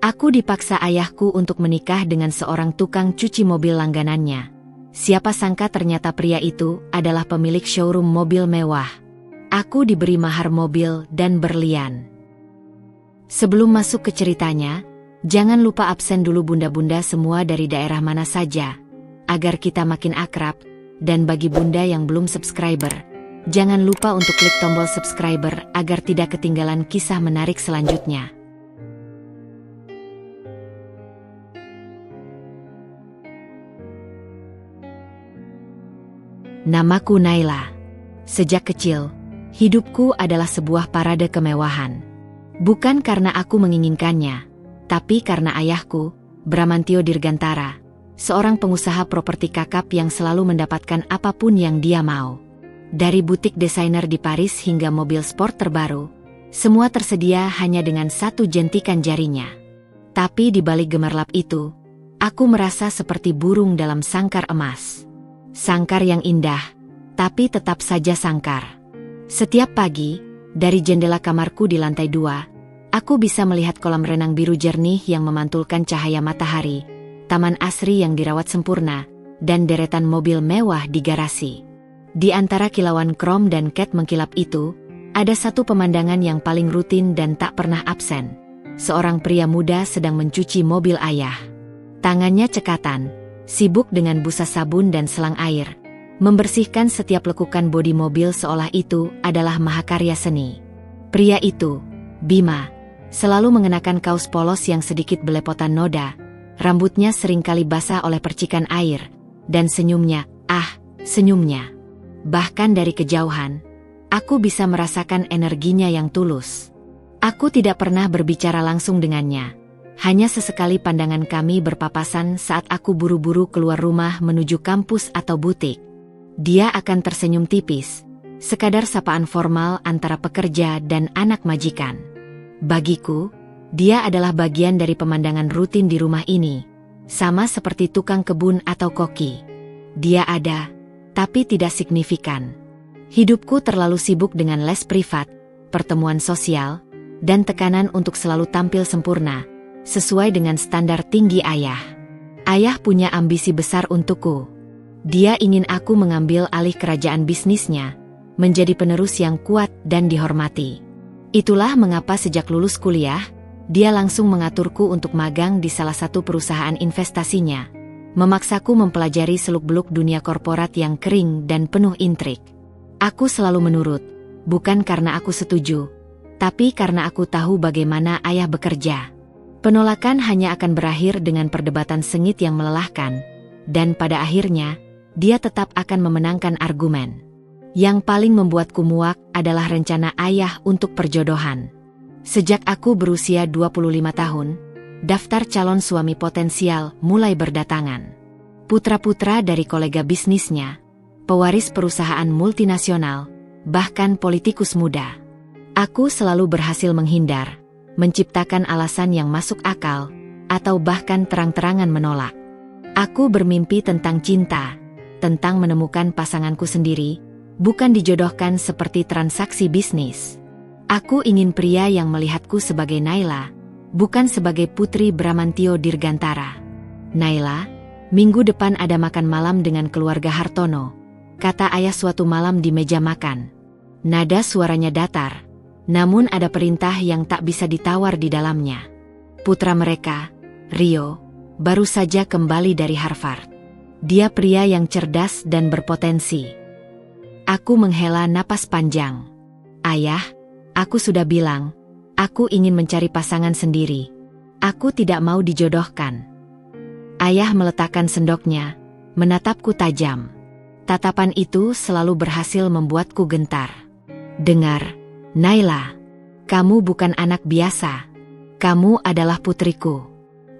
Aku dipaksa ayahku untuk menikah dengan seorang tukang cuci mobil langganannya. Siapa sangka ternyata pria itu adalah pemilik showroom mobil mewah. Aku diberi mahar mobil dan berlian. Sebelum masuk ke ceritanya, jangan lupa absen dulu bunda-bunda semua dari daerah mana saja, agar kita makin akrab. Dan bagi bunda yang belum subscriber, jangan lupa untuk klik tombol subscriber agar tidak ketinggalan kisah menarik selanjutnya. Namaku Naila. Sejak kecil, hidupku adalah sebuah parade kemewahan. Bukan karena aku menginginkannya, tapi karena ayahku, Bramantio Dirgantara, seorang pengusaha properti kakap yang selalu mendapatkan apapun yang dia mau. Dari butik desainer di Paris hingga mobil sport terbaru, semua tersedia hanya dengan satu jentikan jarinya. Tapi di balik gemerlap itu, aku merasa seperti burung dalam sangkar emas. Sangkar yang indah, tapi tetap saja sangkar. Setiap pagi, dari jendela kamarku di lantai 2, aku bisa melihat kolam renang biru jernih yang memantulkan cahaya matahari, taman asri yang dirawat sempurna, dan deretan mobil mewah di garasi. Di antara kilauan krom dan cat mengkilap itu, ada satu pemandangan yang paling rutin dan tak pernah absen. Seorang pria muda sedang mencuci mobil ayah. Tangannya cekatan, sibuk dengan busa sabun dan selang air, membersihkan setiap lekukan bodi mobil seolah itu adalah mahakarya seni. Pria itu, Bima, selalu mengenakan kaos polos yang sedikit belepotan noda, rambutnya seringkali basah oleh percikan air, dan senyumnya, senyumnya. Bahkan dari kejauhan, aku bisa merasakan energinya yang tulus. Aku tidak pernah berbicara langsung dengannya. Hanya sesekali pandangan kami berpapasan saat aku buru-buru keluar rumah menuju kampus atau butik. Dia akan tersenyum tipis, sekadar sapaan formal antara pekerja dan anak majikan. Bagiku, dia adalah bagian dari pemandangan rutin di rumah ini, sama seperti tukang kebun atau koki. Dia ada, tapi tidak signifikan. Hidupku terlalu sibuk dengan les privat, pertemuan sosial, dan tekanan untuk selalu tampil sempurna, sesuai dengan standar tinggi ayah. Ayah punya ambisi besar untukku. Dia ingin aku mengambil alih kerajaan bisnisnya, menjadi penerus yang kuat dan dihormati. Itulah mengapa sejak lulus kuliah, dia langsung mengaturku untuk magang di salah satu perusahaan investasinya, memaksaku mempelajari seluk-beluk dunia korporat yang kering dan penuh intrik. Aku selalu menurut, bukan karena aku setuju, tapi karena aku tahu bagaimana ayah bekerja. Penolakan hanya akan berakhir dengan perdebatan sengit yang melelahkan, dan pada akhirnya, dia tetap akan memenangkan argumen. Yang paling membuatku muak adalah rencana ayah untuk perjodohan. Sejak aku berusia 25 tahun, daftar calon suami potensial mulai berdatangan. Putra-putra dari kolega bisnisnya, pewaris perusahaan multinasional, bahkan politikus muda. Aku selalu berhasil menghindar, menciptakan alasan yang masuk akal, atau bahkan terang-terangan menolak. Aku bermimpi tentang cinta, tentang menemukan pasanganku sendiri, bukan dijodohkan seperti transaksi bisnis. Aku ingin pria yang melihatku sebagai Naila, bukan sebagai putri Bramantio Dirgantara. Naila, minggu depan ada makan malam dengan keluarga Hartono, kata ayah suatu malam di meja makan. Nada suaranya datar, namun ada perintah yang tak bisa ditawar di dalamnya. Putra mereka, Rio, baru saja kembali dari Harvard. Dia pria yang cerdas dan berpotensi. Aku menghela napas panjang. Ayah, aku sudah bilang, aku ingin mencari pasangan sendiri. Aku tidak mau dijodohkan. Ayah meletakkan sendoknya, menatapku tajam. Tatapan itu selalu berhasil membuatku gentar. Dengar, Naila, kamu bukan anak biasa. Kamu adalah putriku.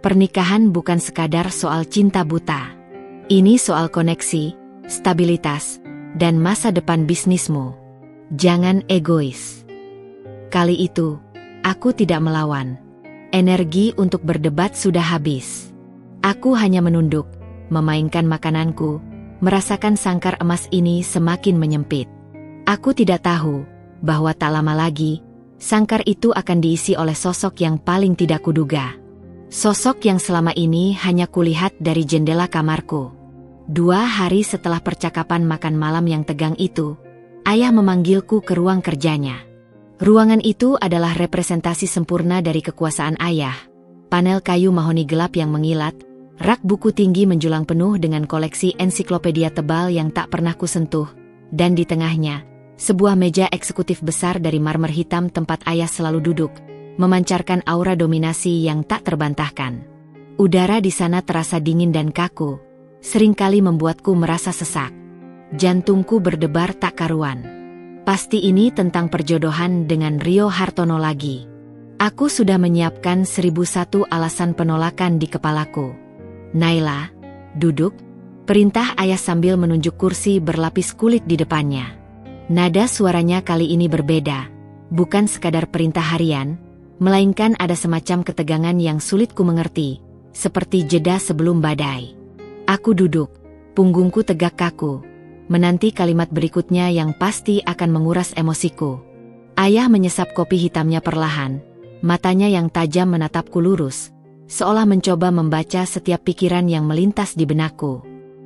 Pernikahan bukan sekadar soal cinta buta. Ini soal koneksi, stabilitas, dan masa depan bisnismu. Jangan egois. Kali itu, aku tidak melawan. Energi untuk berdebat sudah habis. Aku hanya menunduk, memainkan makananku, merasakan sangkar emas ini semakin menyempit. Aku tidak tahu bahwa tak lama lagi, sangkar itu akan diisi oleh sosok yang paling tidak kuduga. Sosok yang selama ini hanya kulihat dari jendela kamarku. 2 hari setelah percakapan makan malam yang tegang itu, ayah memanggilku ke ruang kerjanya. Ruangan itu adalah representasi sempurna dari kekuasaan ayah. Panel kayu mahoni gelap yang mengilat, rak buku tinggi menjulang penuh dengan koleksi ensiklopedia tebal yang tak pernah kusentuh, dan di tengahnya, sebuah meja eksekutif besar dari marmer hitam tempat ayah selalu duduk, memancarkan aura dominasi yang tak terbantahkan. Udara di sana terasa dingin dan kaku, seringkali membuatku merasa sesak. Jantungku berdebar tak karuan. Pasti ini tentang perjodohan dengan Rio Hartono lagi. Aku sudah menyiapkan 1001 alasan penolakan di kepalaku. Naila, duduk, perintah ayah sambil menunjuk kursi berlapis kulit di depannya. Nada suaranya kali ini berbeda, bukan sekadar perintah harian, melainkan ada semacam ketegangan yang sulit ku mengerti, seperti jeda sebelum badai. Aku duduk, punggungku tegak kaku, menanti kalimat berikutnya yang pasti akan menguras emosiku. Ayah menyesap kopi hitamnya perlahan, matanya yang tajam menatapku lurus, seolah mencoba membaca setiap pikiran yang melintas di benakku.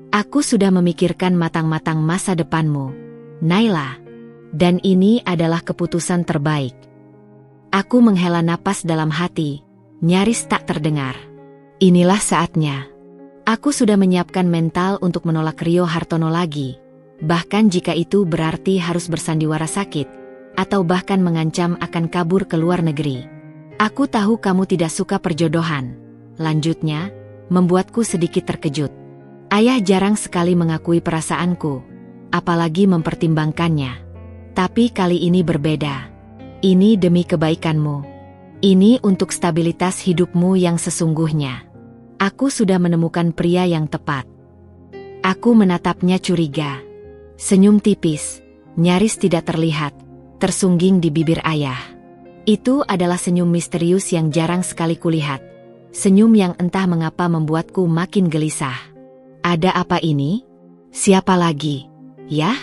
Aku sudah memikirkan matang-matang masa depanmu, Naila, dan ini adalah keputusan terbaik. Aku menghela napas dalam hati, nyaris tak terdengar. Inilah saatnya. Aku sudah menyiapkan mental untuk menolak Rio Hartono lagi, bahkan jika itu berarti harus bersandiwara sakit, atau bahkan mengancam akan kabur ke luar negeri. Aku tahu kamu tidak suka perjodohan, lanjutnya, membuatku sedikit terkejut. Ayah jarang sekali mengakui perasaanku, apalagi mempertimbangkannya. Tapi kali ini berbeda. Ini demi kebaikanmu. Ini untuk stabilitas hidupmu yang sesungguhnya. Aku sudah menemukan pria yang tepat. Aku menatapnya curiga. Senyum tipis, nyaris tidak terlihat, tersungging di bibir ayah. Itu adalah senyum misterius yang jarang sekali kulihat. Senyum yang entah mengapa membuatku makin gelisah. Ada apa ini? Siapa lagi? Yah?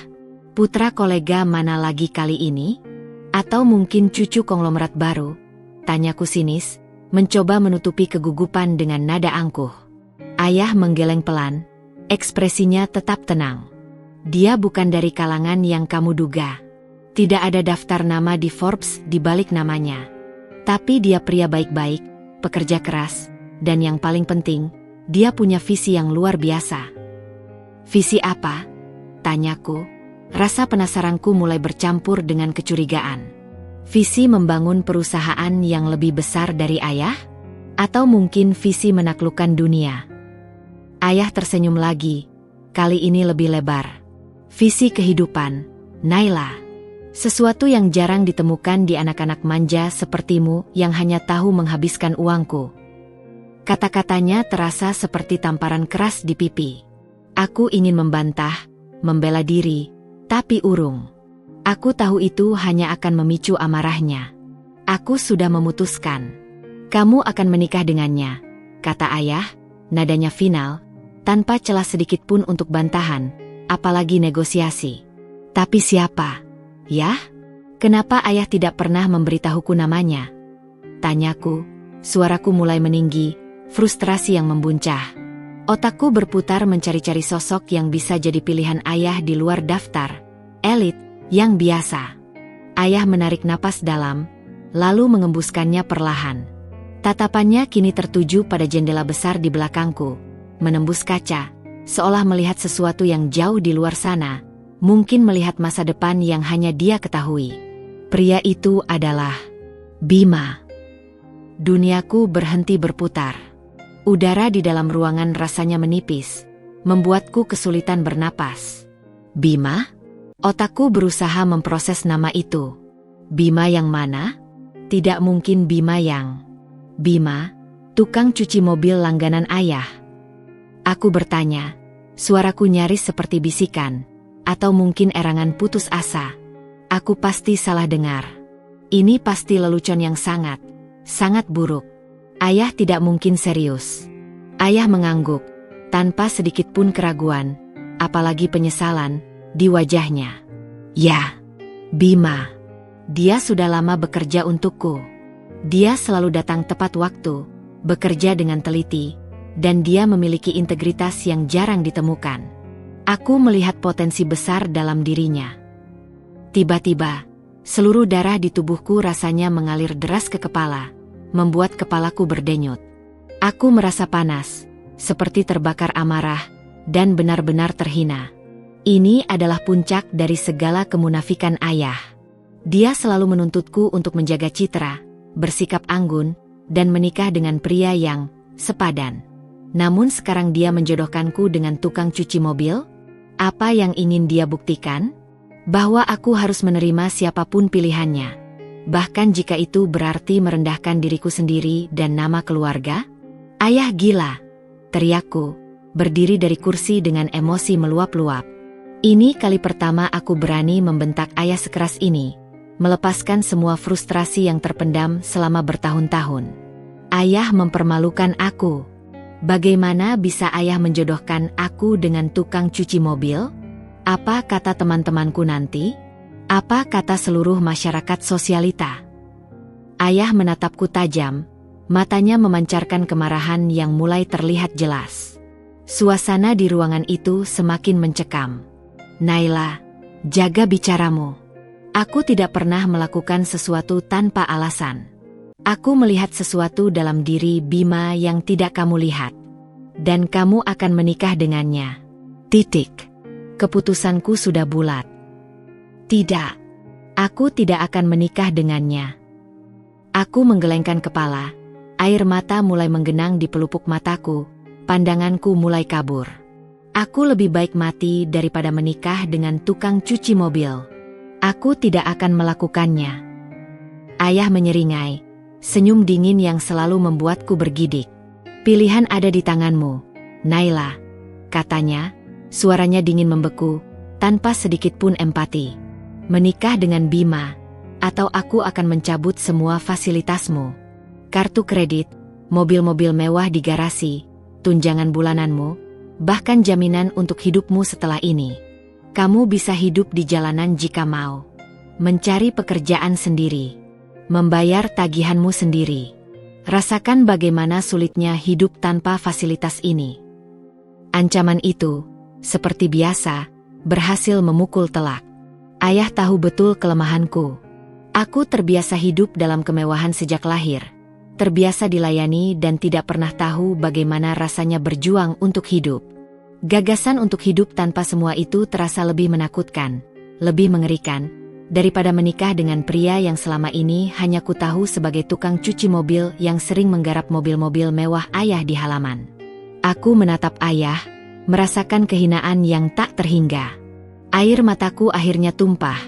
Putra kolega mana lagi kali ini? Atau mungkin cucu konglomerat baru? Tanyaku sinis, mencoba menutupi kegugupan dengan nada angkuh. Ayah menggeleng pelan, ekspresinya tetap tenang. Dia bukan dari kalangan yang kamu duga. Tidak ada daftar nama di Forbes di balik namanya. Tapi dia pria baik-baik, pekerja keras, dan yang paling penting, dia punya visi yang luar biasa. Visi apa? Tanyaku. Rasa penasaranku mulai bercampur dengan kecurigaan. Visi membangun perusahaan yang lebih besar dari ayah? Atau mungkin visi menaklukkan dunia? Ayah tersenyum lagi, kali ini lebih lebar. Visi kehidupan, Naila. Sesuatu yang jarang ditemukan di anak-anak manja sepertimu yang hanya tahu menghabiskan uangku. Kata-katanya terasa seperti tamparan keras di pipi. Aku ingin membantah, membela diri, tapi urung. Aku tahu itu hanya akan memicu amarahnya. Aku sudah memutuskan. Kamu akan menikah dengannya, kata ayah, nadanya final, tanpa celah sedikit pun untuk bantahan, apalagi negosiasi. Tapi siapa? Yah? Kenapa ayah tidak pernah memberitahuku namanya? Tanyaku, suaraku mulai meninggi, frustrasi yang membuncah. Otakku berputar mencari-cari sosok yang bisa jadi pilihan ayah di luar daftar elit yang biasa. Ayah menarik napas dalam, lalu mengembuskannya perlahan. Tatapannya kini tertuju pada jendela besar di belakangku, menembus kaca, seolah melihat sesuatu yang jauh di luar sana, mungkin melihat masa depan yang hanya dia ketahui. Pria itu adalah Bima. Duniaku berhenti berputar. Udara di dalam ruangan rasanya menipis, membuatku kesulitan bernapas. Bima? Otakku berusaha memproses nama itu. Bima yang mana? Tidak mungkin Bima yang... Bima, tukang cuci mobil langganan ayah. Aku bertanya, suaraku nyaris seperti bisikan, atau mungkin erangan putus asa. Aku pasti salah dengar. Ini pasti lelucon yang sangat buruk. Ayah tidak mungkin serius. Ayah mengangguk, tanpa sedikit pun keraguan, apalagi penyesalan, di wajahnya. Ya, Bima. Dia sudah lama bekerja untukku. Dia selalu datang tepat waktu, bekerja dengan teliti, dan dia memiliki integritas yang jarang ditemukan. Aku melihat potensi besar dalam dirinya. Tiba-tiba, seluruh darah di tubuhku rasanya mengalir deras ke kepala, membuat kepalaku berdenyut. Aku merasa panas, seperti terbakar amarah, dan benar-benar terhina. Ini adalah puncak dari segala kemunafikan ayah. Dia selalu menuntutku untuk menjaga citra, bersikap anggun, dan menikah dengan pria yang sepadan. Namun sekarang dia menjodohkanku dengan tukang cuci mobil? Apa yang ingin dia buktikan? Bahwa aku harus menerima siapapun pilihannya. Bahkan jika itu berarti merendahkan diriku sendiri dan nama keluarga? Ayah gila, teriakku, berdiri dari kursi dengan emosi meluap-luap. Ini kali pertama aku berani membentak ayah sekeras ini, melepaskan semua frustrasi yang terpendam selama bertahun-tahun. Ayah mempermalukan aku. Bagaimana bisa ayah menjodohkan aku dengan tukang cuci mobil? Apa kata teman-temanku nanti? Apa kata seluruh masyarakat sosialita? Ayah menatapku tajam, matanya memancarkan kemarahan yang mulai terlihat jelas. Suasana di ruangan itu semakin mencekam. Naila, jaga bicaramu. Aku tidak pernah melakukan sesuatu tanpa alasan. Aku melihat sesuatu dalam diri Bima yang tidak kamu lihat. Dan kamu akan menikah dengannya. Titik. Keputusanku sudah bulat. Tidak. Aku tidak akan menikah dengannya. Aku menggelengkan kepala. Air mata mulai menggenang di pelupuk mataku. Pandanganku mulai kabur. Aku lebih baik mati daripada menikah dengan tukang cuci mobil. Aku tidak akan melakukannya. Ayah menyeringai. Senyum dingin yang selalu membuatku bergidik. Pilihan ada di tanganmu, Naila, katanya, suaranya dingin membeku, tanpa sedikit pun empati. Menikah dengan Bima, atau aku akan mencabut semua fasilitasmu. Kartu kredit, mobil-mobil mewah di garasi, tunjangan bulananmu, bahkan jaminan untuk hidupmu setelah ini. Kamu bisa hidup di jalanan jika mau. Mencari pekerjaan sendiri. Membayar tagihanmu sendiri. Rasakan bagaimana sulitnya hidup tanpa fasilitas ini. Ancaman itu, seperti biasa, berhasil memukul telak. Ayah tahu betul kelemahanku. Aku terbiasa hidup dalam kemewahan sejak lahir. Terbiasa dilayani dan tidak pernah tahu bagaimana rasanya berjuang untuk hidup. Gagasan untuk hidup tanpa semua itu terasa lebih menakutkan, lebih mengerikan, daripada menikah dengan pria yang selama ini hanya ku tahu sebagai tukang cuci mobil yang sering menggarap mobil-mobil mewah ayah di halaman. Aku menatap ayah, merasakan kehinaan yang tak terhingga. Air mataku akhirnya tumpah,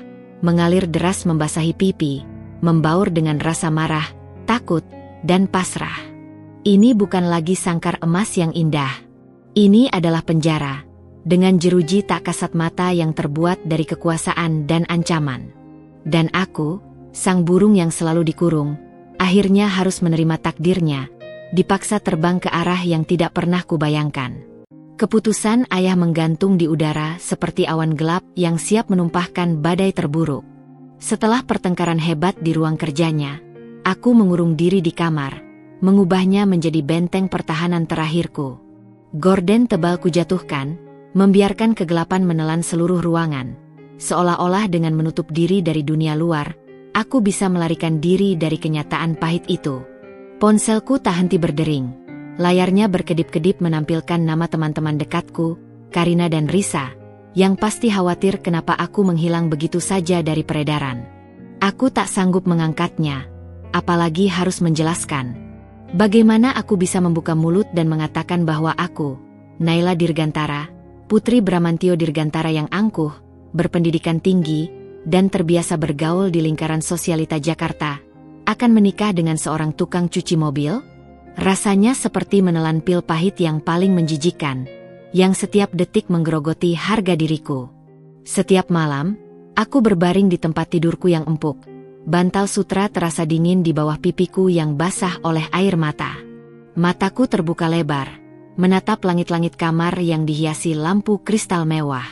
mengalir deras membasahi pipi, membaur dengan rasa marah, takut, dan pasrah. Ini bukan lagi sangkar emas yang indah. Ini adalah penjara. Dengan jeruji tak kasat mata yang terbuat dari kekuasaan dan ancaman. Dan aku, sang burung yang selalu dikurung, akhirnya harus menerima takdirnya, dipaksa terbang ke arah yang tidak pernah kubayangkan. Keputusan ayah menggantung di udara seperti awan gelap yang siap menumpahkan badai terburuk. Setelah pertengkaran hebat di ruang kerjanya, aku mengurung diri di kamar, mengubahnya menjadi benteng pertahanan terakhirku. Gorden tebal kujatuhkan, membiarkan kegelapan menelan seluruh ruangan. Seolah-olah dengan menutup diri dari dunia luar, aku bisa melarikan diri dari kenyataan pahit itu. Ponselku tak henti berdering. Layarnya berkedip-kedip menampilkan nama teman-teman dekatku, Karina dan Risa, yang pasti khawatir kenapa aku menghilang begitu saja dari peredaran. Aku tak sanggup mengangkatnya, apalagi harus menjelaskan. Bagaimana aku bisa membuka mulut dan mengatakan bahwa aku, Naila Dirgantara, putri Bramantio Dirgantara yang angkuh, berpendidikan tinggi, dan terbiasa bergaul di lingkaran sosialita Jakarta, akan menikah dengan seorang tukang cuci mobil? Rasanya seperti menelan pil pahit yang paling menjijikkan, yang setiap detik menggerogoti harga diriku. Setiap malam, aku berbaring di tempat tidurku yang empuk. Bantal sutra terasa dingin di bawah pipiku yang basah oleh air mata. Mataku terbuka lebar, menatap langit-langit kamar yang dihiasi lampu kristal mewah.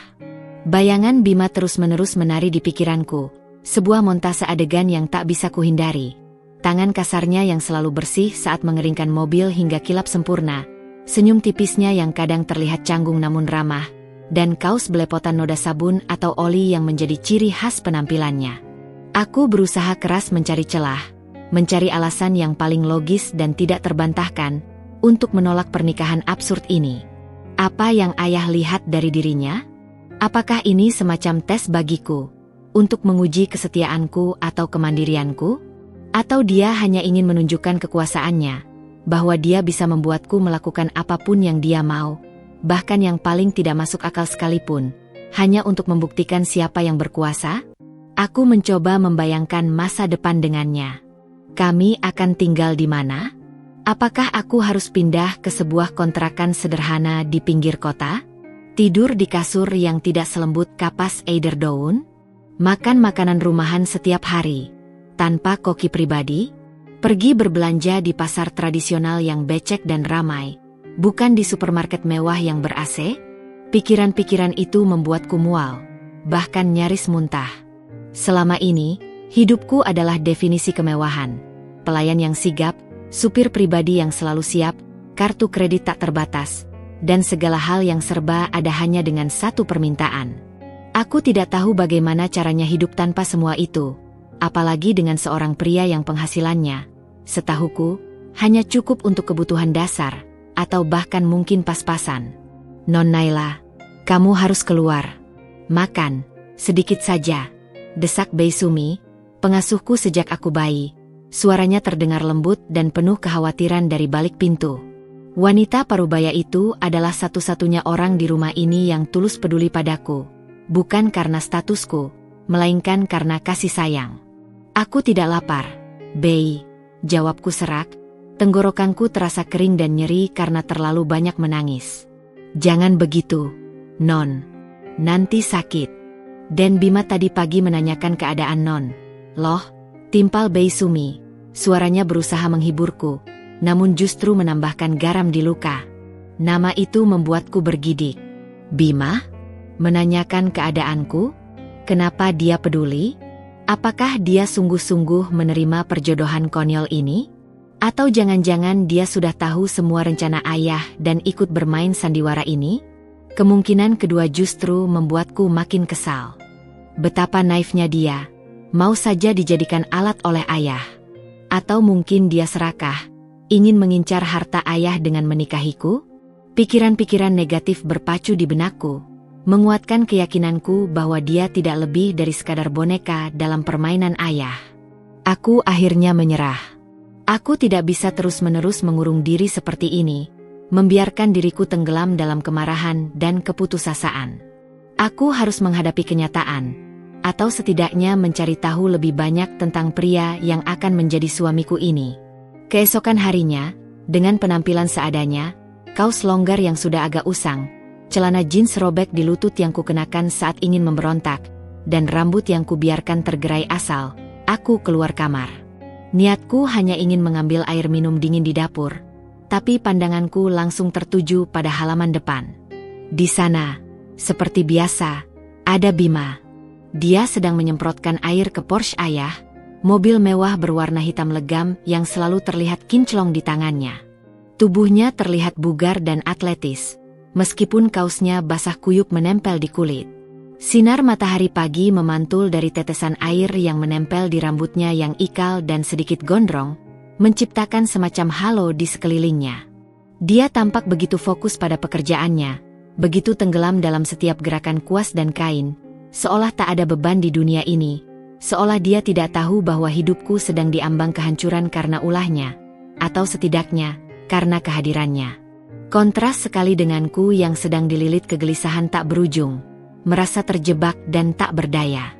Bayangan Bima terus-menerus menari di pikiranku, sebuah montase adegan yang tak bisa kuhindari. tangan kasarnya yang selalu bersih saat mengeringkan mobil hingga kilap sempurna, senyum tipisnya yang kadang terlihat canggung namun ramah, dan kaos belepotan noda sabun atau oli yang menjadi ciri khas penampilannya. Aku berusaha keras mencari celah, mencari alasan yang paling logis dan tidak terbantahkan untuk menolak pernikahan absurd ini. Apa yang ayah lihat dari dirinya? Apakah ini semacam tes bagiku untuk menguji kesetiaanku atau kemandirianku? Atau dia hanya ingin menunjukkan kekuasaannya, bahwa dia bisa membuatku melakukan apapun yang dia mau, bahkan yang paling tidak masuk akal sekalipun, hanya untuk membuktikan siapa yang berkuasa? Aku mencoba membayangkan masa depan dengannya. Kami akan tinggal di mana? Apakah aku harus pindah ke sebuah kontrakan sederhana di pinggir kota? Tidur di kasur yang tidak selembut kapas eiderdown? Makan makanan rumahan setiap hari, tanpa koki pribadi? Pergi berbelanja di pasar tradisional yang becek dan ramai, bukan di supermarket mewah yang ber-AC? Pikiran-pikiran itu membuatku mual, bahkan nyaris muntah. Selama ini, hidupku adalah definisi kemewahan. Pelayan yang sigap, supir pribadi yang selalu siap, kartu kredit tak terbatas, dan segala hal yang serba ada hanya dengan satu permintaan. Aku tidak tahu bagaimana caranya hidup tanpa semua itu, apalagi dengan seorang pria yang penghasilannya, setahuku, hanya cukup untuk kebutuhan dasar, atau bahkan mungkin pas-pasan. Non Naila, kamu harus keluar. Makan, sedikit saja. Desak Baisumi, pengasuhku sejak aku bayi. Suaranya terdengar lembut dan penuh kekhawatiran dari balik pintu. Wanita parubaya itu adalah satu-satunya orang di rumah ini yang tulus peduli padaku. Bukan karena statusku, melainkan karena kasih sayang. Aku tidak lapar, Bei, jawabku serak. Tenggorokanku terasa kering dan nyeri karena terlalu banyak menangis. Jangan begitu, Non. Nanti sakit. Dan Bima tadi pagi menanyakan keadaan Non. Loh, timpal Baisumi. Suaranya berusaha menghiburku, namun justru menambahkan garam di luka. Nama itu membuatku bergidik. Bima? Menanyakan keadaanku? Kenapa dia peduli? Apakah dia sungguh-sungguh menerima perjodohan konyol ini? Atau jangan-jangan dia sudah tahu semua rencana ayah dan ikut bermain sandiwara ini? Kemungkinan kedua justru membuatku makin kesal. Betapa naifnya dia, mau saja dijadikan alat oleh ayah. Atau mungkin dia serakah, ingin mengincar harta ayah dengan menikahiku? Pikiran-pikiran negatif berpacu di benakku, menguatkan keyakinanku bahwa dia tidak lebih dari sekadar boneka dalam permainan ayah. Aku akhirnya menyerah. Aku tidak bisa terus-menerus mengurung diri seperti ini, membiarkan diriku tenggelam dalam kemarahan dan keputusasaan. Aku harus menghadapi kenyataan, atau setidaknya mencari tahu lebih banyak tentang pria yang akan menjadi suamiku ini. Keesokan harinya, dengan penampilan seadanya, kaos longgar yang sudah agak usang, celana jeans robek di lutut yang kukenakan saat ingin memberontak, dan rambut yang kubiarkan tergerai asal, aku keluar kamar. Niatku hanya ingin mengambil air minum dingin di dapur, tapi pandanganku langsung tertuju pada halaman depan. Di sana, seperti biasa, ada Bima. Dia sedang menyemprotkan air ke Porsche ayah, mobil mewah berwarna hitam legam yang selalu terlihat kinclong di tangannya. Tubuhnya terlihat bugar dan atletis, meskipun kaosnya basah kuyup menempel di kulit. Sinar matahari pagi memantul dari tetesan air yang menempel di rambutnya yang ikal dan sedikit gondrong, menciptakan semacam halo di sekelilingnya. Dia tampak begitu fokus pada pekerjaannya, begitu tenggelam dalam setiap gerakan kuas dan kain, seolah tak ada beban di dunia ini, seolah dia tidak tahu bahwa hidupku sedang diambang kehancuran karena ulahnya, atau setidaknya, karena kehadirannya. Kontras sekali denganku yang sedang dililit kegelisahan tak berujung, merasa terjebak dan tak berdaya.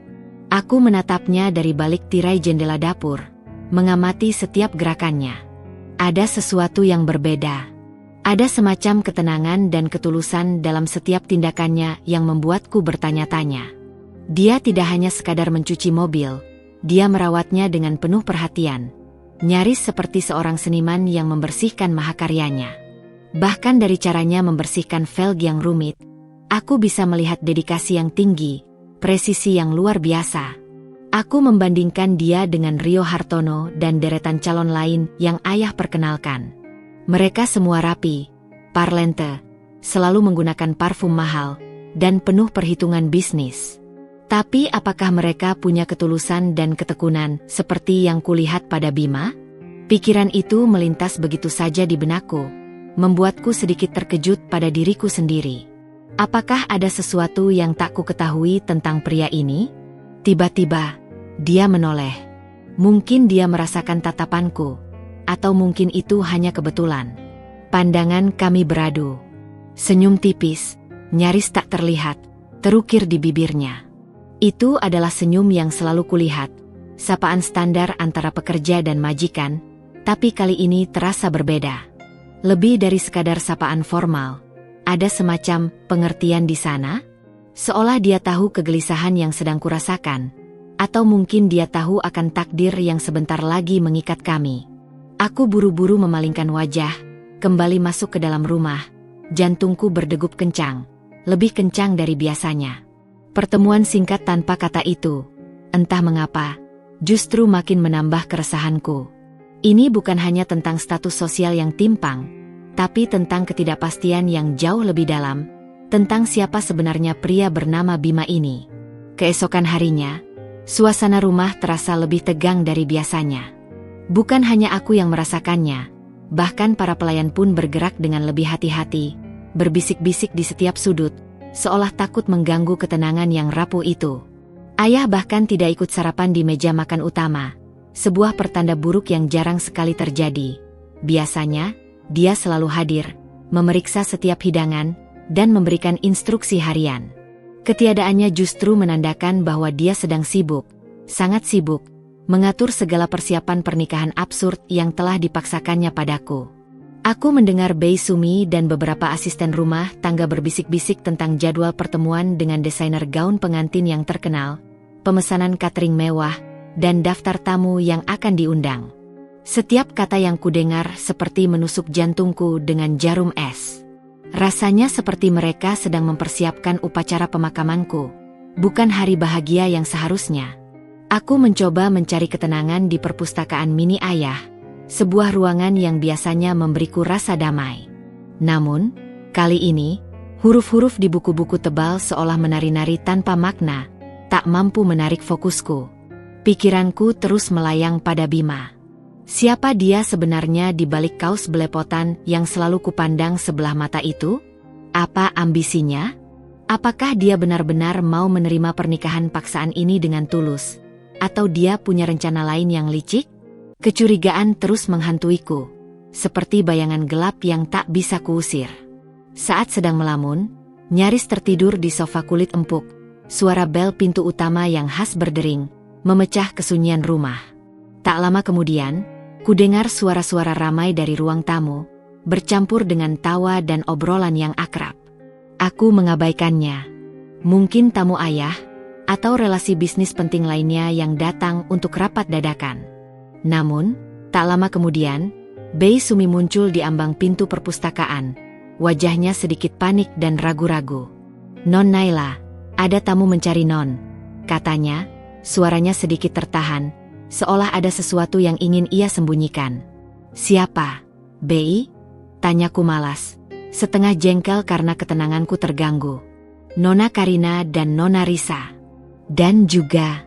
Aku menatapnya dari balik tirai jendela dapur, mengamati setiap gerakannya. Ada sesuatu yang berbeda. Ada semacam ketenangan dan ketulusan dalam setiap tindakannya yang membuatku bertanya-tanya. Dia tidak hanya sekadar mencuci mobil, dia merawatnya dengan penuh perhatian, nyaris seperti seorang seniman yang membersihkan mahakaryanya. Bahkan dari caranya membersihkan velg yang rumit, aku bisa melihat dedikasi yang tinggi, presisi yang luar biasa. Aku membandingkan dia dengan Rio Hartono dan deretan calon lain yang ayah perkenalkan. Mereka semua rapi, parlente, selalu menggunakan parfum mahal, dan penuh perhitungan bisnis. Tapi apakah mereka punya ketulusan dan ketekunan seperti yang kulihat pada Bima? Pikiran itu melintas begitu saja di benakku, membuatku sedikit terkejut pada diriku sendiri. Apakah ada sesuatu yang tak ku ketahui tentang pria ini? Tiba-tiba, dia menoleh. Mungkin dia merasakan tatapanku, atau mungkin itu hanya kebetulan. Pandangan kami beradu. Senyum tipis, nyaris tak terlihat, terukir di bibirnya. Itu adalah senyum yang selalu kulihat, sapaan standar antara pekerja dan majikan, tapi kali ini terasa berbeda. Lebih dari sekadar sapaan formal, ada semacam pengertian di sana, seolah dia tahu kegelisahan yang sedang kurasakan. Atau mungkin dia tahu akan takdir yang sebentar lagi mengikat kami. Aku buru-buru memalingkan wajah, kembali masuk ke dalam rumah. Jantungku berdegup kencang, lebih kencang dari biasanya. Pertemuan singkat tanpa kata itu, entah mengapa, justru makin menambah keresahanku. Ini bukan hanya tentang status sosial yang timpang, tapi tentang ketidakpastian yang jauh lebih dalam, tentang siapa sebenarnya pria bernama Bima ini. Keesokan harinya, suasana rumah terasa lebih tegang dari biasanya. Bukan hanya aku yang merasakannya, bahkan para pelayan pun bergerak dengan lebih hati-hati, berbisik-bisik di setiap sudut, seolah takut mengganggu ketenangan yang rapuh itu. Ayah bahkan tidak ikut sarapan di meja makan utama, sebuah pertanda buruk yang jarang sekali terjadi. Biasanya, dia selalu hadir, memeriksa setiap hidangan, dan memberikan instruksi harian. Ketiadaannya justru menandakan bahwa dia sedang sibuk, sangat sibuk, mengatur segala persiapan pernikahan absurd yang telah dipaksakannya padaku. Aku mendengar Bei Sumi dan beberapa asisten rumah tangga berbisik-bisik tentang jadwal pertemuan dengan desainer gaun pengantin yang terkenal, pemesanan catering mewah, dan daftar tamu yang akan diundang. Setiap kata yang kudengar seperti menusuk jantungku dengan jarum es. Rasanya seperti mereka sedang mempersiapkan upacara pemakamanku, bukan hari bahagia yang seharusnya. Aku mencoba mencari ketenangan di perpustakaan mini ayah, sebuah ruangan yang biasanya memberiku rasa damai. Namun, kali ini, huruf-huruf di buku-buku tebal seolah menari-nari tanpa makna, tak mampu menarik fokusku. Pikiranku terus melayang pada Bima. Siapa dia sebenarnya di balik kaos belepotan yang selalu kupandang sebelah mata itu? Apa ambisinya? Apakah dia benar-benar mau menerima pernikahan paksaan ini dengan tulus? Atau dia punya rencana lain yang licik? Kecurigaan terus menghantuiku, seperti bayangan gelap yang tak bisa kuusir. Saat sedang melamun, nyaris tertidur di sofa kulit empuk, suara bel pintu utama yang khas berdering, memecah kesunyian rumah. Tak lama kemudian, kudengar suara-suara ramai dari ruang tamu, bercampur dengan tawa dan obrolan yang akrab. Aku mengabaikannya. Mungkin tamu ayah, atau relasi bisnis penting lainnya yang datang untuk rapat dadakan. Namun, tak lama kemudian, Bei Sumi muncul di ambang pintu perpustakaan. Wajahnya sedikit panik dan ragu-ragu. "Non Naila, ada tamu mencari Non," katanya, suaranya sedikit tertahan, seolah ada sesuatu yang ingin ia sembunyikan. "Siapa, Bei?" tanyaku malas, setengah jengkel karena ketenanganku terganggu. "Nona Karina dan Nona Risa. Dan juga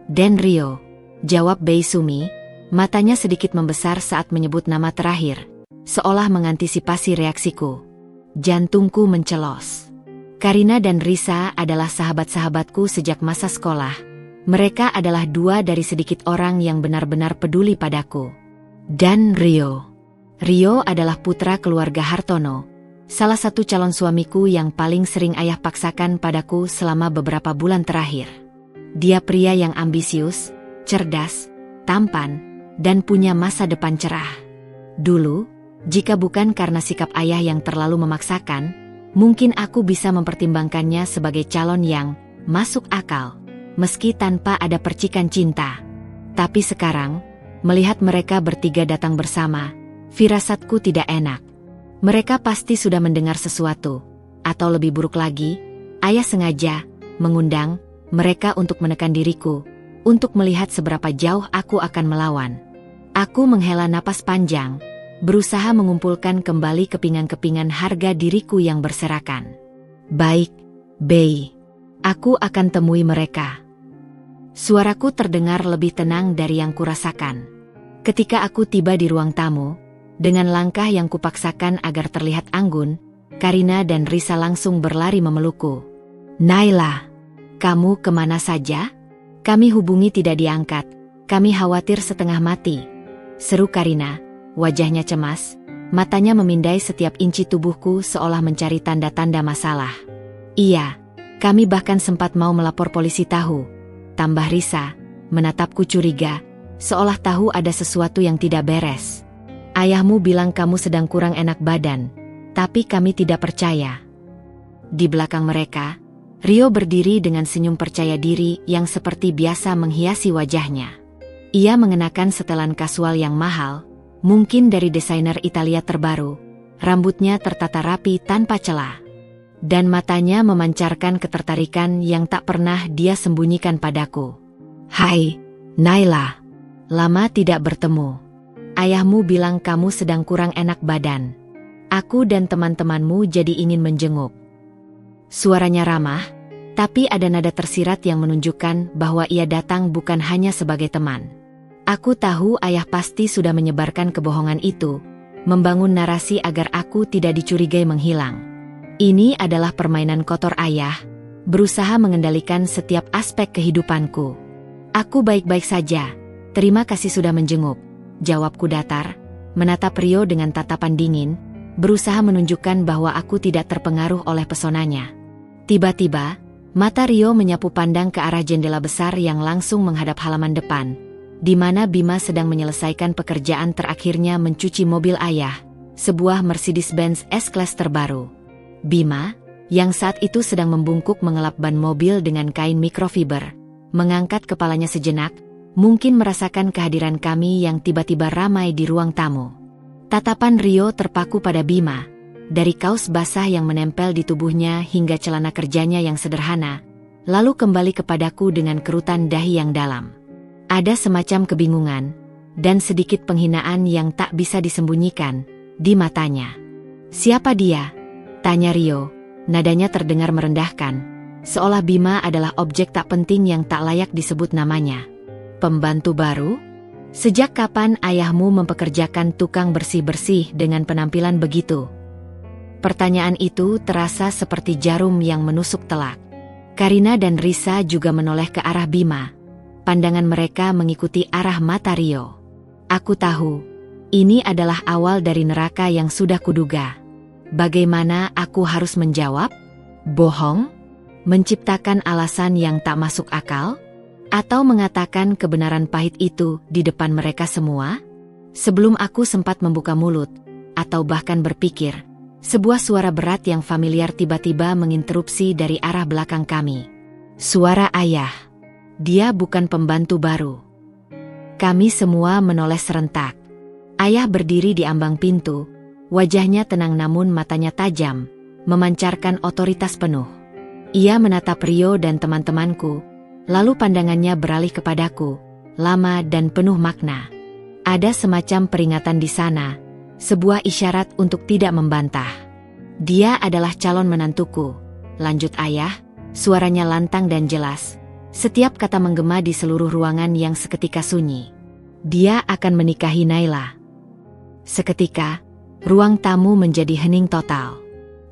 Den Rio," jawab Bei Sumi, matanya sedikit membesar saat menyebut nama terakhir, seolah mengantisipasi reaksiku. Jantungku mencelos. Karina dan Risa adalah sahabat-sahabatku sejak masa sekolah. Mereka adalah dua dari sedikit orang yang benar-benar peduli padaku. Dan Rio. Rio adalah putra keluarga Hartono, salah satu calon suamiku yang paling sering ayah paksakan padaku selama beberapa bulan terakhir. Dia pria yang ambisius, cerdas, tampan, dan punya masa depan cerah. Dulu, jika bukan karena sikap ayah yang terlalu memaksakan, mungkin aku bisa mempertimbangkannya sebagai calon yang masuk akal, meski tanpa ada percikan cinta. Tapi sekarang, melihat mereka bertiga datang bersama, firasatku tidak enak. Mereka pasti sudah mendengar sesuatu, atau lebih buruk lagi, ayah sengaja mengundang mereka untuk menekan diriku, untuk melihat seberapa jauh aku akan melawan. Aku menghela napas panjang, berusaha mengumpulkan kembali kepingan-kepingan harga diriku yang berserakan. Baik, Bei. Aku akan temui mereka. Suaraku terdengar lebih tenang dari yang kurasakan. Ketika aku tiba di ruang tamu, dengan langkah yang kupaksakan agar terlihat anggun, Karina dan Risa langsung berlari memelukku. Naila, kamu kemana saja? Kami hubungi tidak diangkat, kami khawatir setengah mati. Seru Karina, wajahnya cemas, matanya memindai setiap inci tubuhku seolah mencari tanda-tanda masalah. Iya, kami bahkan sempat mau melapor polisi tahu. Tambah Risa, menatapku curiga, seolah tahu ada sesuatu yang tidak beres. Ayahmu bilang kamu sedang kurang enak badan, tapi kami tidak percaya. Di belakang mereka, Rio berdiri dengan senyum percaya diri yang seperti biasa menghiasi wajahnya. Ia mengenakan setelan kasual yang mahal, mungkin dari desainer Italia terbaru. Rambutnya tertata rapi tanpa celah. Dan matanya memancarkan ketertarikan yang tak pernah dia sembunyikan padaku. Hai, Naila. Lama tidak bertemu. Ayahmu bilang kamu sedang kurang enak badan. Aku dan teman-temanmu jadi ingin menjenguk. Suaranya ramah, tapi ada nada tersirat yang menunjukkan bahwa ia datang bukan hanya sebagai teman. Aku tahu ayah pasti sudah menyebarkan kebohongan itu, membangun narasi agar aku tidak dicurigai menghilang. Ini adalah permainan kotor ayah, berusaha mengendalikan setiap aspek kehidupanku. Aku baik-baik saja, terima kasih sudah menjenguk, jawabku datar, menatap Rio dengan tatapan dingin, berusaha menunjukkan bahwa aku tidak terpengaruh oleh pesonanya. Tiba-tiba, mata Rio menyapu pandang ke arah jendela besar yang langsung menghadap halaman depan, di mana Bima sedang menyelesaikan pekerjaan terakhirnya mencuci mobil ayah, sebuah Mercedes-Benz S-Class terbaru. Bima, yang saat itu sedang membungkuk mengelap ban mobil dengan kain mikrofiber, mengangkat kepalanya sejenak, mungkin merasakan kehadiran kami yang tiba-tiba ramai di ruang tamu. Tatapan Rio terpaku pada Bima, dari kaos basah yang menempel di tubuhnya hingga celana kerjanya yang sederhana, lalu kembali kepadaku dengan kerutan dahi yang dalam. Ada semacam kebingungan, dan sedikit penghinaan yang tak bisa disembunyikan, di matanya. Siapa dia? Tanya Rio, nadanya terdengar merendahkan, seolah Bima adalah objek tak penting yang tak layak disebut namanya. Pembantu baru? Sejak kapan ayahmu mempekerjakan tukang bersih-bersih dengan penampilan begitu? Pertanyaan itu terasa seperti jarum yang menusuk telak. Karina dan Risa juga menoleh ke arah Bima. Pandangan mereka mengikuti arah mata Rio. Aku tahu, ini adalah awal dari neraka yang sudah kuduga. Bagaimana aku harus menjawab? Bohong? Menciptakan alasan yang tak masuk akal? Atau mengatakan kebenaran pahit itu di depan mereka semua? Sebelum aku sempat membuka mulut, atau bahkan berpikir, sebuah suara berat yang familiar tiba-tiba menginterupsi dari arah belakang kami. Suara ayah. Dia bukan pembantu baru. Kami semua menoleh serentak. Ayah berdiri di ambang pintu. Wajahnya tenang namun matanya tajam, memancarkan otoritas penuh. Ia menatap Rio dan teman-temanku, lalu pandangannya beralih kepadaku, lama dan penuh makna. Ada semacam peringatan di sana, sebuah isyarat untuk tidak membantah. Dia adalah calon menantuku, lanjut ayah, suaranya lantang dan jelas. Setiap kata menggema di seluruh ruangan yang seketika sunyi. Dia akan menikahi Naila. Seketika, ruang tamu menjadi hening total.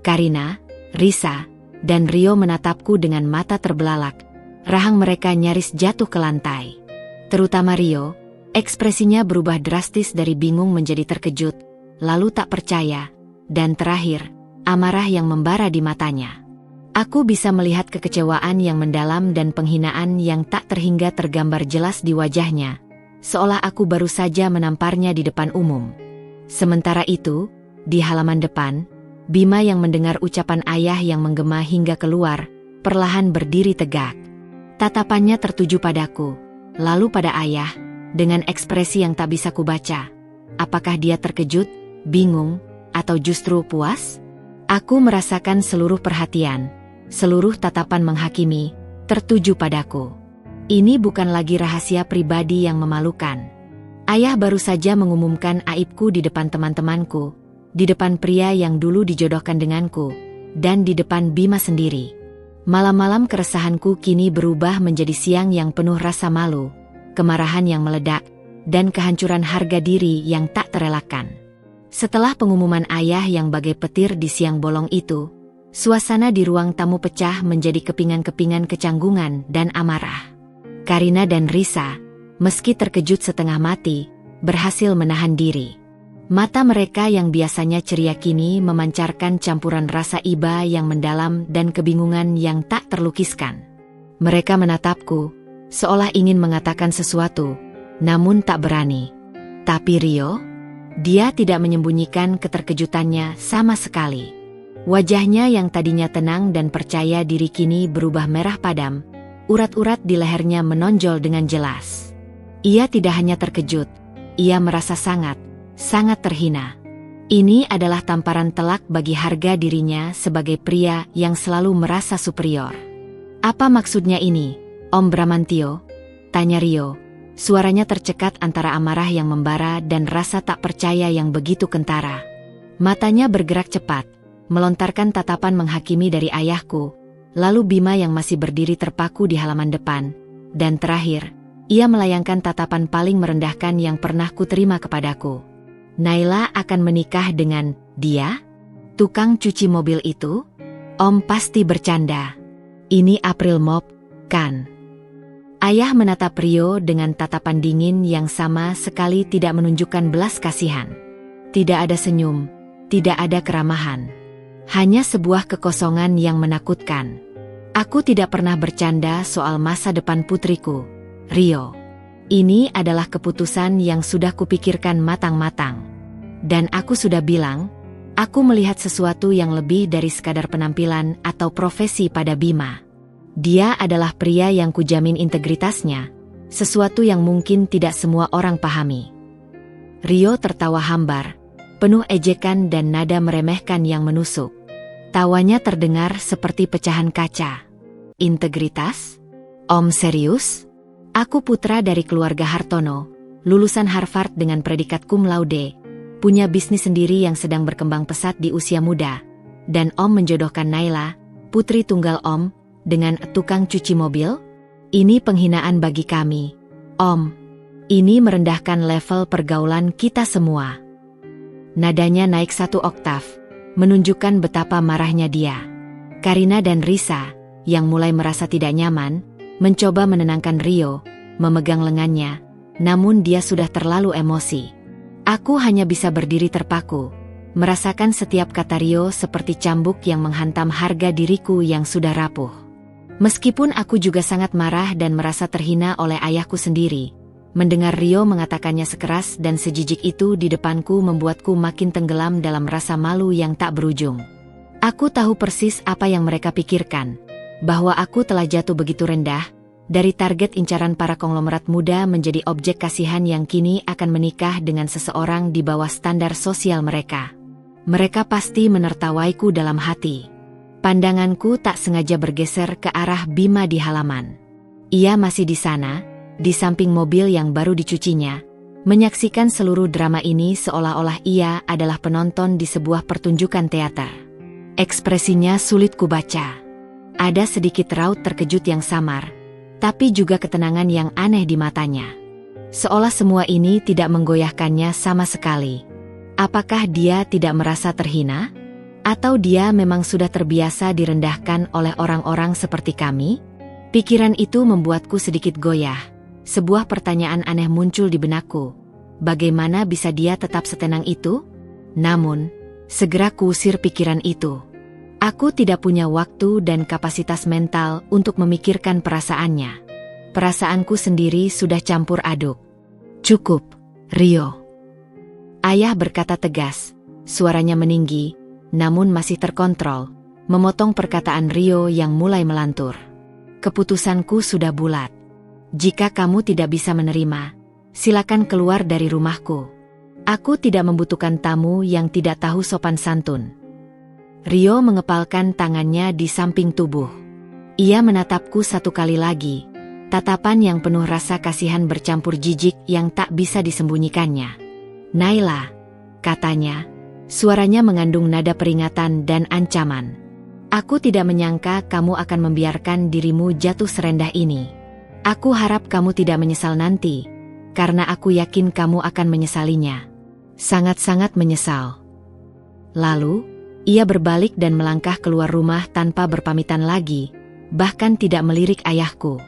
Karina, Risa, dan Rio menatapku dengan mata terbelalak. Rahang mereka nyaris jatuh ke lantai. Terutama Rio, ekspresinya berubah drastis dari bingung menjadi terkejut, lalu tak percaya, dan terakhir, amarah yang membara di matanya. Aku bisa melihat kekecewaan yang mendalam dan penghinaan yang tak terhingga tergambar jelas di wajahnya, seolah aku baru saja menamparnya di depan umum. Sementara itu, di halaman depan, Bima yang mendengar ucapan ayah yang menggema hingga keluar, perlahan berdiri tegak. Tatapannya tertuju padaku, lalu pada ayah, dengan ekspresi yang tak bisa kubaca. Apakah dia terkejut, bingung, atau justru puas? Aku merasakan seluruh perhatian, seluruh tatapan menghakimi, tertuju padaku. Ini bukan lagi rahasia pribadi yang memalukan. Ayah baru saja mengumumkan aibku di depan teman-temanku, di depan pria yang dulu dijodohkan denganku, dan di depan Bima sendiri. Malam-malam keresahanku kini berubah menjadi siang yang penuh rasa malu, kemarahan yang meledak, dan kehancuran harga diri yang tak terelakkan. Setelah pengumuman ayah yang bagai petir di siang bolong itu, suasana di ruang tamu pecah menjadi kepingan-kepingan kecanggungan dan amarah. Karina dan Risa, meski terkejut setengah mati, berhasil menahan diri. Mata mereka yang biasanya ceria kini memancarkan campuran rasa iba yang mendalam dan kebingungan yang tak terlukiskan. Mereka menatapku, seolah ingin mengatakan sesuatu, namun tak berani. Tapi Rio? Dia tidak menyembunyikan keterkejutannya sama sekali. Wajahnya yang tadinya tenang dan percaya diri kini berubah merah padam, urat-urat di lehernya menonjol dengan jelas. Ia tidak hanya terkejut, ia merasa sangat terhina. Ini adalah tamparan telak bagi harga dirinya sebagai pria yang selalu merasa superior. Apa maksudnya ini, Om Bramantio? Tanya Rio. Suaranya tercekat antara amarah yang membara dan rasa tak percaya yang begitu kentara. Matanya bergerak cepat, melontarkan tatapan menghakimi dari ayahku, lalu Bima yang masih berdiri terpaku di halaman depan, dan terakhir, ia melayangkan tatapan paling merendahkan yang pernah kuterima kepadaku. Naila akan menikah dengan dia? Tukang cuci mobil itu? Om pasti bercanda. Ini April Mop, kan? Ayah menatap Rio dengan tatapan dingin yang sama sekali tidak menunjukkan belas kasihan. Tidak ada senyum, tidak ada keramahan. Hanya sebuah kekosongan yang menakutkan. Aku tidak pernah bercanda soal masa depan putriku, Rio. Ini adalah keputusan yang sudah kupikirkan matang-matang. Dan aku sudah bilang, aku melihat sesuatu yang lebih dari sekadar penampilan atau profesi pada Bima. Dia adalah pria yang kujamin integritasnya, sesuatu yang mungkin tidak semua orang pahami. Rio tertawa hambar, penuh ejekan dan nada meremehkan yang menusuk. Tawanya terdengar seperti pecahan kaca. Integritas? Om serius? Aku putra dari keluarga Hartono, lulusan Harvard dengan predikat cum laude, punya bisnis sendiri yang sedang berkembang pesat di usia muda, dan Om menjodohkan Naila, putri tunggal Om, dengan tukang cuci mobil? Ini penghinaan bagi kami, Om. Ini merendahkan level pergaulan kita semua. Nadanya naik 1 oktav, menunjukkan betapa marahnya dia. Karina dan Risa, yang mulai merasa tidak nyaman, mencoba menenangkan Rio, memegang lengannya, namun dia sudah terlalu emosi. Aku hanya bisa berdiri terpaku, merasakan setiap kata Rio seperti cambuk yang menghantam harga diriku yang sudah rapuh. Meskipun aku juga sangat marah dan merasa terhina oleh ayahku sendiri, mendengar Rio mengatakannya sekeras dan sejijik itu di depanku membuatku makin tenggelam dalam rasa malu yang tak berujung. Aku tahu persis apa yang mereka pikirkan, bahwa aku telah jatuh begitu rendah, dari target incaran para konglomerat muda menjadi objek kasihan yang kini akan menikah dengan seseorang di bawah standar sosial mereka. Mereka pasti menertawaiku dalam hati. Pandanganku tak sengaja bergeser ke arah Bima di halaman. Ia masih di sana, di samping mobil yang baru dicucinya, menyaksikan seluruh drama ini seolah-olah ia adalah penonton di sebuah pertunjukan teater. Ekspresinya sulit kubaca. Ada sedikit raut terkejut yang samar, tapi juga ketenangan yang aneh di matanya. Seolah semua ini tidak menggoyahkannya sama sekali. Apakah dia tidak merasa terhina? Atau dia memang sudah terbiasa direndahkan oleh orang-orang seperti kami? Pikiran itu membuatku sedikit goyah. Sebuah pertanyaan aneh muncul di benakku. Bagaimana bisa dia tetap setenang itu? Namun, segera kuusir pikiran itu. Aku tidak punya waktu dan kapasitas mental untuk memikirkan perasaannya. Perasaanku sendiri sudah campur aduk. Cukup, Rio. Ayah berkata tegas, suaranya meninggi, namun masih terkontrol, memotong perkataan Rio yang mulai melantur. Keputusanku sudah bulat. Jika kamu tidak bisa menerima, silakan keluar dari rumahku. Aku tidak membutuhkan tamu yang tidak tahu sopan santun. Rio mengepalkan tangannya di samping tubuh. Ia menatapku 1 kali lagi, tatapan yang penuh rasa kasihan bercampur jijik yang tak bisa disembunyikannya. "Naila," katanya, suaranya mengandung nada peringatan dan ancaman. "Aku tidak menyangka kamu akan membiarkan dirimu jatuh serendah ini. Aku harap kamu tidak menyesal nanti, karena aku yakin kamu akan menyesalinya. Sangat-sangat menyesal." Lalu, ia berbalik dan melangkah keluar rumah tanpa berpamitan lagi, bahkan tidak melirik ayahku.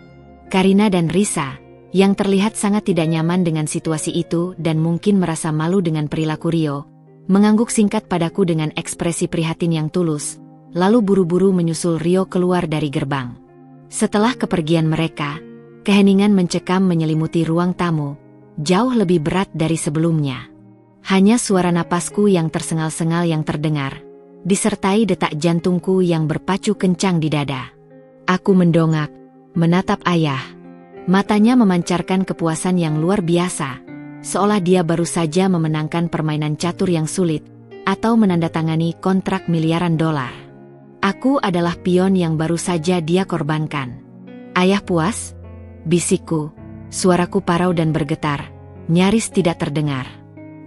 Karina dan Risa, yang terlihat sangat tidak nyaman dengan situasi itu dan mungkin merasa malu dengan perilaku Rio, mengangguk singkat padaku dengan ekspresi prihatin yang tulus, lalu buru-buru menyusul Rio keluar dari gerbang. Setelah kepergian mereka, keheningan mencekam menyelimuti ruang tamu, jauh lebih berat dari sebelumnya. Hanya suara napasku yang tersengal-sengal yang terdengar, disertai detak jantungku yang berpacu kencang di dada. Aku mendongak, menatap ayah. Matanya memancarkan kepuasan yang luar biasa, seolah dia baru saja memenangkan permainan catur yang sulit, atau menandatangani kontrak miliaran dolar. Aku adalah pion yang baru saja dia korbankan. "Ayah puas?" bisikku, suaraku parau dan bergetar, nyaris tidak terdengar.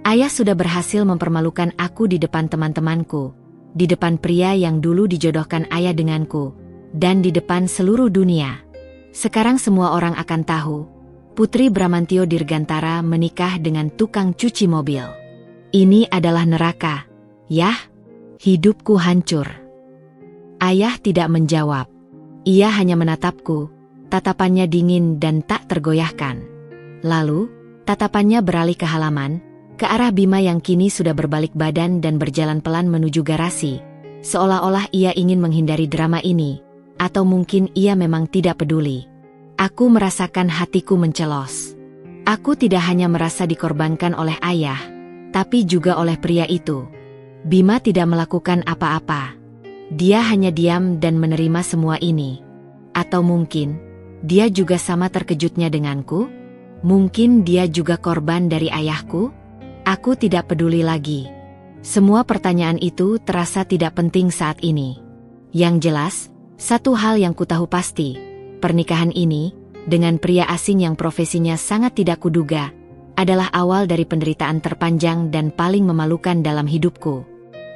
Ayah sudah berhasil mempermalukan aku di depan teman-temanku, di depan pria yang dulu dijodohkan ayah denganku, dan di depan seluruh dunia. Sekarang semua orang akan tahu, Putri Bramantio Dirgantara menikah dengan tukang cuci mobil. Ini adalah neraka. Yah, hidupku hancur. Ayah tidak menjawab. Ia hanya menatapku, tatapannya dingin dan tak tergoyahkan. Lalu, tatapannya beralih ke halaman, ke arah Bima yang kini sudah berbalik badan dan berjalan pelan menuju garasi, seolah-olah ia ingin menghindari drama ini, atau mungkin ia memang tidak peduli. Aku merasakan hatiku mencelos. Aku tidak hanya merasa dikorbankan oleh ayah, tapi juga oleh pria itu. Bima tidak melakukan apa-apa. Dia hanya diam dan menerima semua ini. Atau mungkin, dia juga sama terkejutnya denganku? Mungkin dia juga korban dari ayahku? Aku tidak peduli lagi. Semua pertanyaan itu terasa tidak penting saat ini. Yang jelas, satu hal yang kutahu pasti, pernikahan ini, dengan pria asing yang profesinya sangat tidak kuduga, adalah awal dari penderitaan terpanjang dan paling memalukan dalam hidupku.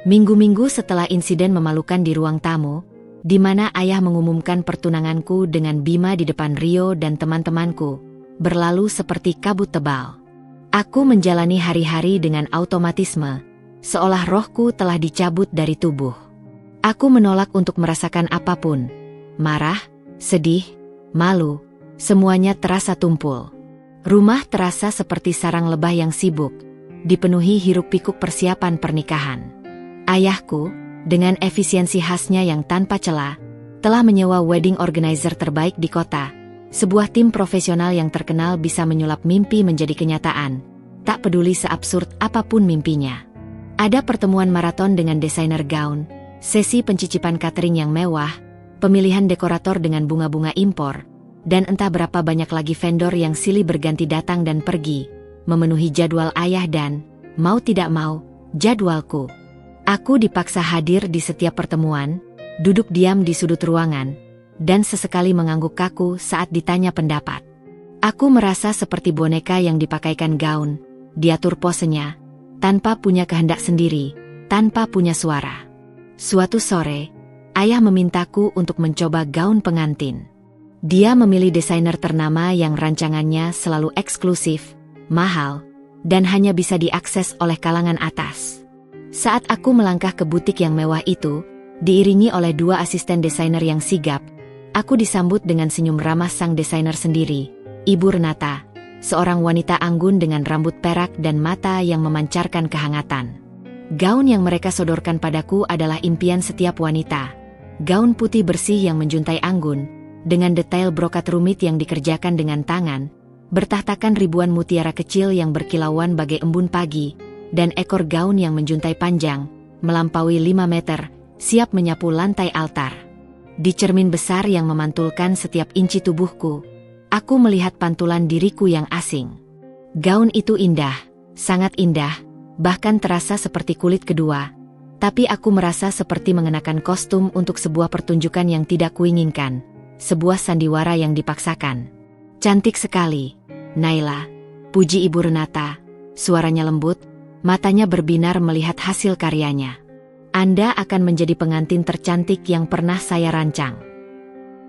Minggu-minggu setelah insiden memalukan di ruang tamu, di mana ayah mengumumkan pertunanganku dengan Bima di depan Rio dan teman-temanku, berlalu seperti kabut tebal. Aku menjalani hari-hari dengan automatisme, seolah rohku telah dicabut dari tubuh. Aku menolak untuk merasakan apapun. Marah, sedih, malu, semuanya terasa tumpul. Rumah terasa seperti sarang lebah yang sibuk, dipenuhi hiruk-pikuk persiapan pernikahan. Ayahku, dengan efisiensi khasnya yang tanpa celah, telah menyewa wedding organizer terbaik di kota, sebuah tim profesional yang terkenal bisa menyulap mimpi menjadi kenyataan, tak peduli seabsurd apapun mimpinya. Ada pertemuan maraton dengan desainer gaun, sesi pencicipan catering yang mewah, pemilihan dekorator dengan bunga-bunga impor, dan entah berapa banyak lagi vendor yang silih berganti datang dan pergi, memenuhi jadwal ayah dan, mau tidak mau, jadwalku. Aku dipaksa hadir di setiap pertemuan, duduk diam di sudut ruangan, dan sesekali mengangguk kaku saat ditanya pendapat. Aku merasa seperti boneka yang dipakaikan gaun, diatur posenya, tanpa punya kehendak sendiri, tanpa punya suara. Suatu sore, ayah memintaku untuk mencoba gaun pengantin. Dia memilih desainer ternama yang rancangannya selalu eksklusif, mahal, dan hanya bisa diakses oleh kalangan atas. Saat aku melangkah ke butik yang mewah itu, diiringi oleh dua asisten desainer yang sigap, aku disambut dengan senyum ramah sang desainer sendiri, Ibu Renata, seorang wanita anggun dengan rambut perak dan mata yang memancarkan kehangatan. Gaun yang mereka sodorkan padaku adalah impian setiap wanita. Gaun putih bersih yang menjuntai anggun, dengan detail brokat rumit yang dikerjakan dengan tangan, bertahtakan ribuan mutiara kecil yang berkilauan bagai embun pagi, dan ekor gaun yang menjuntai panjang, melampaui 5 meter, siap menyapu lantai altar. Di cermin besar yang memantulkan setiap inci tubuhku, aku melihat pantulan diriku yang asing. Gaun itu indah, sangat indah, bahkan terasa seperti kulit kedua, tapi aku merasa seperti mengenakan kostum untuk sebuah pertunjukan yang tidak kuinginkan, sebuah sandiwara yang dipaksakan. Cantik sekali, Naila, puji Ibu Renata, suaranya lembut, matanya berbinar melihat hasil karyanya. Anda akan menjadi pengantin tercantik yang pernah saya rancang.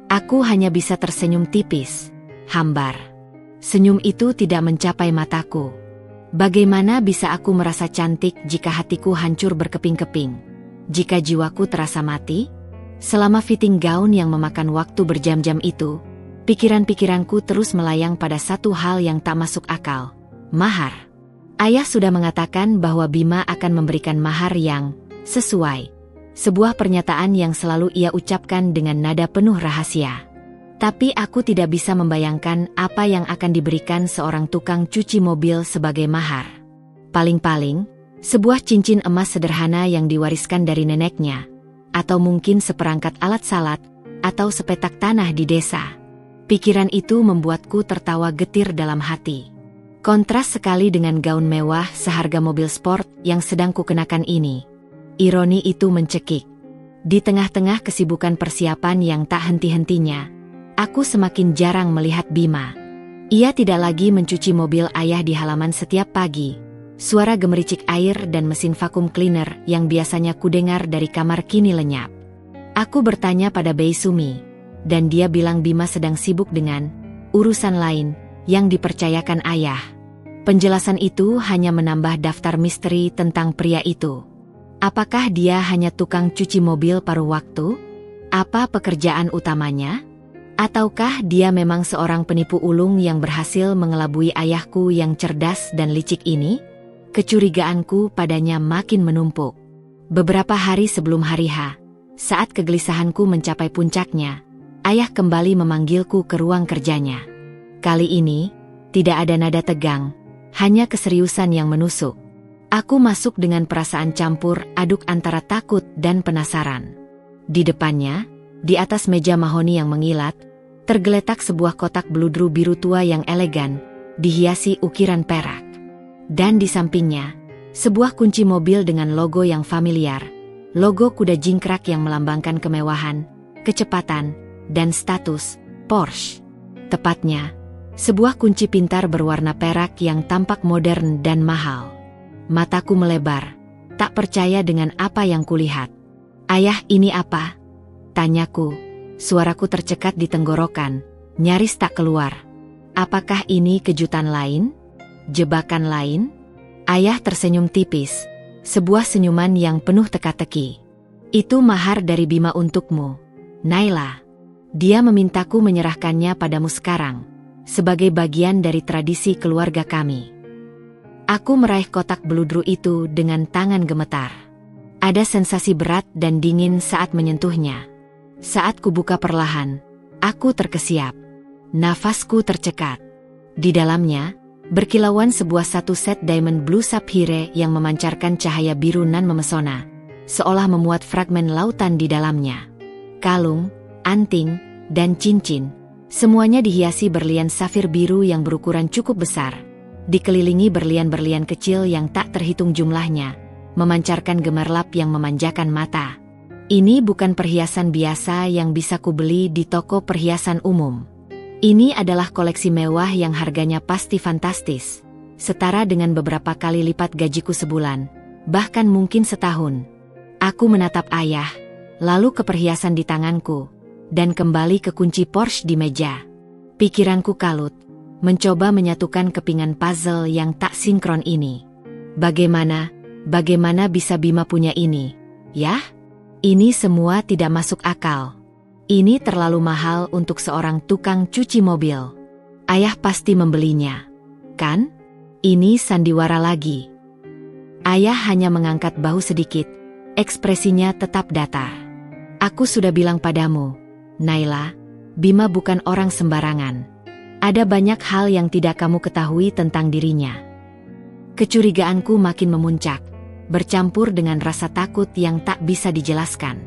Aku hanya bisa tersenyum tipis, hambar. Senyum itu tidak mencapai mataku. Bagaimana bisa aku merasa cantik jika hatiku hancur berkeping-keping? Jika jiwaku terasa mati? Selama fitting gaun yang memakan waktu berjam-jam itu, pikiran-pikiranku terus melayang pada satu hal yang tak masuk akal. Mahar. Ayah sudah mengatakan bahwa Bima akan memberikan mahar yang sesuai. Sebuah pernyataan yang selalu ia ucapkan dengan nada penuh rahasia. Tapi aku tidak bisa membayangkan apa yang akan diberikan seorang tukang cuci mobil sebagai mahar. Paling-paling, sebuah cincin emas sederhana yang diwariskan dari neneknya, atau mungkin seperangkat alat salat, atau sepetak tanah di desa. Pikiran itu membuatku tertawa getir dalam hati. Kontras sekali dengan gaun mewah seharga mobil sport yang sedang kukenakan ini. Ironi itu mencekik. Di tengah-tengah kesibukan persiapan yang tak henti-hentinya, aku semakin jarang melihat Bima. Ia tidak lagi mencuci mobil ayah di halaman setiap pagi. Suara gemericik air dan mesin vakum cleaner yang biasanya kudengar dari kamar kini lenyap. Aku bertanya pada Bei Sumi, dan dia bilang Bima sedang sibuk dengan urusan lain yang dipercayakan ayah. Penjelasan itu hanya menambah daftar misteri tentang pria itu. Apakah dia hanya tukang cuci mobil paruh waktu? Apa pekerjaan utamanya? Ataukah dia memang seorang penipu ulung yang berhasil mengelabui ayahku yang cerdas dan licik ini? Kecurigaanku padanya makin menumpuk. Beberapa hari sebelum hari H, saat kegelisahanku mencapai puncaknya, ayah kembali memanggilku ke ruang kerjanya. Kali ini, tidak ada nada tegang, hanya keseriusan yang menusuk. Aku masuk dengan perasaan campur aduk antara takut dan penasaran. Di depannya, di atas meja mahoni yang mengilat, tergeletak sebuah kotak bludru biru tua yang elegan, dihiasi ukiran perak. Dan di sampingnya, sebuah kunci mobil dengan logo yang familiar, logo kuda jingkrak yang melambangkan kemewahan, kecepatan, dan status, Porsche. Tepatnya, sebuah kunci pintar berwarna perak yang tampak modern dan mahal. Mataku melebar, tak percaya dengan apa yang kulihat. Ayah, ini apa? Tanyaku, suaraku tercekat di tenggorokan, nyaris tak keluar. Apakah ini kejutan lain? Jebakan lain? Ayah tersenyum tipis, sebuah senyuman yang penuh teka-teki. Itu mahar dari Bima untukmu, Naila. Dia memintaku menyerahkannya padamu sekarang, sebagai bagian dari tradisi keluarga kami. Aku meraih kotak bludru itu dengan tangan gemetar. Ada sensasi berat dan dingin saat menyentuhnya. Saat kubuka perlahan, aku terkesiap. Nafasku tercekat. Di dalamnya, berkilauan sebuah satu set diamond blue sapphire yang memancarkan cahaya biru nan memesona, seolah memuat fragmen lautan di dalamnya. Kalung, anting, dan cincin, semuanya dihiasi berlian safir biru yang berukuran cukup besar. Dikelilingi berlian-berlian kecil yang tak terhitung jumlahnya, memancarkan gemerlap yang memanjakan mata. Ini bukan perhiasan biasa yang bisa kubeli di toko perhiasan umum. Ini adalah koleksi mewah yang harganya pasti fantastis, setara dengan beberapa kali lipat gajiku sebulan, bahkan mungkin setahun. Aku menatap ayah, lalu ke perhiasan di tanganku, dan kembali ke kunci Porsche di meja. Pikiranku kalut, mencoba menyatukan kepingan puzzle yang tak sinkron ini. Bagaimana bisa Bima punya ini? Yah, ini semua tidak masuk akal. Ini terlalu mahal untuk seorang tukang cuci mobil. Ayah pasti membelinya, kan? Ini sandiwara lagi. Ayah hanya mengangkat bahu sedikit, ekspresinya tetap datar. Aku sudah bilang padamu, Naila, Bima bukan orang sembarangan. Ada banyak hal yang tidak kamu ketahui tentang dirinya. Kecurigaanku makin memuncak, bercampur dengan rasa takut yang tak bisa dijelaskan.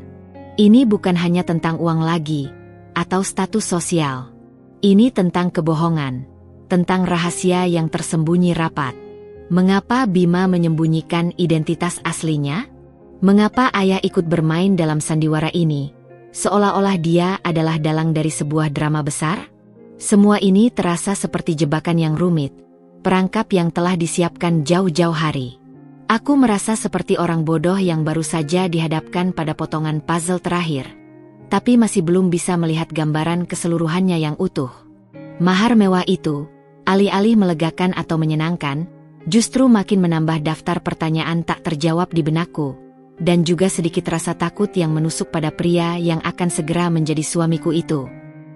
Ini bukan hanya tentang uang lagi, atau status sosial. Ini tentang kebohongan, tentang rahasia yang tersembunyi rapat. Mengapa Bima menyembunyikan identitas aslinya? Mengapa ayah ikut bermain dalam sandiwara ini, seolah-olah dia adalah dalang dari sebuah drama besar? Semua ini terasa seperti jebakan yang rumit, perangkap yang telah disiapkan jauh-jauh hari. Aku merasa seperti orang bodoh yang baru saja dihadapkan pada potongan puzzle terakhir, tapi masih belum bisa melihat gambaran keseluruhannya yang utuh. Mahar mewah itu, alih-alih melegakan atau menyenangkan, justru makin menambah daftar pertanyaan tak terjawab di benakku, dan juga sedikit rasa takut yang menusuk pada pria yang akan segera menjadi suamiku itu.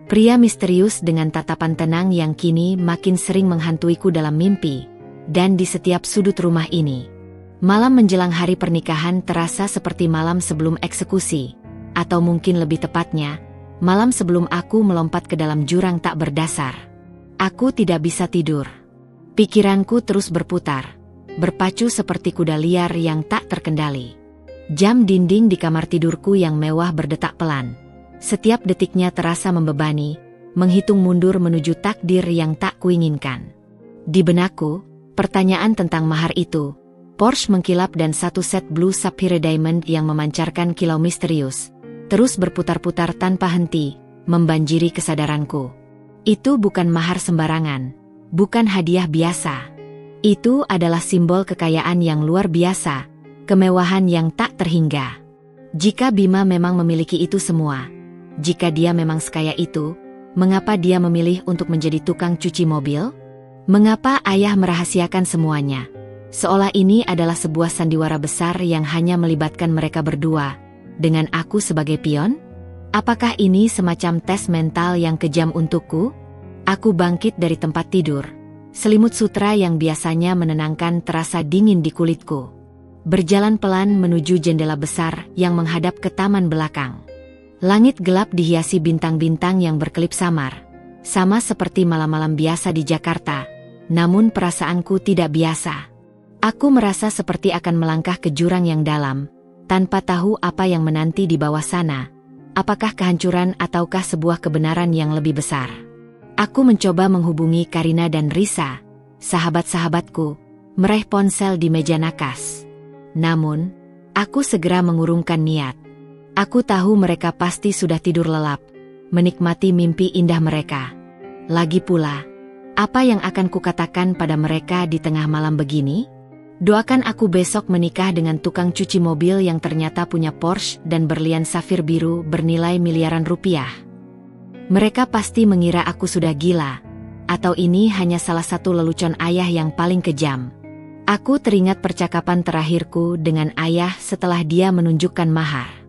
Pria misterius dengan tatapan tenang yang kini makin sering menghantuiku dalam mimpi, dan di setiap sudut rumah ini. Malam menjelang hari pernikahan terasa seperti malam sebelum eksekusi, atau mungkin lebih tepatnya, malam sebelum aku melompat ke dalam jurang tak berdasar. Aku tidak bisa tidur. Pikiranku terus berputar, berpacu seperti kuda liar yang tak terkendali. Jam dinding di kamar tidurku yang mewah berdetak pelan. Setiap detiknya terasa membebani, menghitung mundur menuju takdir yang tak kuinginkan. Di benakku, pertanyaan tentang mahar itu, Porsche mengkilap dan satu set blue sapphire diamond yang memancarkan kilau misterius, terus berputar-putar tanpa henti, membanjiri kesadaranku. Itu bukan mahar sembarangan, bukan hadiah biasa. Itu adalah simbol kekayaan yang luar biasa, kemewahan yang tak terhingga. Jika Bima memang memiliki itu semua, jika dia memang sekaya itu, mengapa dia memilih untuk menjadi tukang cuci mobil? Mengapa ayah merahasiakan semuanya? Seolah ini adalah sebuah sandiwara besar yang hanya melibatkan mereka berdua, dengan aku sebagai pion? Apakah ini semacam tes mental yang kejam untukku? Aku bangkit dari tempat tidur. Selimut sutra yang biasanya menenangkan terasa dingin di kulitku. Berjalan pelan menuju jendela besar yang menghadap ke taman belakang. Langit gelap dihiasi bintang-bintang yang berkelip samar, sama seperti malam-malam biasa di Jakarta, namun perasaanku tidak biasa. Aku merasa seperti akan melangkah ke jurang yang dalam, tanpa tahu apa yang menanti di bawah sana, apakah kehancuran ataukah sebuah kebenaran yang lebih besar. Aku mencoba menghubungi Karina dan Risa, sahabat-sahabatku, meraih ponsel di meja nakas. Namun, aku segera mengurungkan niat. Aku tahu mereka pasti sudah tidur lelap, menikmati mimpi indah mereka. Lagi pula, apa yang akan kukatakan pada mereka di tengah malam begini? Doakan aku besok menikah dengan tukang cuci mobil yang ternyata punya Porsche dan berlian safir biru bernilai miliaran rupiah. Mereka pasti mengira aku sudah gila, atau ini hanya salah satu lelucon ayah yang paling kejam. Aku teringat percakapan terakhirku dengan ayah setelah dia menunjukkan mahar.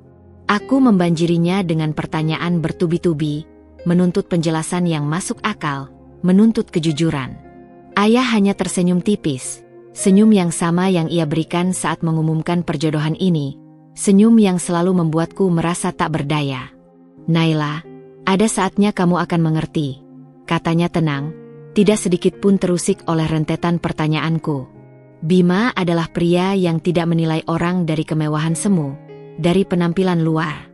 Aku membanjirinya dengan pertanyaan bertubi-tubi, menuntut penjelasan yang masuk akal, menuntut kejujuran. Ayah hanya tersenyum tipis. Senyum yang sama yang ia berikan saat mengumumkan perjodohan ini, senyum yang selalu membuatku merasa tak berdaya. Naila, ada saatnya kamu akan mengerti, katanya tenang, tidak sedikit pun terusik oleh rentetan pertanyaanku. Bima adalah pria yang tidak menilai orang dari kemewahan semu, dari penampilan luar.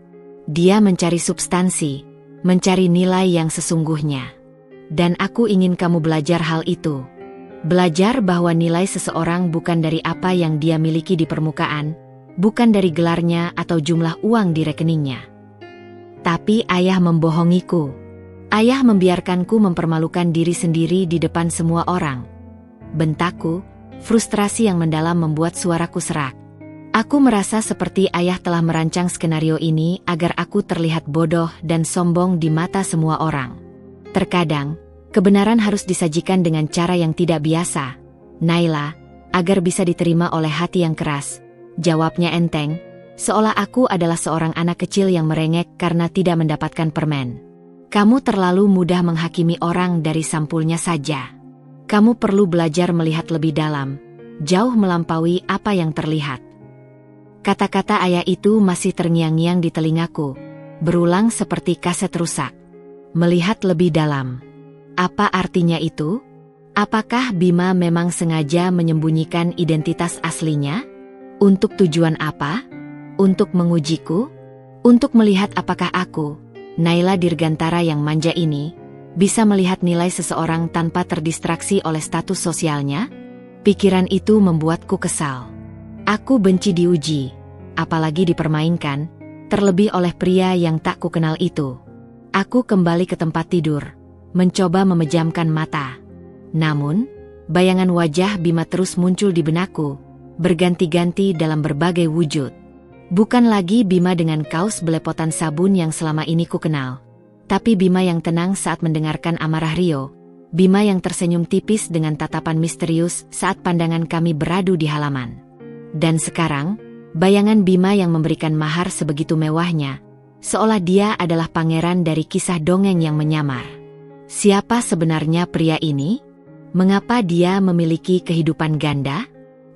Dia mencari substansi, mencari nilai yang sesungguhnya. Dan aku ingin kamu belajar hal itu. Belajar bahwa nilai seseorang bukan dari apa yang dia miliki di permukaan, bukan dari gelarnya atau jumlah uang di rekeningnya. Tapi ayah membohongiku. Ayah membiarkanku mempermalukan diri sendiri di depan semua orang. Bentakku, frustrasi yang mendalam membuat suaraku serak. Aku merasa seperti ayah telah merancang skenario ini agar aku terlihat bodoh dan sombong di mata semua orang. Terkadang, kebenaran harus disajikan dengan cara yang tidak biasa, Naila, agar bisa diterima oleh hati yang keras. Jawabnya enteng, seolah aku adalah seorang anak kecil yang merengek karena tidak mendapatkan permen. Kamu terlalu mudah menghakimi orang dari sampulnya saja. Kamu perlu belajar melihat lebih dalam, jauh melampaui apa yang terlihat. Kata-kata ayah itu masih terngiang-ngiang di telingaku, berulang seperti kaset rusak. Melihat lebih dalam. Apa artinya itu? Apakah Bima memang sengaja menyembunyikan identitas aslinya? Untuk tujuan apa? Untuk mengujiku? Untuk melihat apakah aku, Naila Dirgantara yang manja ini, bisa melihat nilai seseorang tanpa terdistraksi oleh status sosialnya? Pikiran itu membuatku kesal. Aku benci diuji, apalagi dipermainkan, terlebih oleh pria yang tak kukenal itu. Aku kembali ke tempat tidur. mencoba memejamkan mata. Namun, bayangan wajah Bima terus muncul di benakku, berganti-ganti dalam berbagai wujud. Bukan lagi Bima dengan kaos belepotan sabun yang selama ini ku kenal, tapi Bima yang tenang saat mendengarkan amarah Rio, Bima yang tersenyum tipis dengan tatapan misterius saat pandangan kami beradu di halaman. Dan sekarang, bayangan Bima yang memberikan mahar sebegitu mewahnya, seolah dia adalah pangeran dari kisah dongeng yang menyamar. Siapa sebenarnya pria ini? Mengapa dia memiliki kehidupan ganda?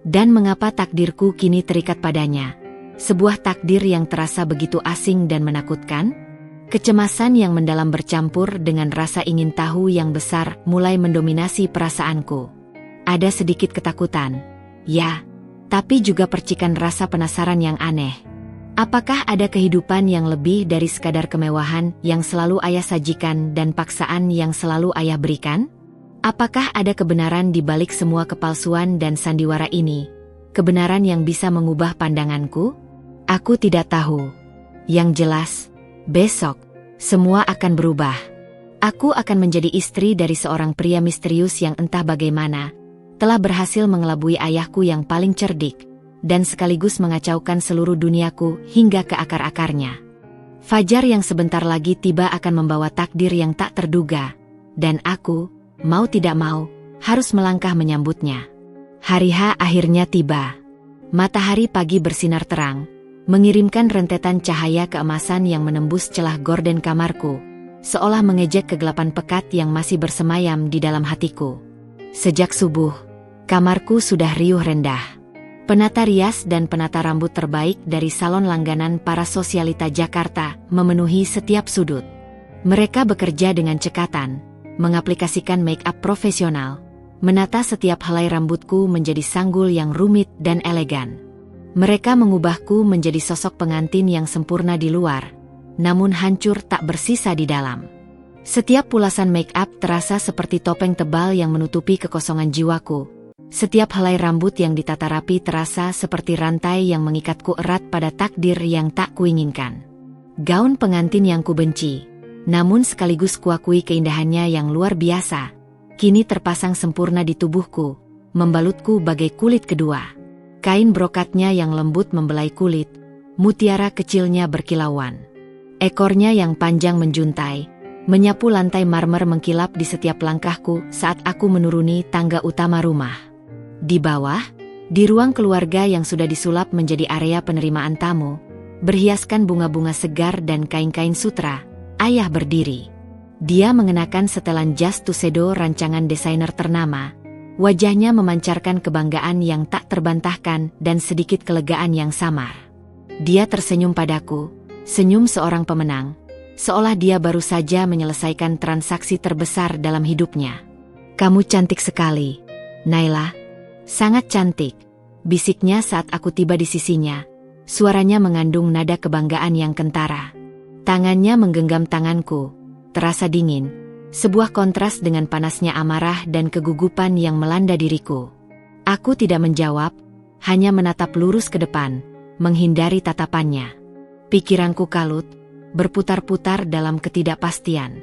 Dan mengapa takdirku kini terikat padanya? Sebuah takdir yang terasa begitu asing dan menakutkan? Kecemasan yang mendalam bercampur dengan rasa ingin tahu yang besar mulai mendominasi perasaanku. Ada sedikit ketakutan, ya, tapi juga percikan rasa penasaran yang aneh. Apakah ada kehidupan yang lebih dari sekadar kemewahan yang selalu ayah sajikan dan paksaan yang selalu ayah berikan? Apakah ada kebenaran di balik semua kepalsuan dan sandiwara ini? Kebenaran yang bisa mengubah pandanganku? Aku tidak tahu. Yang jelas, besok, semua akan berubah. Aku akan menjadi istri dari seorang pria misterius yang entah bagaimana telah berhasil mengelabui ayahku yang paling cerdik, dan sekaligus mengacaukan seluruh duniaku hingga ke akar-akarnya. Fajar yang sebentar lagi tiba akan membawa takdir yang tak terduga, dan aku, mau tidak mau, harus melangkah menyambutnya. Hari H akhirnya tiba. Matahari pagi bersinar terang, mengirimkan rentetan cahaya keemasan yang menembus celah gorden kamarku, seolah mengejek kegelapan pekat yang masih bersemayam di dalam hatiku. Sejak subuh, kamarku sudah riuh rendah. Penata rias dan penata rambut terbaik dari salon langganan para sosialita Jakarta memenuhi setiap sudut. Mereka bekerja dengan cekatan, mengaplikasikan make-up profesional, menata setiap helai rambutku menjadi sanggul yang rumit dan elegan. Mereka mengubahku menjadi sosok pengantin yang sempurna di luar, namun hancur tak bersisa di dalam. Setiap pulasan make-up terasa seperti topeng tebal yang menutupi kekosongan jiwaku. Setiap helai rambut yang ditata rapi terasa seperti rantai yang mengikatku erat pada takdir yang tak kuinginkan. Gaun pengantin yang kubenci, namun sekaligus kuakui keindahannya yang luar biasa, kini terpasang sempurna di tubuhku, membalutku bagai kulit kedua. Kain brokatnya yang lembut membelai kulit, mutiara kecilnya berkilauan. Ekornya yang panjang menjuntai, menyapu lantai marmer mengkilap di setiap langkahku saat aku menuruni tangga utama rumah. Di bawah, di ruang keluarga yang sudah disulap menjadi area penerimaan tamu, berhiaskan bunga-bunga segar dan kain-kain sutra, ayah berdiri. Dia mengenakan setelan jas tuxedo rancangan desainer ternama. Wajahnya memancarkan kebanggaan yang tak terbantahkan dan sedikit kelegaan yang samar. Dia tersenyum padaku, senyum seorang pemenang, seolah dia baru saja menyelesaikan transaksi terbesar dalam hidupnya. "Kamu cantik sekali, Naila. Sangat cantik," bisiknya saat aku tiba di sisinya. Suaranya mengandung nada kebanggaan yang kentara. Tangannya menggenggam tanganku, terasa dingin. Sebuah kontras dengan panasnya amarah dan kegugupan yang melanda diriku. Aku tidak menjawab, hanya menatap lurus ke depan, menghindari tatapannya. Pikiranku kalut, berputar-putar dalam ketidakpastian.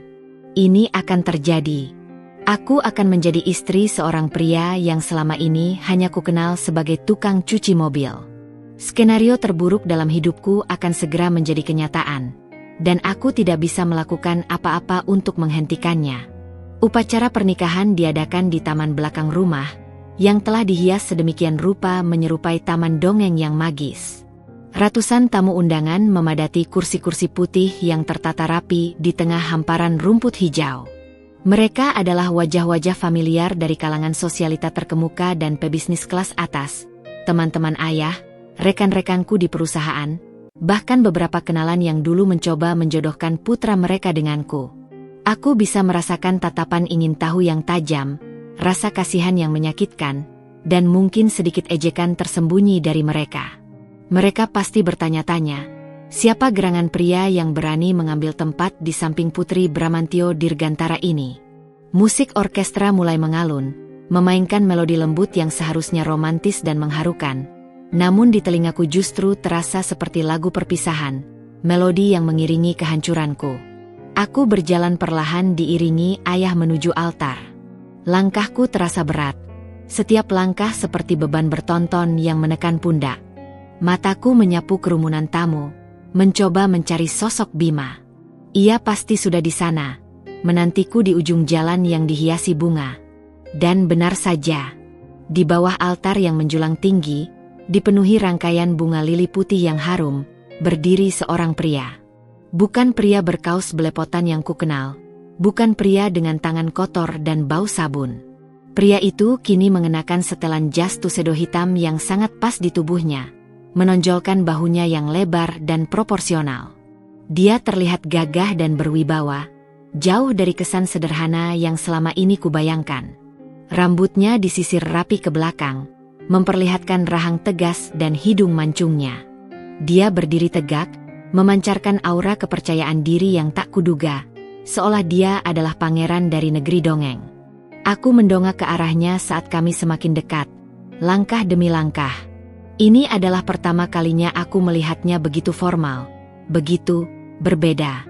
Ini akan terjadi. Aku akan menjadi istri seorang pria yang selama ini hanya kukenal sebagai tukang cuci mobil. Skenario terburuk dalam hidupku akan segera menjadi kenyataan, dan aku tidak bisa melakukan apa-apa untuk menghentikannya. Upacara pernikahan diadakan di taman belakang rumah, yang telah dihias sedemikian rupa menyerupai taman dongeng yang magis. Ratusan tamu undangan memadati kursi-kursi putih yang tertata rapi di tengah hamparan rumput hijau. Mereka adalah wajah-wajah familiar dari kalangan sosialita terkemuka dan pebisnis kelas atas, teman-teman ayah, rekan-rekanku di perusahaan, bahkan beberapa kenalan yang dulu mencoba menjodohkan putra mereka denganku. Aku bisa merasakan tatapan ingin tahu yang tajam, rasa kasihan yang menyakitkan, dan mungkin sedikit ejekan tersembunyi dari mereka. Mereka pasti bertanya-tanya, siapa gerangan pria yang berani mengambil tempat di samping Putri Bramantio Dirgantara ini? Musik orkestra mulai mengalun, memainkan melodi lembut yang seharusnya romantis dan mengharukan. Namun di telingaku justru terasa seperti lagu perpisahan, melodi yang mengiringi kehancuranku. Aku berjalan perlahan diiringi ayah menuju altar. Langkahku terasa berat. Setiap langkah seperti beban bertonton yang menekan pundak. Mataku menyapu kerumunan tamu, mencoba mencari sosok Bima. Ia pasti sudah di sana, menantiku di ujung jalan yang dihiasi bunga. Dan benar saja, di bawah altar yang menjulang tinggi, dipenuhi rangkaian bunga lili putih yang harum, berdiri seorang pria. Bukan pria berkaus belepotan yang kukenal, bukan pria dengan tangan kotor dan bau sabun. Pria itu kini mengenakan setelan jas tuxedo hitam yang sangat pas di tubuhnya, menonjolkan bahunya yang lebar dan proporsional. Dia terlihat gagah dan berwibawa, jauh dari kesan sederhana yang selama ini kubayangkan. Rambutnya disisir rapi ke belakang, memperlihatkan rahang tegas dan hidung mancungnya. Dia berdiri tegak, memancarkan aura kepercayaan diri yang tak kuduga, seolah dia adalah pangeran dari negeri dongeng. Aku mendongak ke arahnya saat kami semakin dekat, langkah demi langkah. Ini adalah pertama kalinya aku melihatnya begitu formal, begitu berbeda.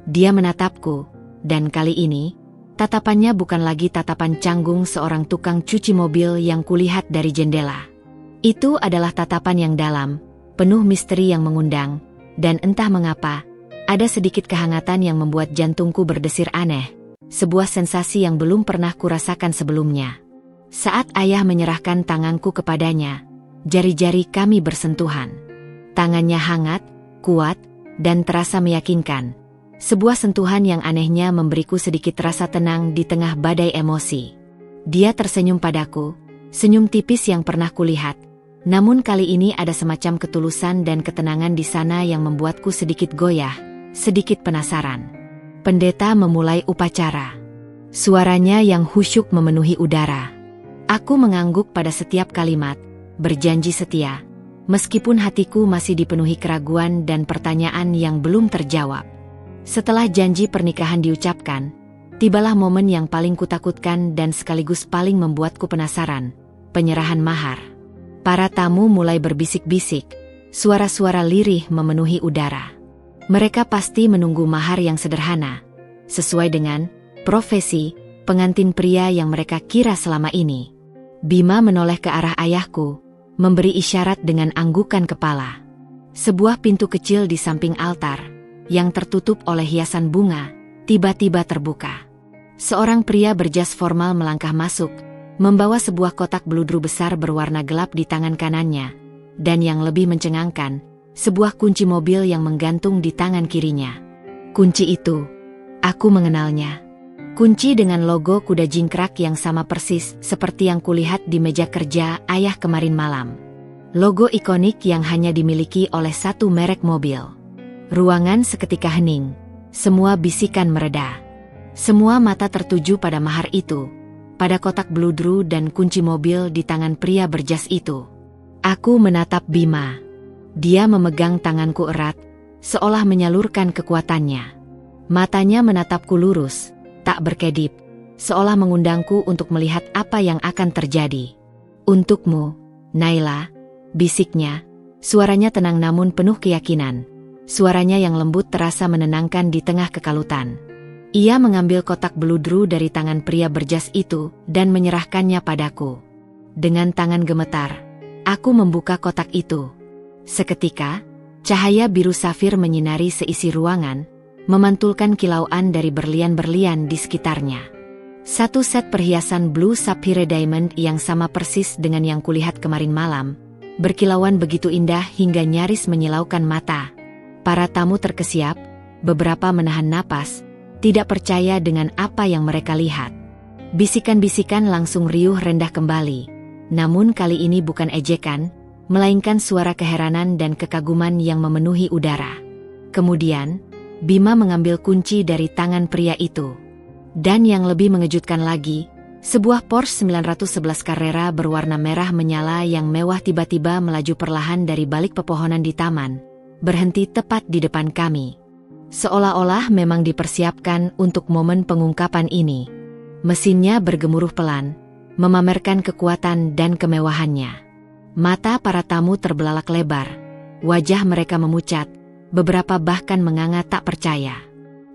Dia menatapku, dan kali ini, tatapannya bukan lagi tatapan canggung seorang tukang cuci mobil yang kulihat dari jendela. Itu adalah tatapan yang dalam, penuh misteri yang mengundang, dan entah mengapa, ada sedikit kehangatan yang membuat jantungku berdesir aneh, sebuah sensasi yang belum pernah kurasakan sebelumnya. Saat ayah menyerahkan tanganku kepadanya, jari-jari kami bersentuhan. Tangannya hangat, kuat, dan terasa meyakinkan. Sebuah sentuhan yang anehnya memberiku sedikit rasa tenang di tengah badai emosi. Dia tersenyum padaku, senyum tipis yang pernah kulihat. Namun kali ini ada semacam ketulusan dan ketenangan di sana yang membuatku sedikit goyah, sedikit penasaran. Pendeta memulai upacara. Suaranya yang khusyuk memenuhi udara. Aku mengangguk pada setiap kalimat, berjanji setia, meskipun hatiku masih dipenuhi keraguan dan pertanyaan yang belum terjawab. Setelah janji pernikahan diucapkan, tibalah momen yang paling kutakutkan dan sekaligus paling membuatku penasaran, penyerahan mahar. Para tamu mulai berbisik-bisik, suara-suara lirih memenuhi udara. Mereka pasti menunggu mahar yang sederhana, sesuai dengan profesi pengantin pria yang mereka kira selama ini. Bima menoleh ke arah ayahku, memberi isyarat dengan anggukan kepala. Sebuah pintu kecil di samping altar, yang tertutup oleh hiasan bunga, tiba-tiba terbuka. Seorang pria berjas formal melangkah masuk, membawa sebuah kotak beludru besar berwarna gelap di tangan kanannya, dan yang lebih mencengangkan, sebuah kunci mobil yang menggantung di tangan kirinya. Kunci itu, aku mengenalnya. Kunci dengan logo kuda jingkrak yang sama persis seperti yang kulihat di meja kerja ayah kemarin malam. Logo ikonik yang hanya dimiliki oleh satu merek mobil. Ruangan seketika hening, semua bisikan mereda. Semua mata tertuju pada mahar itu, pada kotak beludru dan kunci mobil di tangan pria berjas itu. Aku menatap Bima. Dia memegang tanganku erat, seolah menyalurkan kekuatannya. Matanya menatapku lurus, tak berkedip, seolah mengundangku untuk melihat apa yang akan terjadi. Untukmu, Naila, bisiknya, suaranya tenang namun penuh keyakinan. Suaranya yang lembut terasa menenangkan di tengah kekalutan. Ia mengambil kotak beludru dari tangan pria berjas itu dan menyerahkannya padaku. Dengan tangan gemetar, aku membuka kotak itu. Seketika, cahaya biru safir menyinari seisi ruangan, memantulkan kilauan dari berlian-berlian di sekitarnya. Satu set perhiasan blue sapphire diamond yang sama persis dengan yang kulihat kemarin malam, berkilauan begitu indah hingga nyaris menyilaukan mata. Para tamu terkesiap, beberapa menahan napas, tidak percaya dengan apa yang mereka lihat. Bisikan-bisikan langsung riuh rendah kembali, namun kali ini bukan ejekan, melainkan suara keheranan dan kekaguman yang memenuhi udara. Kemudian, Bima mengambil kunci dari tangan pria itu. Dan yang lebih mengejutkan lagi, sebuah Porsche 911 Carrera berwarna merah menyala yang mewah tiba-tiba melaju perlahan dari balik pepohonan di taman, berhenti tepat di depan kami. Seolah-olah memang dipersiapkan untuk momen pengungkapan ini. Mesinnya bergemuruh pelan, memamerkan kekuatan dan kemewahannya. Mata para tamu terbelalak lebar, wajah mereka memucat, beberapa bahkan menganga tak percaya.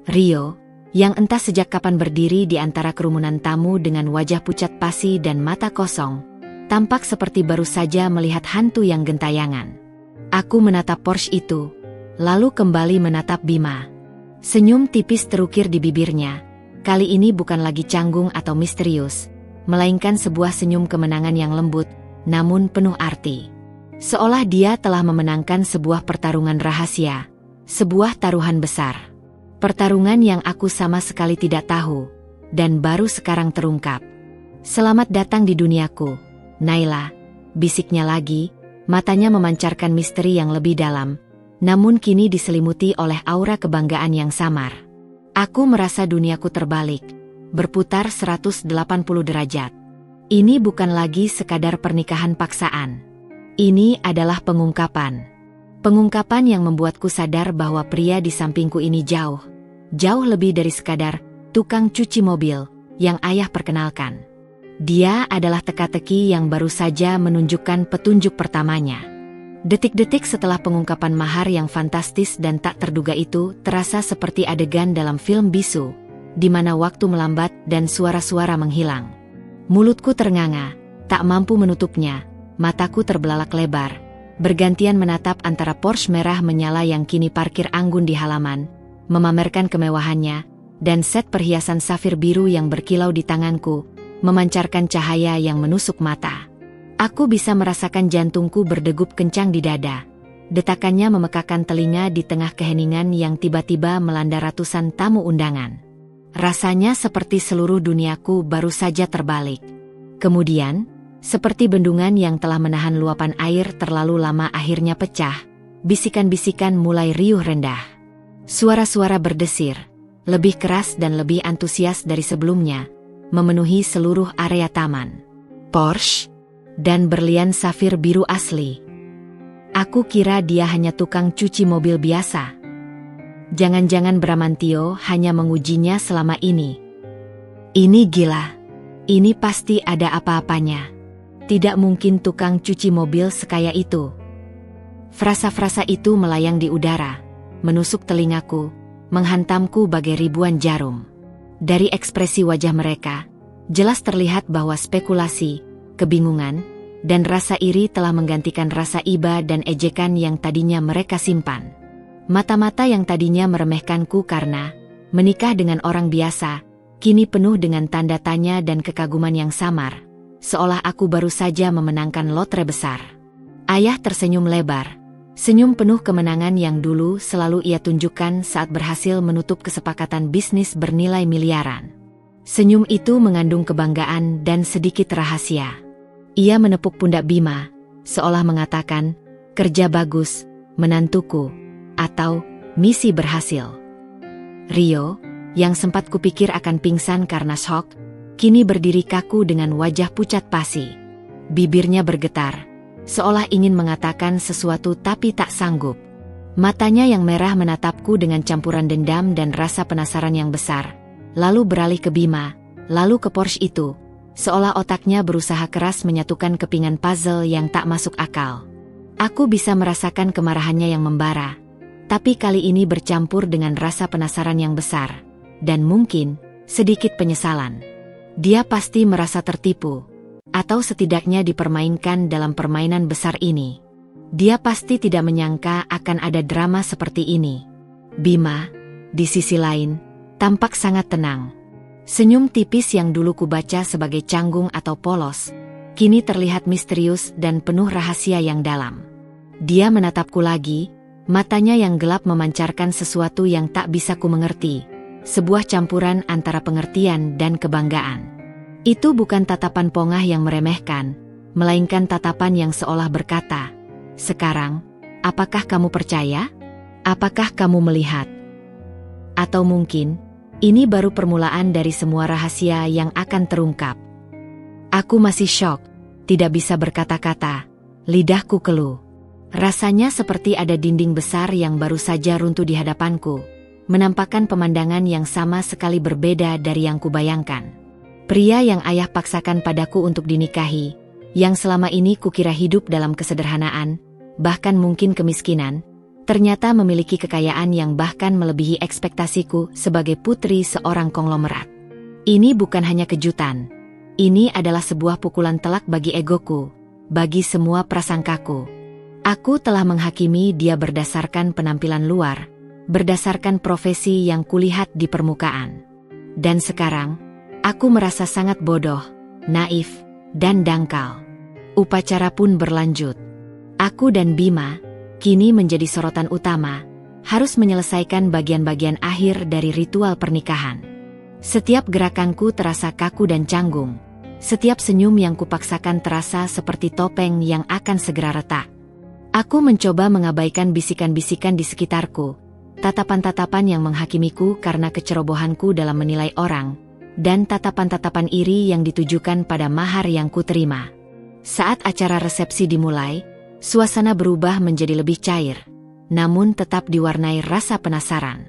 Rio, yang entah sejak kapan berdiri di antara kerumunan tamu dengan wajah pucat pasi dan mata kosong, tampak seperti baru saja melihat hantu yang gentayangan. Aku menatap Porsche itu, lalu kembali menatap Bima. Senyum tipis terukir di bibirnya. Kali ini bukan lagi canggung atau misterius, melainkan sebuah senyum kemenangan yang lembut, namun penuh arti. Seolah dia telah memenangkan sebuah pertarungan rahasia, sebuah taruhan besar. Pertarungan yang aku sama sekali tidak tahu, dan baru sekarang terungkap. Selamat datang di duniaku, Naila, bisiknya lagi, matanya memancarkan misteri yang lebih dalam, namun kini diselimuti oleh aura kebanggaan yang samar. Aku merasa duniaku terbalik, berputar 180 derajat. Ini bukan lagi sekadar pernikahan paksaan. Ini adalah pengungkapan. Pengungkapan yang membuatku sadar bahwa pria di sampingku ini jauh lebih dari sekadar tukang cuci mobil yang ayah perkenalkan. Dia adalah teka-teki yang baru saja menunjukkan petunjuk pertamanya. Detik-detik setelah pengungkapan mahar yang fantastis dan tak terduga itu terasa seperti adegan dalam film bisu, di mana waktu melambat dan suara-suara menghilang. Mulutku ternganga, tak mampu menutupnya, mataku terbelalak lebar, bergantian menatap antara Porsche merah menyala yang kini parkir anggun di halaman, memamerkan kemewahannya, dan set perhiasan safir biru yang berkilau di tanganku, memancarkan cahaya yang menusuk mata. Aku bisa merasakan jantungku berdegup kencang di dada. Detakannya memekakan telinga di tengah keheningan yang tiba-tiba melanda ratusan tamu undangan. Rasanya seperti seluruh duniaku baru saja terbalik. Kemudian, seperti bendungan yang telah menahan luapan air terlalu lama akhirnya pecah, bisikan-bisikan mulai riuh rendah. Suara-suara berdesir, lebih keras dan lebih antusias dari sebelumnya, memenuhi seluruh area taman. Porsche dan berlian safir biru asli. Aku kira dia hanya tukang cuci mobil biasa. Jangan-jangan Bramantio hanya mengujinya selama ini. Ini gila. Ini pasti ada apa-apanya. Tidak mungkin tukang cuci mobil sekaya itu. Frasa-frasa itu melayang di udara, menusuk telingaku, menghantamku bagai ribuan jarum. Dari ekspresi wajah mereka, jelas terlihat bahwa spekulasi, kebingungan, dan rasa iri telah menggantikan rasa iba dan ejekan yang tadinya mereka simpan. Mata-mata yang tadinya meremehkanku karena menikah dengan orang biasa, kini penuh dengan tanda tanya dan kekaguman yang samar, seolah aku baru saja memenangkan lotre besar. Ayah tersenyum lebar, senyum penuh kemenangan yang dulu selalu ia tunjukkan saat berhasil menutup kesepakatan bisnis bernilai miliaran. Senyum itu mengandung kebanggaan dan sedikit rahasia. Ia menepuk pundak Bima, seolah mengatakan, kerja bagus, menantuku, atau misi berhasil. Rio, yang sempat kupikir akan pingsan karena shock, kini berdiri kaku dengan wajah pucat pasi. Bibirnya bergetar, seolah ingin mengatakan sesuatu tapi tak sanggup. Matanya yang merah menatapku dengan campuran dendam dan rasa penasaran yang besar, lalu beralih ke Bima, lalu ke Porsche itu, seolah otaknya berusaha keras menyatukan kepingan puzzle yang tak masuk akal. Aku bisa merasakan kemarahannya yang membara, tapi kali ini bercampur dengan rasa penasaran yang besar, dan mungkin sedikit penyesalan. Dia pasti merasa tertipu, atau setidaknya dipermainkan dalam permainan besar ini. Dia pasti tidak menyangka akan ada drama seperti ini. Bima, di sisi lain, tampak sangat tenang. Senyum tipis yang dulu kubaca sebagai canggung atau polos, kini terlihat misterius dan penuh rahasia yang dalam. Dia menatapku lagi, matanya yang gelap memancarkan sesuatu yang tak bisa ku mengerti, sebuah campuran antara pengertian dan kebanggaan. Itu bukan tatapan pongah yang meremehkan, melainkan tatapan yang seolah berkata, "Sekarang, apakah kamu percaya? Apakah kamu melihat? Atau mungkin, ini baru permulaan dari semua rahasia yang akan terungkap." Aku masih syok, tidak bisa berkata-kata, lidahku keluh. Rasanya seperti ada dinding besar yang baru saja runtuh di hadapanku, menampakkan pemandangan yang sama sekali berbeda dari yang kubayangkan. Pria yang ayah paksakan padaku untuk dinikahi, yang selama ini kukira hidup dalam kesederhanaan, bahkan mungkin kemiskinan, Ternyata memiliki kekayaan yang bahkan melebihi ekspektasiku sebagai putri seorang konglomerat. Ini bukan hanya kejutan. Ini adalah sebuah pukulan telak bagi egoku, bagi semua prasangkaku. Aku telah menghakimi dia berdasarkan penampilan luar, berdasarkan profesi yang kulihat di permukaan. Dan sekarang, aku merasa sangat bodoh, naif, dan dangkal. Upacara pun berlanjut. Aku dan Bima, kini menjadi sorotan utama, harus menyelesaikan bagian-bagian akhir dari ritual pernikahan. Setiap gerakanku terasa kaku dan canggung. Setiap senyum yang kupaksakan terasa seperti topeng yang akan segera retak. Aku mencoba mengabaikan bisikan-bisikan di sekitarku, tatapan-tatapan yang menghakimiku karena kecerobohanku dalam menilai orang, dan tatapan-tatapan iri yang ditujukan pada mahar yang kuterima. Saat acara resepsi dimulai, suasana berubah menjadi lebih cair, namun tetap diwarnai rasa penasaran.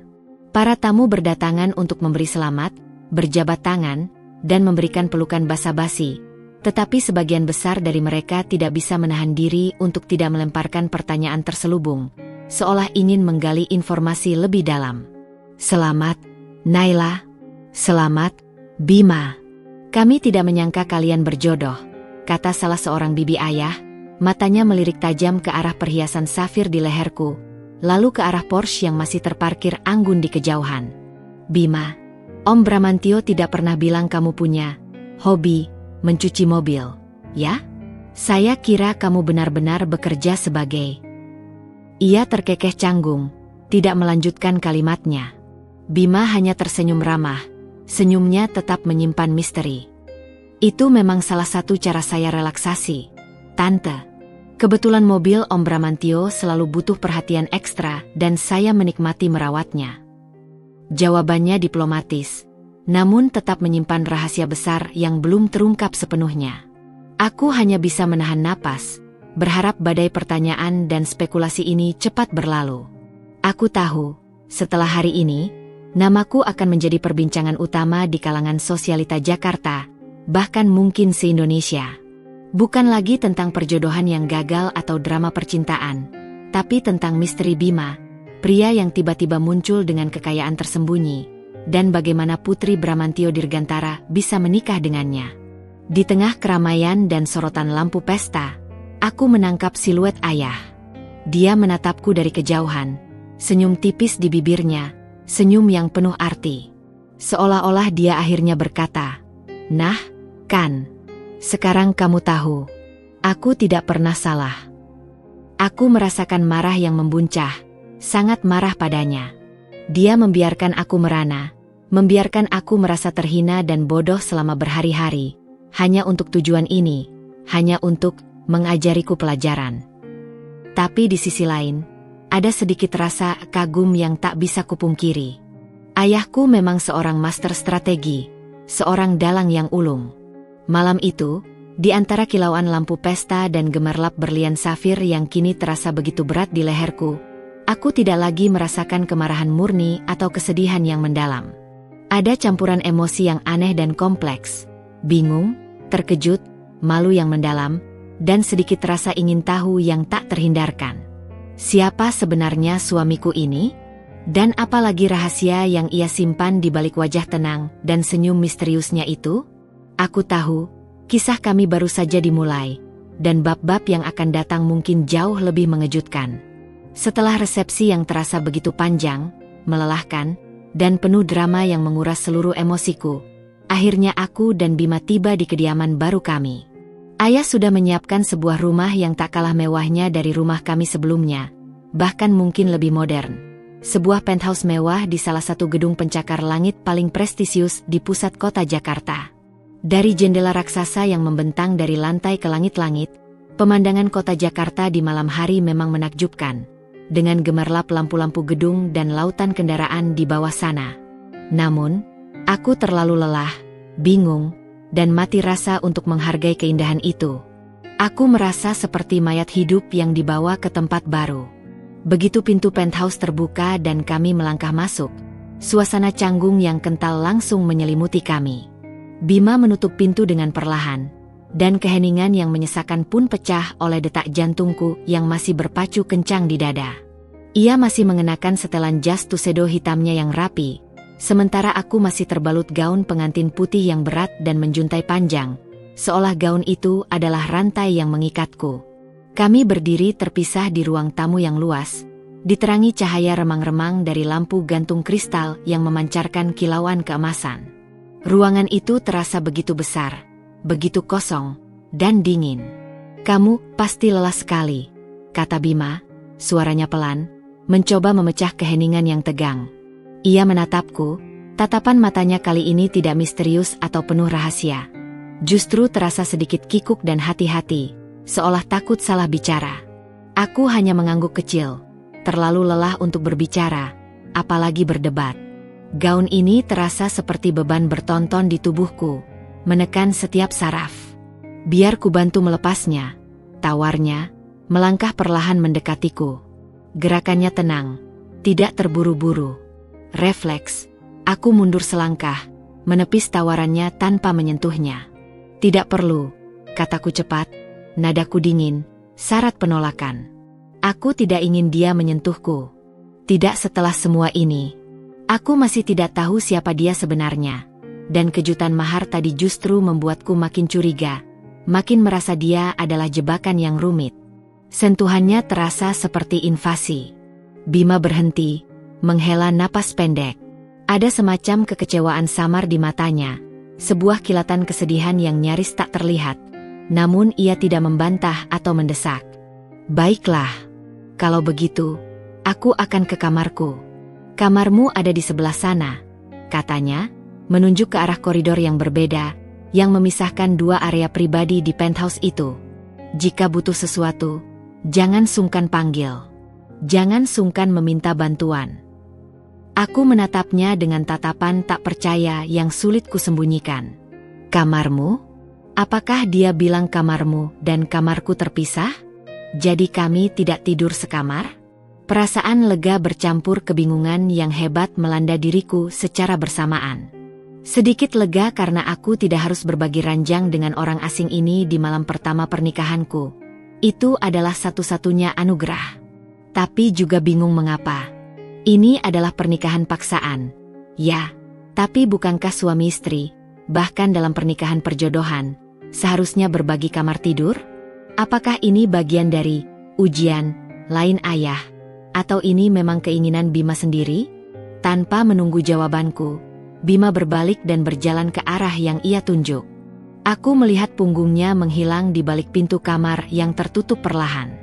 Para tamu berdatangan untuk memberi selamat, berjabat tangan, dan memberikan pelukan basa-basi, tetapi sebagian besar dari mereka tidak bisa menahan diri untuk tidak melemparkan pertanyaan terselubung, seolah ingin menggali informasi lebih dalam. "Selamat, Naila. Selamat, Bima. Kami tidak menyangka kalian berjodoh," kata salah seorang bibi ayah, matanya melirik tajam ke arah perhiasan safir di leherku, lalu ke arah Porsche yang masih terparkir anggun di kejauhan. "Bima, Om Bramantio tidak pernah bilang kamu punya hobi mencuci mobil, ya? Saya kira kamu benar-benar bekerja sebagai..." Ia terkekeh canggung, tidak melanjutkan kalimatnya. Bima hanya tersenyum ramah, senyumnya tetap menyimpan misteri. "Itu memang salah satu cara saya relaksasi, Tante. Kebetulan mobil Om Bramantio selalu butuh perhatian ekstra dan saya menikmati merawatnya." Jawabannya diplomatis, namun tetap menyimpan rahasia besar yang belum terungkap sepenuhnya. Aku hanya bisa menahan napas, berharap badai pertanyaan dan spekulasi ini cepat berlalu. Aku tahu, setelah hari ini, namaku akan menjadi perbincangan utama di kalangan sosialita Jakarta, bahkan mungkin se-Indonesia. Bukan lagi tentang perjodohan yang gagal atau drama percintaan, tapi tentang misteri Bima, pria yang tiba-tiba muncul dengan kekayaan tersembunyi, dan bagaimana Putri Bramantio Dirgantara bisa menikah dengannya. Di tengah keramaian dan sorotan lampu pesta, aku menangkap siluet ayah. Dia menatapku dari kejauhan, senyum tipis di bibirnya, senyum yang penuh arti. Seolah-olah dia akhirnya berkata, "Nah, kan. Sekarang kamu tahu, aku tidak pernah salah." Aku merasakan marah yang membuncah, sangat marah padanya. Dia membiarkan aku merana, membiarkan aku merasa terhina dan bodoh selama berhari-hari, hanya untuk tujuan ini, hanya untuk mengajariku pelajaran. Tapi di sisi lain, ada sedikit rasa kagum yang tak bisa kupungkiri. Ayahku memang seorang master strategi, seorang dalang yang ulung. Malam itu, di antara kilauan lampu pesta dan gemerlap berlian safir yang kini terasa begitu berat di leherku, aku tidak lagi merasakan kemarahan murni atau kesedihan yang mendalam. Ada campuran emosi yang aneh dan kompleks, bingung, terkejut, malu yang mendalam, dan sedikit rasa ingin tahu yang tak terhindarkan. Siapa sebenarnya suamiku ini? Dan apalagi rahasia yang ia simpan di balik wajah tenang dan senyum misteriusnya itu? Aku tahu, kisah kami baru saja dimulai, dan bab-bab yang akan datang mungkin jauh lebih mengejutkan. Setelah resepsi yang terasa begitu panjang, melelahkan, dan penuh drama yang menguras seluruh emosiku, akhirnya aku dan Bima tiba di kediaman baru kami. Ayah sudah menyiapkan sebuah rumah yang tak kalah mewahnya dari rumah kami sebelumnya, bahkan mungkin lebih modern. Sebuah penthouse mewah di salah satu gedung pencakar langit paling prestisius di pusat kota Jakarta. Dari jendela raksasa yang membentang dari lantai ke langit-langit, pemandangan kota Jakarta di malam hari memang menakjubkan, dengan gemerlap lampu-lampu gedung dan lautan kendaraan di bawah sana. Namun, aku terlalu lelah, bingung, dan mati rasa untuk menghargai keindahan itu. Aku merasa seperti mayat hidup yang dibawa ke tempat baru. Begitu pintu penthouse terbuka dan kami melangkah masuk, suasana canggung yang kental langsung menyelimuti kami. Bima menutup pintu dengan perlahan, dan keheningan yang menyesakan pun pecah oleh detak jantungku yang masih berpacu kencang di dada. Ia masih mengenakan setelan jas tuxedo hitamnya yang rapi, sementara aku masih terbalut gaun pengantin putih yang berat dan menjuntai panjang, seolah gaun itu adalah rantai yang mengikatku. Kami berdiri terpisah di ruang tamu yang luas, diterangi cahaya remang-remang dari lampu gantung kristal yang memancarkan kilauan keemasan. Ruangan itu terasa begitu besar, begitu kosong, dan dingin. "Kamu pasti lelah sekali," kata Bima, suaranya pelan, mencoba memecah keheningan yang tegang. Ia menatapku, tatapan matanya kali ini tidak misterius atau penuh rahasia. Justru terasa sedikit kikuk dan hati-hati, seolah takut salah bicara. Aku hanya mengangguk kecil, terlalu lelah untuk berbicara, apalagi berdebat. Gaun ini terasa seperti beban bertonton di tubuhku, menekan setiap saraf. "Biar ku bantu melepasnya," tawarnya, melangkah perlahan mendekatiku. Gerakannya tenang, tidak terburu-buru. Refleks, aku mundur selangkah, menepis tawarannya tanpa menyentuhnya. "Tidak perlu," kataku cepat, nadaku dingin, syarat penolakan. Aku tidak ingin dia menyentuhku. Tidak setelah semua ini. Aku masih tidak tahu siapa dia sebenarnya. Dan kejutan mahar tadi justru membuatku makin curiga, makin merasa dia adalah jebakan yang rumit. Sentuhannya terasa seperti invasi. Bima berhenti, menghela napas pendek. Ada semacam kekecewaan samar di matanya, sebuah kilatan kesedihan yang nyaris tak terlihat. Namun ia tidak membantah atau mendesak. "Baiklah, kalau begitu, aku akan ke kamarku. Kamarmu ada di sebelah sana," katanya, menunjuk ke arah koridor yang berbeda, yang memisahkan dua area pribadi di penthouse itu. "Jika butuh sesuatu, jangan sungkan panggil. Jangan sungkan meminta bantuan." Aku menatapnya dengan tatapan tak percaya yang sulit kusembunyikan. "Kamarmu? Apakah dia bilang kamarmu dan kamarku terpisah? Jadi kami tidak tidur sekamar?" Perasaan lega bercampur kebingungan yang hebat melanda diriku secara bersamaan. Sedikit lega karena aku tidak harus berbagi ranjang dengan orang asing ini di malam pertama pernikahanku. Itu adalah satu-satunya anugerah. Tapi juga bingung mengapa. Ini adalah pernikahan paksaan. Ya, tapi bukankah suami istri, bahkan dalam pernikahan perjodohan, seharusnya berbagi kamar tidur? Apakah ini bagian dari ujian lain ayah? Atau ini memang keinginan Bima sendiri? Tanpa menunggu jawabanku, Bima berbalik dan berjalan ke arah yang ia tunjuk. Aku melihat punggungnya menghilang di balik pintu kamar yang tertutup perlahan.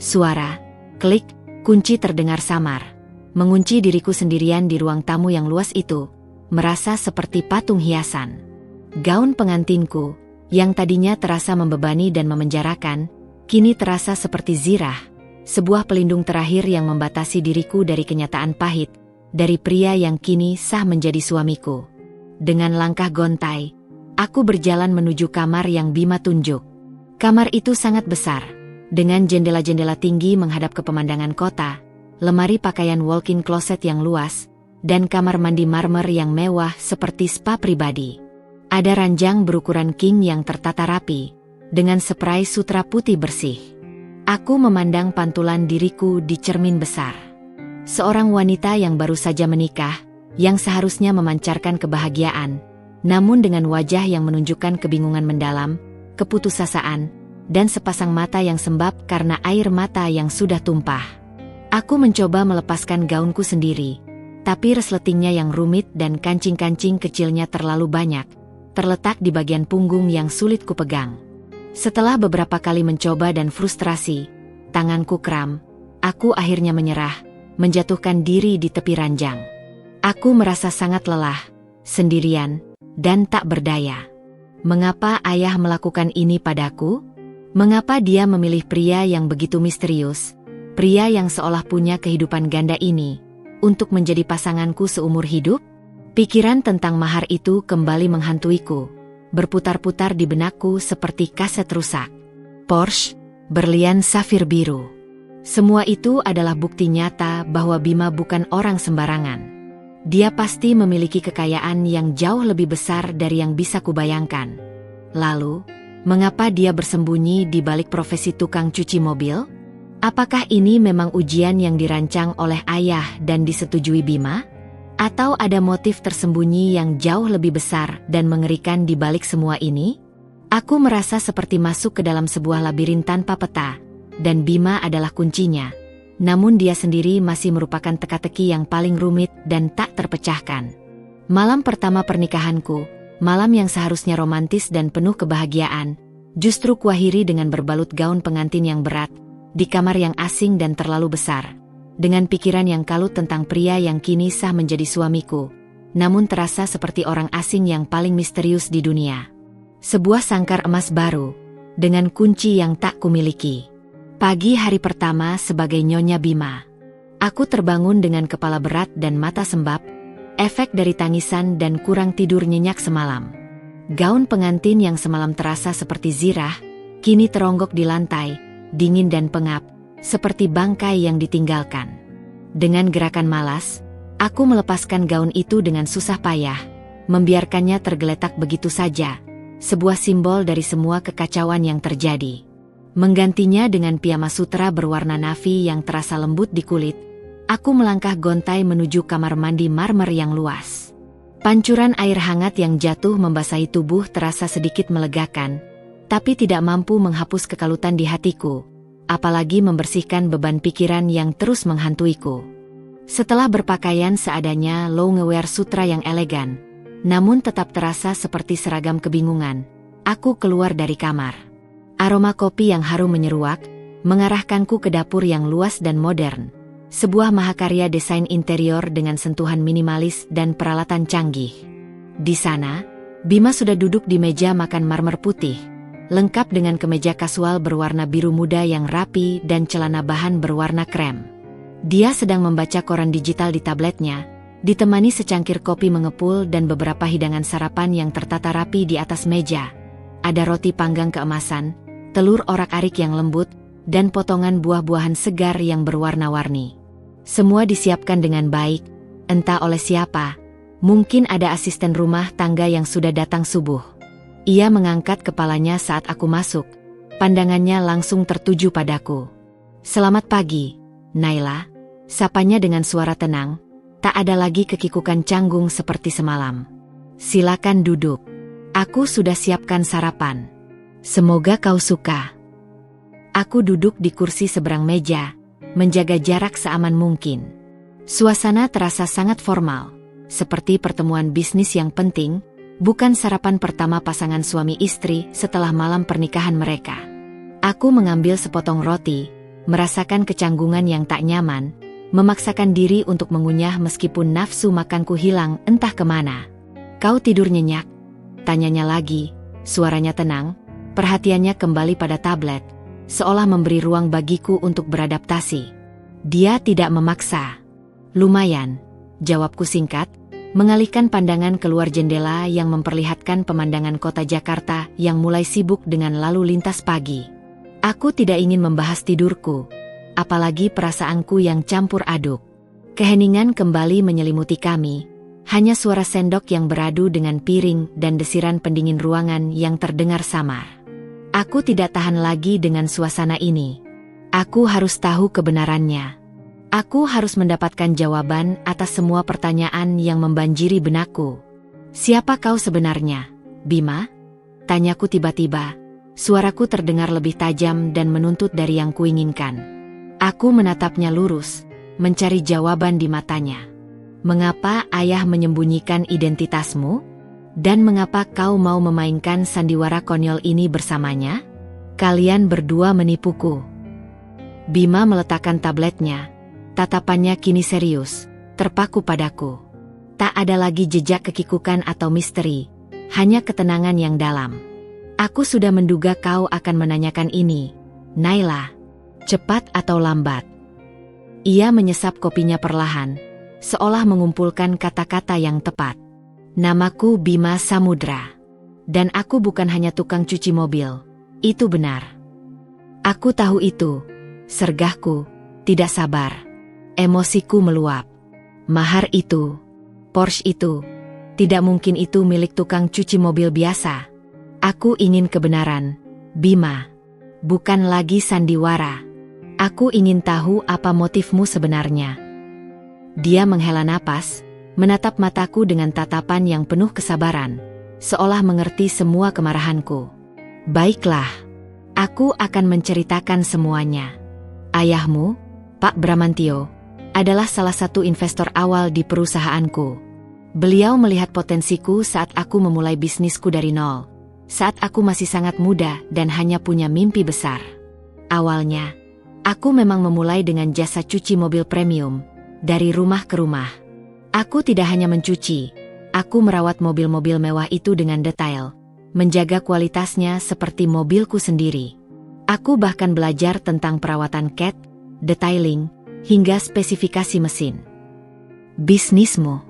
Suara, klik, kunci terdengar samar. Mengunci diriku sendirian di ruang tamu yang luas itu, merasa seperti patung hiasan. Gaun pengantinku, yang tadinya terasa membebani dan memenjarakan, kini terasa seperti zirah, sebuah pelindung terakhir yang membatasi diriku dari kenyataan pahit, dari pria yang kini sah menjadi suamiku. Dengan langkah gontai, aku berjalan menuju kamar yang Bima tunjuk. Kamar itu sangat besar, dengan jendela-jendela tinggi menghadap ke pemandangan kota, lemari pakaian walk-in closet yang luas, dan kamar mandi marmer yang mewah seperti spa pribadi. Ada ranjang berukuran king yang tertata rapi, dengan spray sutra putih bersih. Aku memandang pantulan diriku di cermin besar. Seorang wanita yang baru saja menikah, yang seharusnya memancarkan kebahagiaan, namun dengan wajah yang menunjukkan kebingungan mendalam, keputusasaan, dan sepasang mata yang sembab karena air mata yang sudah tumpah. Aku mencoba melepaskan gaunku sendiri, tapi resletingnya yang rumit dan kancing-kancing kecilnya terlalu banyak, terletak di bagian punggung yang sulit kupegang. Setelah beberapa kali mencoba dan frustrasi, tanganku kram, aku akhirnya menyerah, menjatuhkan diri di tepi ranjang. Aku merasa sangat lelah, sendirian, dan tak berdaya. Mengapa ayah melakukan ini padaku? Mengapa dia memilih pria yang begitu misterius, pria yang seolah punya kehidupan ganda ini, untuk menjadi pasanganku seumur hidup? Pikiran tentang mahar itu kembali menghantuiku, berputar-putar di benakku seperti kaset rusak. Porsche, berlian safir biru. Semua itu adalah bukti nyata bahwa Bima bukan orang sembarangan. Dia pasti memiliki kekayaan yang jauh lebih besar dari yang bisa kubayangkan. Lalu, mengapa dia bersembunyi di balik profesi tukang cuci mobil? Apakah ini memang ujian yang dirancang oleh ayah dan disetujui Bima? Atau ada motif tersembunyi yang jauh lebih besar dan mengerikan di balik semua ini? Aku merasa seperti masuk ke dalam sebuah labirin tanpa peta, dan Bima adalah kuncinya. Namun dia sendiri masih merupakan teka-teki yang paling rumit dan tak terpecahkan. Malam pertama pernikahanku, malam yang seharusnya romantis dan penuh kebahagiaan, justru kuakhiri dengan berbalut gaun pengantin yang berat, di kamar yang asing dan terlalu besar, dengan pikiran yang kalut tentang pria yang kini sah menjadi suamiku, namun terasa seperti orang asing yang paling misterius di dunia. Sebuah sangkar emas baru, dengan kunci yang tak kumiliki. Pagi hari pertama sebagai Nyonya Bima. Aku terbangun dengan kepala berat dan mata sembab, efek dari tangisan dan kurang tidur nyenyak semalam. Gaun pengantin yang semalam terasa seperti zirah, kini teronggok di lantai, dingin dan pengap, seperti bangkai yang ditinggalkan. Dengan gerakan malas, aku melepaskan gaun itu dengan susah payah, membiarkannya tergeletak begitu saja, sebuah simbol dari semua kekacauan yang terjadi. Menggantinya dengan piyama sutra berwarna navy yang terasa lembut di kulit, aku melangkah gontai menuju kamar mandi marmer yang luas. Pancuran air hangat yang jatuh membasahi tubuh terasa sedikit melegakan, tapi tidak mampu menghapus kekalutan di hatiku, apalagi membersihkan beban pikiran yang terus menghantuiku. Setelah berpakaian seadanya loungewear sutra yang elegan, namun tetap terasa seperti seragam kebingungan, aku keluar dari kamar. Aroma kopi yang harum menyeruak, mengarahkanku ke dapur yang luas dan modern. Sebuah mahakarya desain interior dengan sentuhan minimalis dan peralatan canggih. Di sana, Bima sudah duduk di meja makan marmer putih, lengkap dengan kemeja kasual berwarna biru muda yang rapi dan celana bahan berwarna krem. Dia sedang membaca koran digital di tabletnya, ditemani secangkir kopi mengepul dan beberapa hidangan sarapan yang tertata rapi di atas meja. Ada roti panggang keemasan, telur orak-arik yang lembut, dan potongan buah-buahan segar yang berwarna-warni. Semua disiapkan dengan baik, entah oleh siapa, mungkin ada asisten rumah tangga yang sudah datang subuh. Ia mengangkat kepalanya saat aku masuk, pandangannya langsung tertuju padaku. "Selamat pagi, Naila," sapanya dengan suara tenang, tak ada lagi kekikukan canggung seperti semalam. "Silakan duduk. Aku sudah siapkan sarapan. Semoga kau suka." Aku duduk di kursi seberang meja, menjaga jarak seaman mungkin. Suasana terasa sangat formal, seperti pertemuan bisnis yang penting, bukan sarapan pertama pasangan suami istri setelah malam pernikahan mereka. Aku mengambil sepotong roti, merasakan kecanggungan yang tak nyaman, memaksakan diri untuk mengunyah meskipun nafsu makanku hilang entah kemana. "Kau tidur nyenyak?" tanyanya lagi, suaranya tenang. Perhatiannya kembali pada tablet, seolah memberi ruang bagiku untuk beradaptasi. Dia tidak memaksa. "Lumayan," jawabku singkat, mengalihkan pandangan keluar jendela yang memperlihatkan pemandangan kota Jakarta yang mulai sibuk dengan lalu lintas pagi. Aku tidak ingin membahas tidurku, apalagi perasaanku yang campur aduk. Keheningan kembali menyelimuti kami, hanya suara sendok yang beradu dengan piring dan desiran pendingin ruangan yang terdengar samar. Aku tidak tahan lagi dengan suasana ini. Aku harus tahu kebenarannya. Aku harus mendapatkan jawaban atas semua pertanyaan yang membanjiri benakku. "Siapa kau sebenarnya, Bima?" tanyaku tiba-tiba. Suaraku terdengar lebih tajam dan menuntut dari yang kuinginkan. Aku menatapnya lurus, mencari jawaban di matanya. "Mengapa ayah menyembunyikan identitasmu? Dan mengapa kau mau memainkan sandiwara konyol ini bersamanya? Kalian berdua menipuku." Bima meletakkan tabletnya. Tatapannya kini serius, terpaku padaku. Tak ada lagi jejak kekikukan atau misteri, hanya ketenangan yang dalam. "Aku sudah menduga kau akan menanyakan ini, Naila. Cepat atau lambat." Ia menyesap kopinya perlahan, seolah mengumpulkan kata-kata yang tepat. "Namaku Bima Samudra. Dan aku bukan hanya tukang cuci mobil. Itu benar." "Aku tahu itu," sergahku, tidak sabar. Emosiku meluap. "Mahar itu, Porsche itu, tidak mungkin itu milik tukang cuci mobil biasa. Aku ingin kebenaran, Bima. Bukan lagi sandiwara." Aku ingin tahu apa motifmu sebenarnya. Dia menghela napas, menatap mataku dengan tatapan yang penuh kesabaran, seolah mengerti semua kemarahanku. Baiklah, aku akan menceritakan semuanya. Ayahmu, Pak Bramantio, adalah salah satu investor awal di perusahaanku. Beliau melihat potensiku saat aku memulai bisnisku dari nol, saat aku masih sangat muda dan hanya punya mimpi besar. Awalnya, aku memang memulai dengan jasa cuci mobil premium, dari rumah ke rumah. Aku tidak hanya mencuci, aku merawat mobil-mobil mewah itu dengan detail, menjaga kualitasnya seperti mobilku sendiri. Aku bahkan belajar tentang perawatan cat, detailing, hingga spesifikasi mesin. Bisnismu.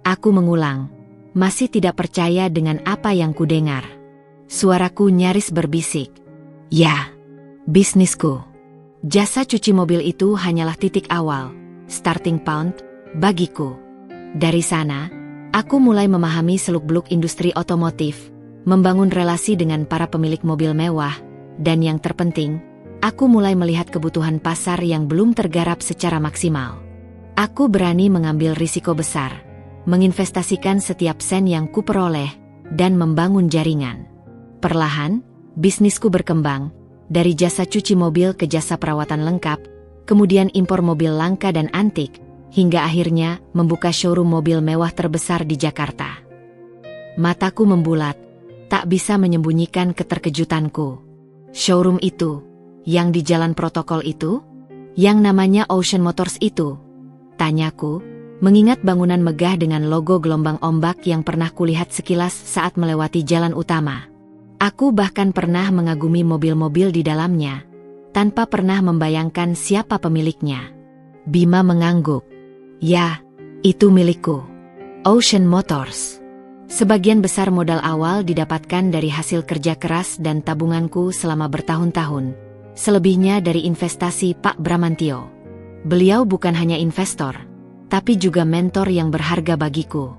Aku mengulang, masih tidak percaya dengan apa yang kudengar. Suaraku nyaris berbisik. Ya, bisnisku. Jasa cuci mobil itu hanyalah titik awal, starting point, bagiku. Dari sana, aku mulai memahami seluk-beluk industri otomotif, membangun relasi dengan para pemilik mobil mewah, dan yang terpenting, aku mulai melihat kebutuhan pasar yang belum tergarap secara maksimal. Aku berani mengambil risiko besar, menginvestasikan setiap sen yang kuperoleh, dan membangun jaringan. Perlahan, bisnisku berkembang, dari jasa cuci mobil ke jasa perawatan lengkap, kemudian impor mobil langka dan antik, hingga akhirnya membuka showroom mobil mewah terbesar di Jakarta. Mataku membulat, tak bisa menyembunyikan keterkejutanku. Showroom itu, yang di jalan protokol itu, yang namanya Ocean Motors itu, tanyaku, mengingat bangunan megah dengan logo gelombang ombak yang pernah kulihat sekilas saat melewati jalan utama. Aku bahkan pernah mengagumi mobil-mobil di dalamnya, tanpa pernah membayangkan siapa pemiliknya. Bima mengangguk. Ya, itu milikku. Ocean Motors. Sebagian besar modal awal didapatkan dari hasil kerja keras dan tabunganku selama bertahun-tahun. Selebihnya dari investasi Pak Bramantio. Beliau bukan hanya investor, tapi juga mentor yang berharga bagiku.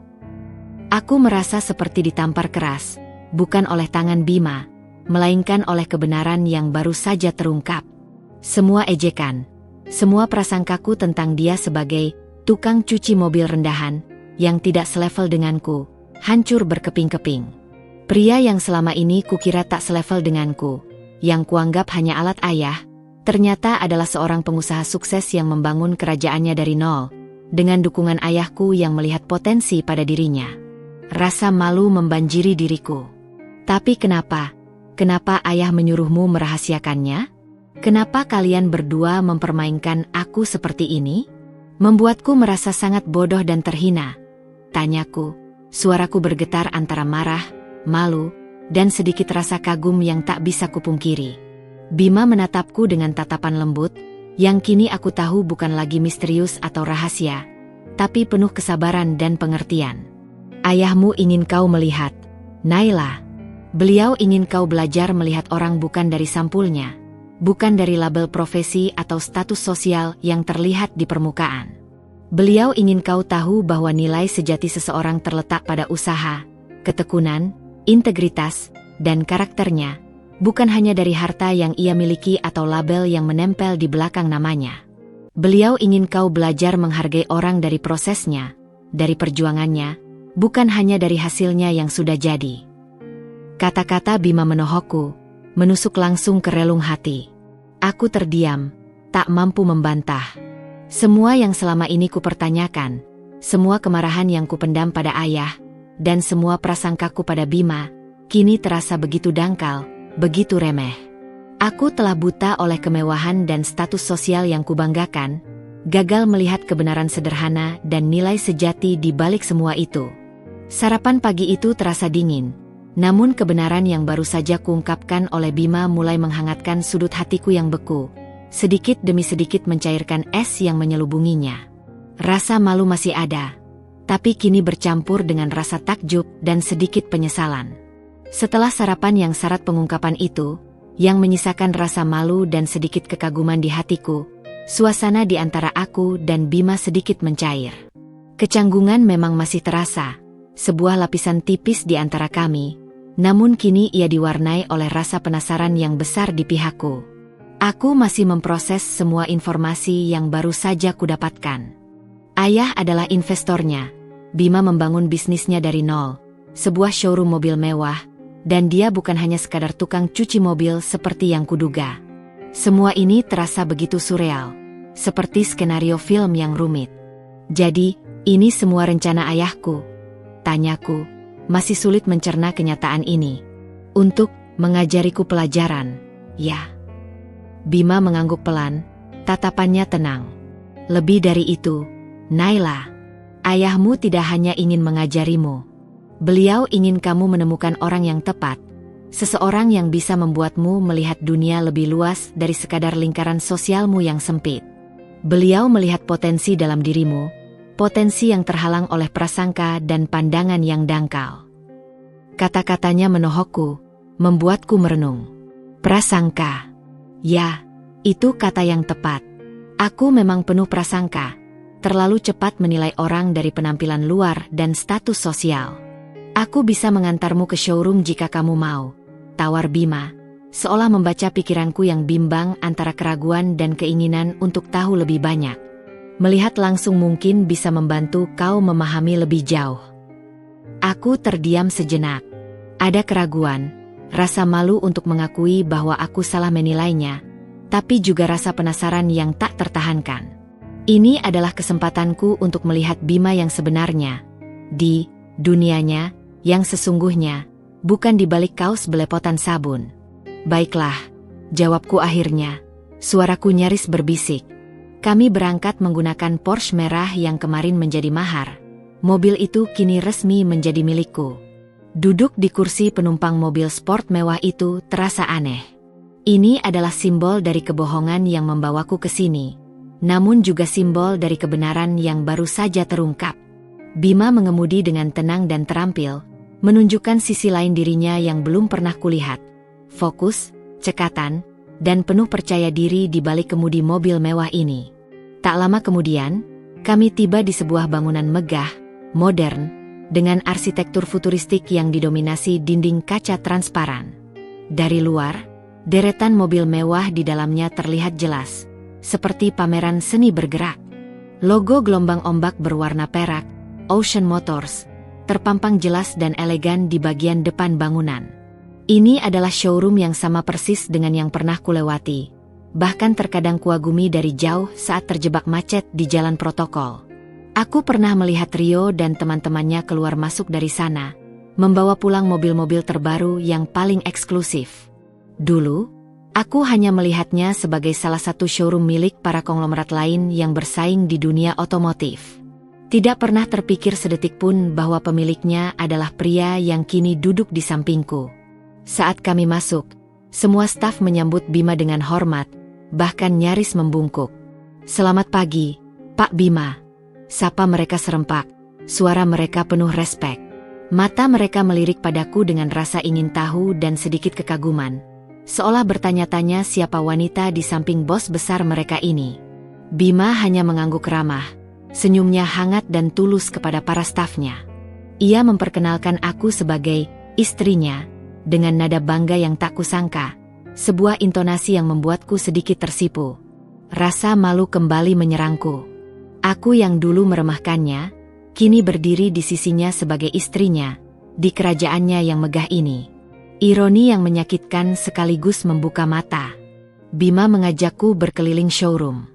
Aku merasa seperti ditampar keras, bukan oleh tangan Bima, melainkan oleh kebenaran yang baru saja terungkap. Semua ejekan, semua prasangkaku tentang dia sebagai tukang cuci mobil rendahan, yang tidak selevel denganku, hancur berkeping-keping. Pria yang selama ini kukira tak selevel denganku, yang kuanggap hanya alat ayah, ternyata adalah seorang pengusaha sukses yang membangun kerajaannya dari nol, dengan dukungan ayahku yang melihat potensi pada dirinya. Rasa malu membanjiri diriku. Tapi kenapa ayah menyuruhmu merahasiakannya? Kenapa kalian berdua mempermainkan aku seperti ini? Membuatku merasa sangat bodoh dan terhina. Tanyaku, suaraku bergetar antara marah, malu, dan sedikit rasa kagum yang tak bisa kupungkiri. Bima menatapku dengan tatapan lembut, yang kini aku tahu bukan lagi misterius atau rahasia, tapi penuh kesabaran dan pengertian. Ayahmu ingin kau melihat, Naila. Beliau ingin kau belajar melihat orang bukan dari sampulnya, bukan dari label profesi atau status sosial yang terlihat di permukaan. Beliau ingin kau tahu bahwa nilai sejati seseorang terletak pada usaha, ketekunan, integritas, dan karakternya, bukan hanya dari harta yang ia miliki atau label yang menempel di belakang namanya. Beliau ingin kau belajar menghargai orang dari prosesnya, dari perjuangannya, bukan hanya dari hasilnya yang sudah jadi. Kata-kata Bima menohokku, menusuk langsung ke relung hati. Aku terdiam, tak mampu membantah. Semua yang selama ini kupertanyakan, semua kemarahan yang kupendam pada ayah, dan semua prasangkaku pada Bima, kini terasa begitu dangkal, begitu remeh. Aku telah buta oleh kemewahan dan status sosial yang kubanggakan, gagal melihat kebenaran sederhana dan nilai sejati di balik semua itu. Sarapan pagi itu terasa dingin, namun kebenaran yang baru saja kuungkapkan oleh Bima mulai menghangatkan sudut hatiku yang beku, sedikit demi sedikit mencairkan es yang menyelubunginya. Rasa malu masih ada, tapi kini bercampur dengan rasa takjub dan sedikit penyesalan. Setelah sarapan yang syarat pengungkapan itu, yang menyisakan rasa malu dan sedikit kekaguman di hatiku, suasana di antara aku dan Bima sedikit mencair. Kecanggungan memang masih terasa, sebuah lapisan tipis di antara kami, namun kini ia diwarnai oleh rasa penasaran yang besar di pihakku. Aku masih memproses semua informasi yang baru saja kudapatkan. Ayah adalah investornya. Bima membangun bisnisnya dari nol, sebuah showroom mobil mewah, dan dia bukan hanya sekadar tukang cuci mobil seperti yang kuduga. Semua ini terasa begitu surreal, seperti skenario film yang rumit. Jadi, ini semua rencana ayahku? Tanyaku, masih sulit mencerna kenyataan ini. Untuk mengajariku pelajaran, ya. Bima mengangguk pelan, tatapannya tenang. Lebih dari itu, Naila, ayahmu tidak hanya ingin mengajarimu. Beliau ingin kamu menemukan orang yang tepat, seseorang yang bisa membuatmu melihat dunia lebih luas dari sekadar lingkaran sosialmu yang sempit. Beliau melihat potensi dalam dirimu, potensi yang terhalang oleh prasangka dan pandangan yang dangkal. Kata-katanya menohokku, membuatku merenung. Prasangka. Ya, itu kata yang tepat. Aku memang penuh prasangka, terlalu cepat menilai orang dari penampilan luar dan status sosial. Aku bisa mengantarmu ke showroom jika kamu mau, tawar Bima, seolah membaca pikiranku yang bimbang antara keraguan dan keinginan untuk tahu lebih banyak. Melihat langsung mungkin bisa membantu kau memahami lebih jauh. Aku terdiam sejenak. Ada keraguan, rasa malu untuk mengakui bahwa aku salah menilainya, tapi juga rasa penasaran yang tak tertahankan. Ini adalah kesempatanku untuk melihat Bima yang sebenarnya, di dunianya yang sesungguhnya, bukan di balik kaos belepotan sabun. Baiklah, jawabku akhirnya. Suaraku nyaris berbisik. Kami berangkat menggunakan Porsche merah yang kemarin menjadi mahar. Mobil itu kini resmi menjadi milikku. Duduk di kursi penumpang mobil sport mewah itu terasa aneh. Ini adalah simbol dari kebohongan yang membawaku ke sini, namun juga simbol dari kebenaran yang baru saja terungkap. Bima mengemudi dengan tenang dan terampil, menunjukkan sisi lain dirinya yang belum pernah kulihat. Fokus, cekatan, dan penuh percaya diri di balik kemudi mobil mewah ini. Tak lama kemudian, kami tiba di sebuah bangunan megah, modern, dengan arsitektur futuristik yang didominasi dinding kaca transparan. Dari luar, deretan mobil mewah di dalamnya terlihat jelas, seperti pameran seni bergerak. Logo gelombang ombak berwarna perak, Ocean Motors, terpampang jelas dan elegan di bagian depan bangunan. Ini adalah showroom yang sama persis dengan yang pernah kulewati. Bahkan terkadang kuagumi dari jauh saat terjebak macet di jalan protokol. Aku pernah melihat Rio dan teman-temannya keluar masuk dari sana, membawa pulang mobil-mobil terbaru yang paling eksklusif. Dulu, aku hanya melihatnya sebagai salah satu showroom milik para konglomerat lain yang bersaing di dunia otomotif. Tidak pernah terpikir sedetik pun bahwa pemiliknya adalah pria yang kini duduk di sampingku. Saat kami masuk, semua staf menyambut Bima dengan hormat, bahkan nyaris membungkuk. "Selamat pagi, Pak Bima." Sapa mereka serempak, suara mereka penuh respek. Mata mereka melirik padaku dengan rasa ingin tahu dan sedikit kekaguman, seolah bertanya-tanya siapa wanita di samping bos besar mereka ini. Bima hanya mengangguk ramah, senyumnya hangat dan tulus kepada para stafnya. Ia memperkenalkan aku sebagai istrinya, dengan nada bangga yang tak kusangka, sebuah intonasi yang membuatku sedikit tersipu. Rasa malu kembali menyerangku. Aku yang dulu meremehkannya, kini berdiri di sisinya sebagai istrinya, di kerajaannya yang megah ini. Ironi yang menyakitkan sekaligus membuka mata. Bima mengajakku berkeliling showroom.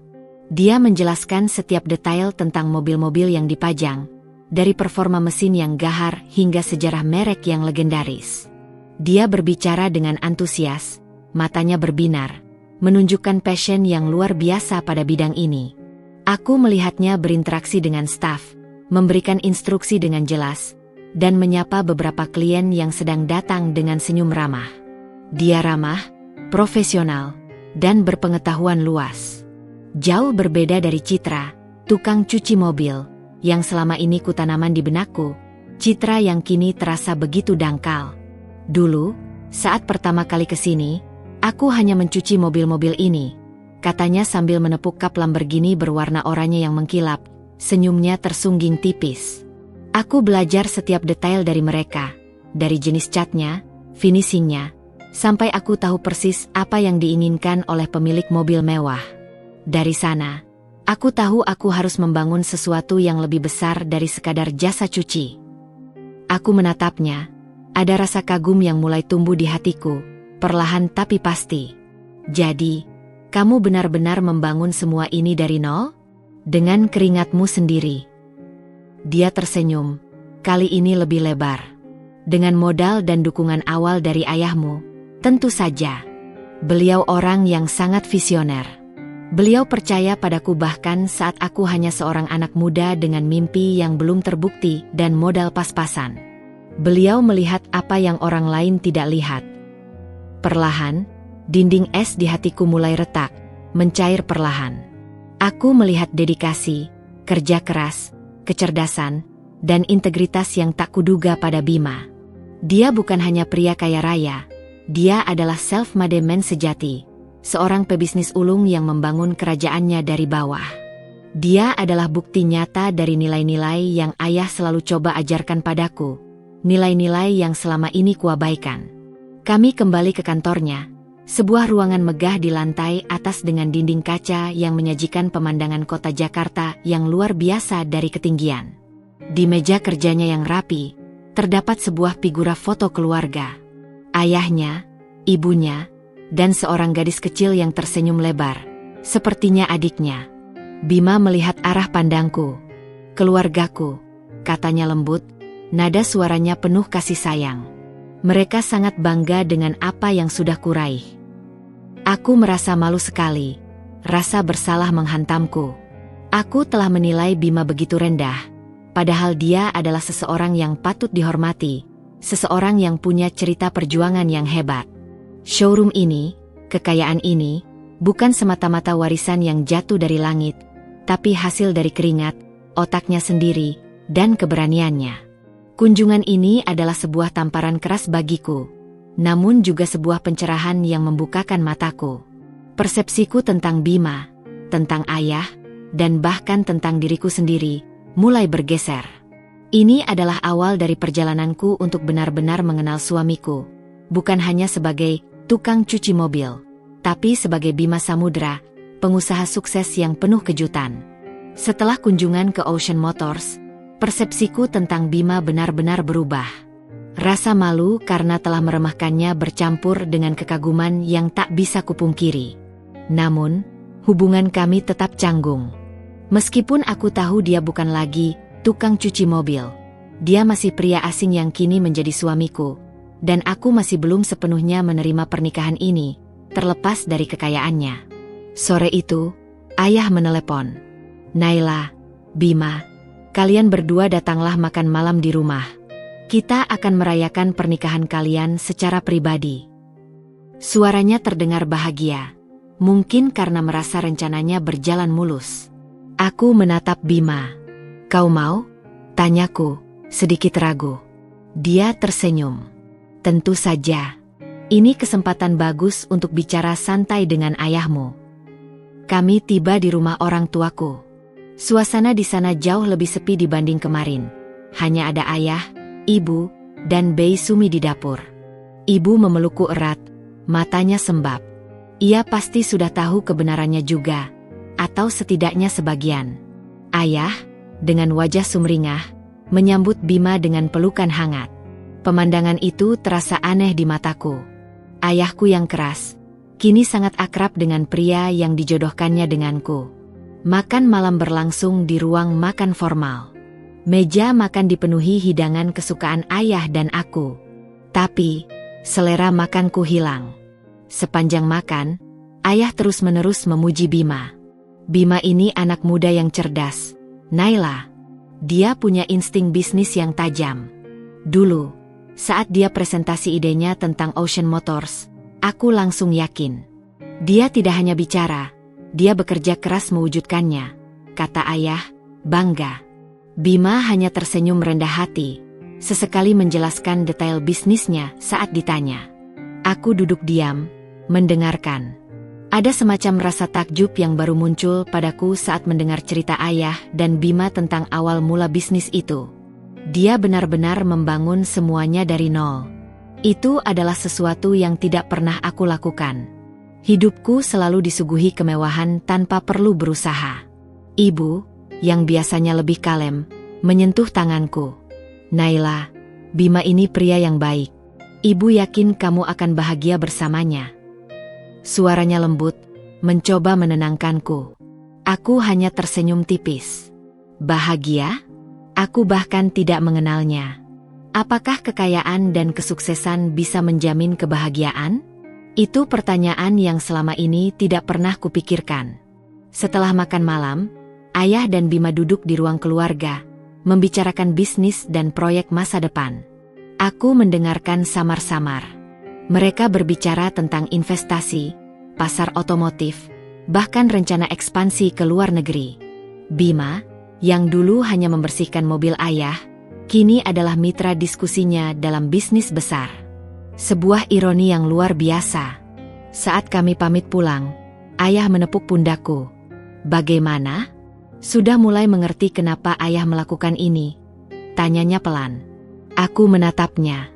Dia menjelaskan setiap detail tentang mobil-mobil yang dipajang, dari performa mesin yang gahar hingga sejarah merek yang legendaris. Dia berbicara dengan antusias, matanya berbinar, menunjukkan passion yang luar biasa pada bidang ini. Aku melihatnya berinteraksi dengan staf, memberikan instruksi dengan jelas, dan menyapa beberapa klien yang sedang datang dengan senyum ramah. Dia ramah, profesional, dan berpengetahuan luas. Jauh berbeda dari Citra, tukang cuci mobil, yang selama ini kutanaman di benakku, Citra yang kini terasa begitu dangkal. Dulu, saat pertama kali kesini, aku hanya mencuci mobil-mobil ini, katanya sambil menepuk kap Lamborghini berwarna oranye yang mengkilap, senyumnya tersungging tipis. Aku belajar setiap detail dari mereka, dari jenis catnya, finishingnya, Sampai aku tahu persis apa yang diinginkan oleh pemilik mobil mewah. Dari sana, aku tahu aku harus membangun sesuatu yang lebih besar dari sekadar jasa cuci. Aku menatapnya, ada rasa kagum yang mulai tumbuh di hatiku, perlahan tapi pasti. Jadi, kamu benar-benar membangun semua ini dari nol? Dengan keringatmu sendiri. Dia tersenyum, kali ini lebih lebar. Dengan modal dan dukungan awal dari ayahmu, tentu saja. Beliau orang yang sangat visioner. Beliau percaya padaku bahkan saat aku hanya seorang anak muda dengan mimpi yang belum terbukti dan modal pas-pasan. Beliau melihat apa yang orang lain tidak lihat. Perlahan, dinding es di hatiku mulai retak, mencair perlahan. Aku melihat dedikasi, kerja keras, kecerdasan, dan integritas yang tak kuduga pada Bima. Dia bukan hanya pria kaya raya, dia adalah self-made man sejati, seorang pebisnis ulung yang membangun kerajaannya dari bawah. Dia adalah bukti nyata dari nilai-nilai yang ayah selalu coba ajarkan padaku, nilai-nilai yang selama ini kuabaikan. Kami kembali ke kantornya, sebuah ruangan megah di lantai atas dengan dinding kaca yang menyajikan pemandangan kota Jakarta yang luar biasa dari ketinggian. Di meja kerjanya yang rapi, terdapat sebuah figura foto keluarga. Ayahnya, ibunya, dan seorang gadis kecil yang tersenyum lebar, sepertinya adiknya. Bima melihat arah pandangku. Keluargaku, katanya lembut, nada suaranya penuh kasih sayang. Mereka sangat bangga dengan apa yang sudah kuraih. Aku merasa malu sekali, rasa bersalah menghantamku. Aku telah menilai Bima begitu rendah, padahal dia adalah seseorang yang patut dihormati, seseorang yang punya cerita perjuangan yang hebat. Showroom ini, kekayaan ini, bukan semata-mata warisan yang jatuh dari langit, tapi hasil dari keringat, otaknya sendiri, dan keberaniannya. Kunjungan ini adalah sebuah tamparan keras bagiku, namun juga sebuah pencerahan yang membukakan mataku. Persepsiku tentang Bima, tentang ayah, dan bahkan tentang diriku sendiri, mulai bergeser. Ini adalah awal dari perjalananku untuk benar-benar mengenal suamiku, bukan hanya sebagai tukang cuci mobil, tapi sebagai Bima Samudra, pengusaha sukses yang penuh kejutan. Setelah kunjungan ke Ocean Motors, persepsiku tentang Bima benar-benar berubah. Rasa malu karena telah meremehkannya bercampur dengan kekaguman yang tak bisa kupungkiri. Namun, hubungan kami tetap canggung. Meskipun aku tahu dia bukan lagi tukang cuci mobil, dia masih pria asing yang kini menjadi suamiku, dan aku masih belum sepenuhnya menerima pernikahan ini, terlepas dari kekayaannya. Sore itu, ayah menelepon. Naila, Bima, kalian berdua datanglah makan malam di rumah. Kita akan merayakan pernikahan kalian secara pribadi. Suaranya terdengar bahagia, mungkin karena merasa rencananya berjalan mulus. Aku menatap Bima. Kau mau? Tanyaku, sedikit ragu. Dia tersenyum. Tentu saja. Ini kesempatan bagus untuk bicara santai dengan ayahmu. Kami tiba di rumah orang tuaku. Suasana di sana jauh lebih sepi dibanding kemarin. Hanya ada ayah, ibu, dan Bei Sumi di dapur. Ibu memelukku erat, matanya sembab. Ia pasti sudah tahu kebenarannya juga, atau setidaknya sebagian. Ayah, dengan wajah sumringah, menyambut Bima dengan pelukan hangat. Pemandangan itu terasa aneh di mataku. Ayahku yang keras, kini sangat akrab dengan pria yang dijodohkannya denganku. Makan malam berlangsung di ruang makan formal. Meja makan dipenuhi hidangan kesukaan ayah dan aku. Tapi, selera makanku hilang. Sepanjang makan, ayah terus-menerus memuji Bima. Bima ini anak muda yang cerdas, Naila. Dia punya insting bisnis yang tajam. Dulu, saat dia presentasi idenya tentang Ocean Motors, aku langsung yakin. Dia tidak hanya bicara, dia bekerja keras mewujudkannya, kata ayah, bangga. Bima hanya tersenyum rendah hati, sesekali menjelaskan detail bisnisnya saat ditanya. Aku duduk diam, mendengarkan. Ada semacam rasa takjub yang baru muncul padaku saat mendengar cerita ayah dan Bima tentang awal mula bisnis itu. Dia benar-benar membangun semuanya dari nol. Itu adalah sesuatu yang tidak pernah aku lakukan. Hidupku selalu disuguhi kemewahan tanpa perlu berusaha. Ibu, yang biasanya lebih kalem, menyentuh tanganku. Naila, Bima ini pria yang baik. Ibu yakin kamu akan bahagia bersamanya. Suaranya lembut, mencoba menenangkanku. Aku hanya tersenyum tipis. Bahagia? Aku bahkan tidak mengenalnya. Apakah kekayaan dan kesuksesan bisa menjamin kebahagiaan? Itu pertanyaan yang selama ini tidak pernah kupikirkan. Setelah makan malam, ayah dan Bima duduk di ruang keluarga, membicarakan bisnis dan proyek masa depan. Aku mendengarkan samar-samar. Mereka berbicara tentang investasi, pasar otomotif, bahkan rencana ekspansi ke luar negeri. Bima, yang dulu hanya membersihkan mobil ayah, kini adalah mitra diskusinya dalam bisnis besar. Sebuah ironi yang luar biasa. Saat kami pamit pulang, ayah menepuk pundakku. Bagaimana? Sudah mulai mengerti kenapa ayah melakukan ini? Tanyanya pelan. Aku menatapnya.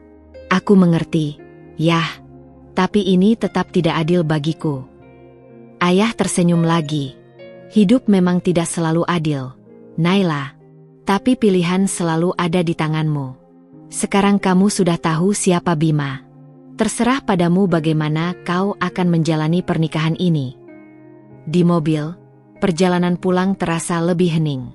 Aku mengerti. Yah, tapi ini tetap tidak adil bagiku. Ayah tersenyum lagi. Hidup memang tidak selalu adil, Naila. Tapi pilihan selalu ada di tanganmu. Sekarang kamu sudah tahu siapa Bima. Terserah padamu bagaimana kau akan menjalani pernikahan ini. Di mobil, perjalanan pulang terasa lebih hening.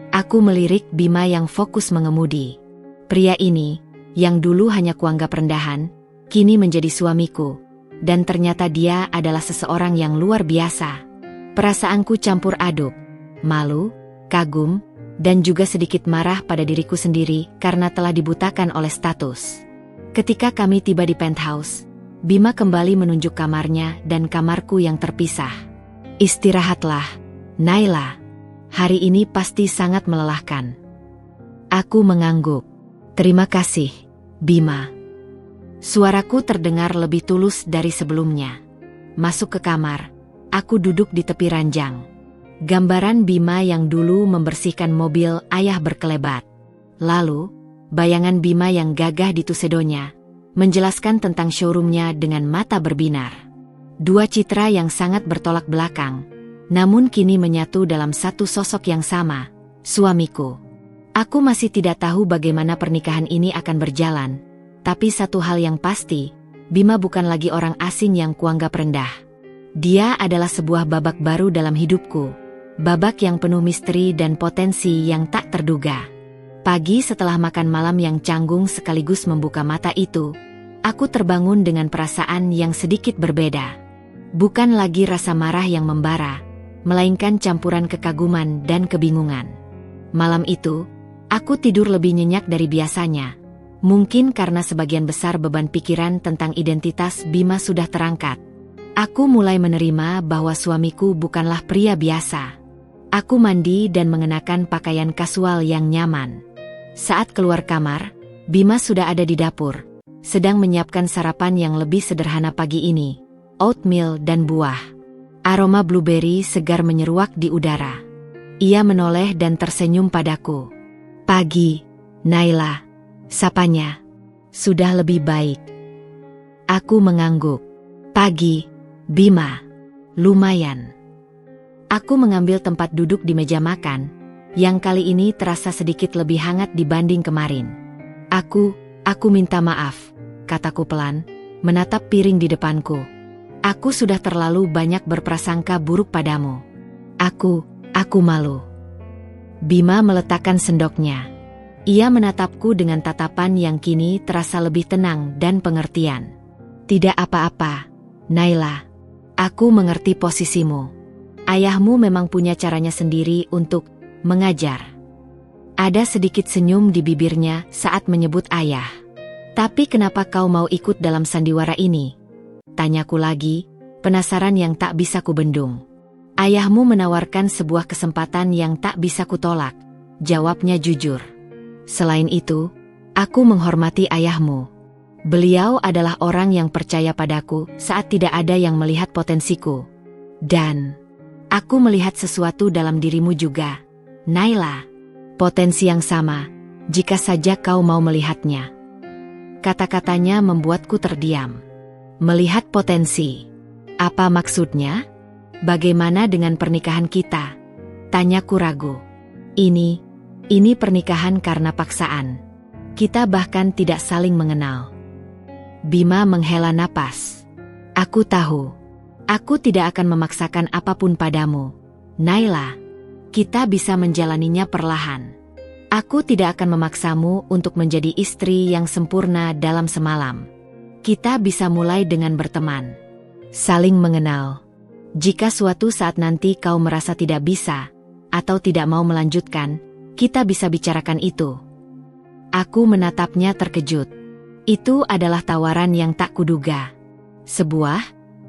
Aku melirik Bima yang fokus mengemudi. Pria ini, yang dulu hanya kuanggap rendahan, kini menjadi suamiku. Dan ternyata dia adalah seseorang yang luar biasa. Perasaanku campur aduk, malu, kagum, dan juga sedikit marah pada diriku sendiri karena telah dibutakan oleh status. Ketika kami tiba di penthouse, Bima kembali menunjuk kamarnya dan kamarku yang terpisah. Istirahatlah, Naila. Hari ini pasti sangat melelahkan. Aku mengangguk. Terima kasih, Bima. Suaraku terdengar lebih tulus dari sebelumnya. Masuk ke kamar, aku duduk di tepi ranjang. Gambaran Bima yang dulu membersihkan mobil ayah berkelebat. Lalu, bayangan Bima yang gagah di tusedonya, menjelaskan tentang showroomnya dengan mata berbinar. Dua citra yang sangat bertolak belakang, namun kini menyatu dalam satu sosok yang sama, suamiku. Aku masih tidak tahu bagaimana pernikahan ini akan berjalan, tapi satu hal yang pasti, Bima bukan lagi orang asing yang kuanggap rendah. Dia adalah sebuah babak baru dalam hidupku. Babak yang penuh misteri dan potensi yang tak terduga. Pagi setelah makan malam yang canggung sekaligus membuka mata itu, aku terbangun dengan perasaan yang sedikit berbeda. Bukan lagi rasa marah yang membara, melainkan campuran kekaguman dan kebingungan. Malam itu, aku tidur lebih nyenyak dari biasanya. Mungkin karena sebagian besar beban pikiran tentang identitas Bima sudah terangkat. Aku mulai menerima bahwa suamiku bukanlah pria biasa. Aku mandi dan mengenakan pakaian kasual yang nyaman. Saat keluar kamar, Bima sudah ada di dapur, sedang menyiapkan sarapan yang lebih sederhana pagi ini, oatmeal dan buah. Aroma blueberry segar menyeruak di udara. Ia menoleh dan tersenyum padaku. Pagi, Naila, sapanya. Sudah lebih baik. Aku mengangguk. Pagi, Bima. Lumayan. Aku mengambil tempat duduk di meja makan, yang kali ini terasa sedikit lebih hangat dibanding kemarin. Aku minta maaf, kataku pelan, menatap piring di depanku. Aku sudah terlalu banyak berprasangka buruk padamu. Aku malu. Bima meletakkan sendoknya. Ia menatapku dengan tatapan yang kini terasa lebih tenang dan pengertian. Tidak apa-apa, Naila. Aku mengerti posisimu. Ayahmu memang punya caranya sendiri untuk mengajar. Ada sedikit senyum di bibirnya saat menyebut ayah. Tapi kenapa kau mau ikut dalam sandiwara ini? Tanyaku lagi, penasaran yang tak bisa kubendung. Ayahmu menawarkan sebuah kesempatan yang tak bisa kutolak, jawabnya jujur. Selain itu, aku menghormati ayahmu. Beliau adalah orang yang percaya padaku saat tidak ada yang melihat potensiku. Dan aku melihat sesuatu dalam dirimu juga, Naila. Potensi yang sama, jika saja kau mau melihatnya. Kata-katanya membuatku terdiam. Melihat potensi. Apa maksudnya? Bagaimana dengan pernikahan kita? Tanyaku ragu. Ini pernikahan karena paksaan. Kita bahkan tidak saling mengenal. Bima menghela napas. Aku tahu. Aku tidak akan memaksakan apapun padamu, Naila. Kita bisa menjalaninya perlahan. Aku tidak akan memaksamu untuk menjadi istri yang sempurna dalam semalam. Kita bisa mulai dengan berteman. Saling mengenal. Jika suatu saat nanti kau merasa tidak bisa, atau tidak mau melanjutkan, kita bisa bicarakan itu. Aku menatapnya terkejut. Itu adalah tawaran yang tak kuduga. Sebuah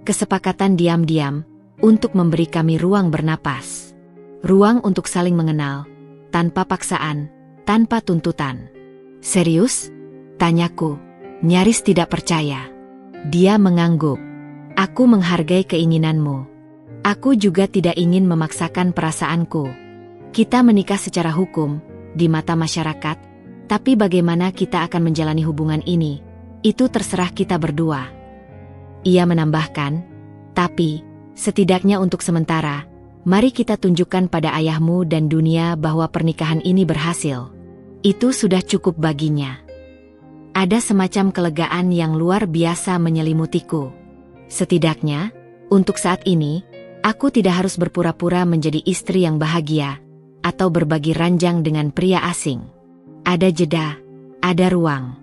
kesepakatan diam-diam untuk memberi kami ruang bernapas. Ruang untuk saling mengenal, tanpa paksaan, tanpa tuntutan. Serius? Tanyaku, nyaris tidak percaya. Dia mengangguk. Aku menghargai keinginanmu. Aku juga tidak ingin memaksakan perasaanku. Kita menikah secara hukum, di mata masyarakat, tapi bagaimana kita akan menjalani hubungan ini, itu terserah kita berdua. Ia menambahkan, tapi, setidaknya untuk sementara, mari kita tunjukkan pada ayahmu dan dunia bahwa pernikahan ini berhasil. Itu sudah cukup baginya. Ada semacam kelegaan yang luar biasa menyelimutiku. Setidaknya, untuk saat ini, aku tidak harus berpura-pura menjadi istri yang bahagia, atau berbagi ranjang dengan pria asing. Ada jeda, ada ruang.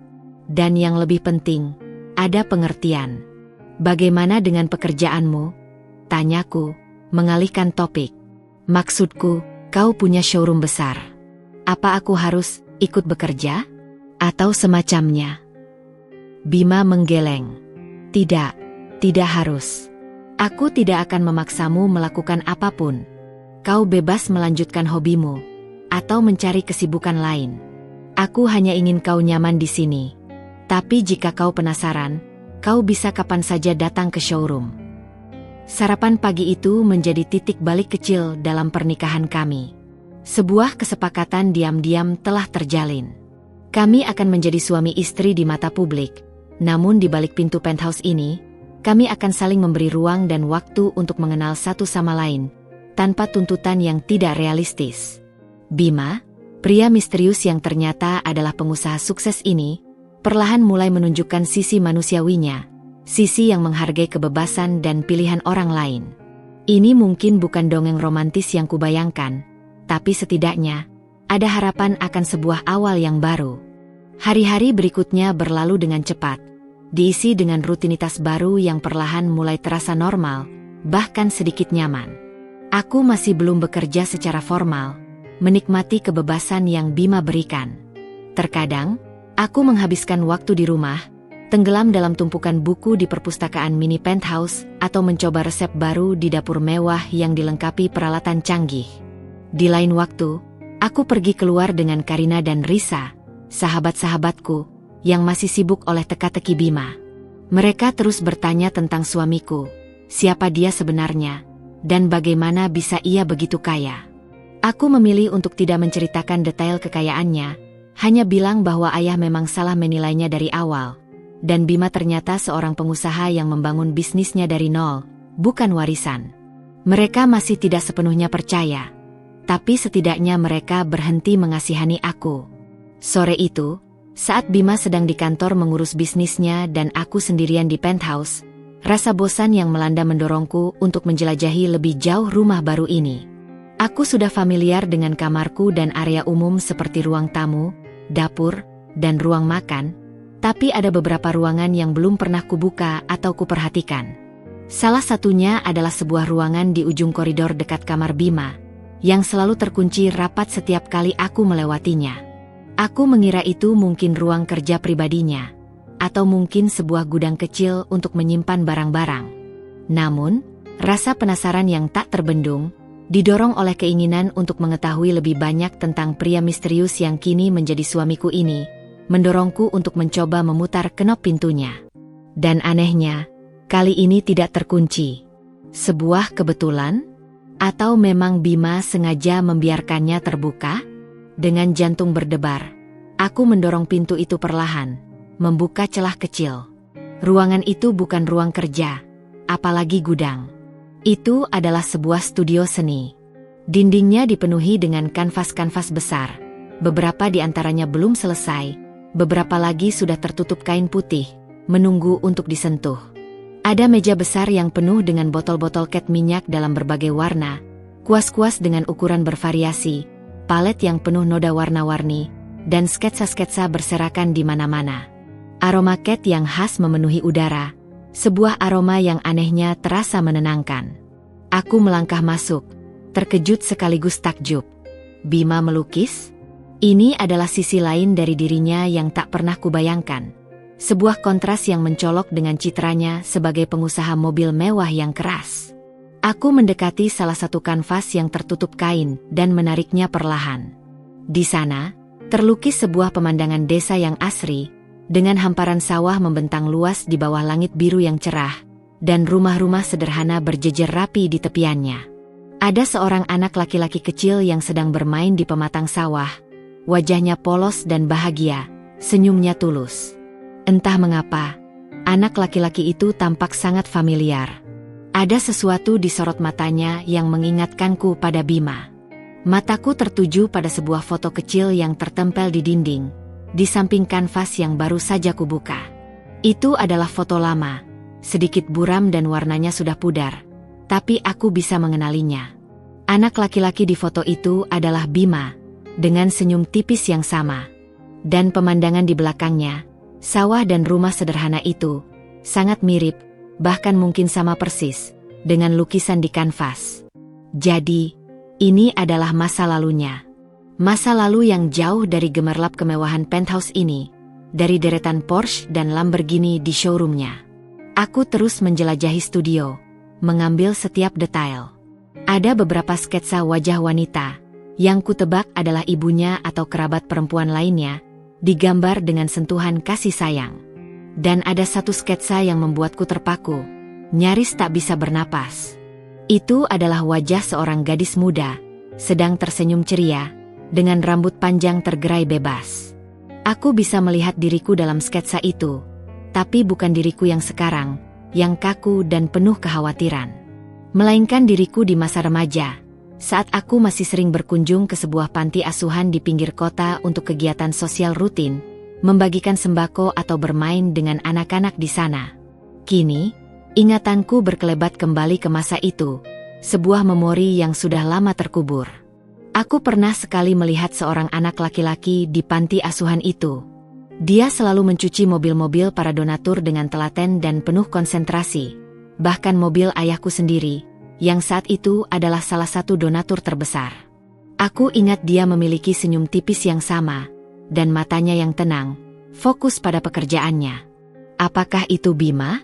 Dan yang lebih penting, ada pengertian. Bagaimana dengan pekerjaanmu? Tanyaku, mengalihkan topik. Maksudku, kau punya showroom besar. Apa aku harus ikut bekerja? Atau semacamnya? Bima menggeleng. Tidak harus. Aku tidak akan memaksamu melakukan apapun. Kau bebas melanjutkan hobimu, atau mencari kesibukan lain. Aku hanya ingin kau nyaman di sini. Tapi jika kau penasaran, kau bisa kapan saja datang ke showroom. Sarapan pagi itu menjadi titik balik kecil dalam pernikahan kami. Sebuah kesepakatan diam-diam telah terjalin. Kami akan menjadi suami istri di mata publik, namun di balik pintu penthouse ini, kami akan saling memberi ruang dan waktu untuk mengenal satu sama lain, tanpa tuntutan yang tidak realistis. Bima, pria misterius yang ternyata adalah pengusaha sukses ini, perlahan mulai menunjukkan sisi manusiawinya, sisi yang menghargai kebebasan dan pilihan orang lain. Ini mungkin bukan dongeng romantis yang kubayangkan, tapi setidaknya, ada harapan akan sebuah awal yang baru. Hari-hari berikutnya berlalu dengan cepat, diisi dengan rutinitas baru yang perlahan mulai terasa normal, bahkan sedikit nyaman. Aku masih belum bekerja secara formal, menikmati kebebasan yang Bima berikan. Terkadang, aku menghabiskan waktu di rumah, tenggelam dalam tumpukan buku di perpustakaan mini penthouse, atau mencoba resep baru di dapur mewah yang dilengkapi peralatan canggih. Di lain waktu, aku pergi keluar dengan Karina dan Risa, sahabat-sahabatku, yang masih sibuk oleh teka-teki Bima. Mereka terus bertanya tentang suamiku, siapa dia sebenarnya, dan bagaimana bisa ia begitu kaya. Aku memilih untuk tidak menceritakan detail kekayaannya, hanya bilang bahwa ayah memang salah menilainya dari awal, dan Bima ternyata seorang pengusaha yang membangun bisnisnya dari nol, bukan warisan. Mereka masih tidak sepenuhnya percaya, tapi setidaknya mereka berhenti mengasihani aku. Sore itu, saat Bima sedang di kantor mengurus bisnisnya dan aku sendirian di penthouse, rasa bosan yang melanda mendorongku untuk menjelajahi lebih jauh rumah baru ini. Aku sudah familiar dengan kamarku dan area umum seperti ruang tamu, dapur, dan ruang makan, tapi ada beberapa ruangan yang belum pernah kubuka atau kuperhatikan. Salah satunya adalah sebuah ruangan di ujung koridor dekat kamar Bima, yang selalu terkunci rapat setiap kali aku melewatinya. Aku mengira itu mungkin ruang kerja pribadinya, atau mungkin sebuah gudang kecil untuk menyimpan barang-barang. Namun, rasa penasaran yang tak terbendung, didorong oleh keinginan untuk mengetahui lebih banyak tentang pria misterius yang kini menjadi suamiku ini, mendorongku untuk mencoba memutar kenop pintunya. Dan anehnya, kali ini tidak terkunci. Sebuah kebetulan? Atau memang Bima sengaja membiarkannya terbuka? Dengan jantung berdebar, aku mendorong pintu itu perlahan, membuka celah kecil. Ruangan itu bukan ruang kerja, apalagi gudang. Itu adalah sebuah studio seni. Dindingnya dipenuhi dengan kanvas-kanvas besar. Beberapa di antaranya belum selesai, beberapa lagi sudah tertutup kain putih, menunggu untuk disentuh. Ada meja besar yang penuh dengan botol-botol cat minyak dalam berbagai warna, kuas-kuas dengan ukuran bervariasi, palet yang penuh noda warna-warni, dan sketsa-sketsa berserakan di mana-mana. Aroma cat yang khas memenuhi udara, sebuah aroma yang anehnya terasa menenangkan. Aku melangkah masuk, terkejut sekaligus takjub. Bima melukis? Ini adalah sisi lain dari dirinya yang tak pernah kubayangkan. Sebuah kontras yang mencolok dengan citranya sebagai pengusaha mobil mewah yang keras. Aku mendekati salah satu kanvas yang tertutup kain dan menariknya perlahan. Di sana, terlukis sebuah pemandangan desa yang asri, dengan hamparan sawah membentang luas di bawah langit biru yang cerah, dan rumah-rumah sederhana berjejer rapi di tepiannya. Ada seorang anak laki-laki kecil yang sedang bermain di pematang sawah, wajahnya polos dan bahagia, senyumnya tulus. Entah mengapa, anak laki-laki itu tampak sangat familiar. Ada sesuatu di sorot matanya yang mengingatkanku pada Bima. Mataku tertuju pada sebuah foto kecil yang tertempel di dinding, di samping kanvas yang baru saja kubuka. Itu adalah foto lama, sedikit buram dan warnanya sudah pudar, tapi aku bisa mengenalinya. Anak laki-laki di foto itu adalah Bima, dengan senyum tipis yang sama. Dan pemandangan di belakangnya, sawah dan rumah sederhana itu, sangat mirip, bahkan mungkin sama persis, dengan lukisan di kanvas. Jadi, ini adalah masa lalunya. Masa lalu yang jauh dari gemerlap kemewahan penthouse ini, dari deretan Porsche dan Lamborghini di showroomnya. Aku terus menjelajahi studio, mengambil setiap detail. Ada beberapa sketsa wajah wanita, yang kutebak adalah ibunya atau kerabat perempuan lainnya, digambar dengan sentuhan kasih sayang. Dan ada satu sketsa yang membuatku terpaku, nyaris tak bisa bernapas. Itu adalah wajah seorang gadis muda, sedang tersenyum ceria, dengan rambut panjang tergerai bebas. Aku bisa melihat diriku dalam sketsa itu, tapi bukan diriku yang sekarang, yang kaku dan penuh kekhawatiran. Melainkan diriku di masa remaja, saat aku masih sering berkunjung ke sebuah panti asuhan di pinggir kota untuk kegiatan sosial rutin, membagikan sembako atau bermain dengan anak-anak di sana. Kini, ingatanku berkelebat kembali ke masa itu, sebuah memori yang sudah lama terkubur. Aku pernah sekali melihat seorang anak laki-laki di panti asuhan itu. Dia selalu mencuci mobil-mobil para donatur dengan telaten dan penuh konsentrasi, bahkan mobil ayahku sendiri, yang saat itu adalah salah satu donatur terbesar. Aku ingat dia memiliki senyum tipis yang sama, dan matanya yang tenang, fokus pada pekerjaannya. Apakah itu Bima?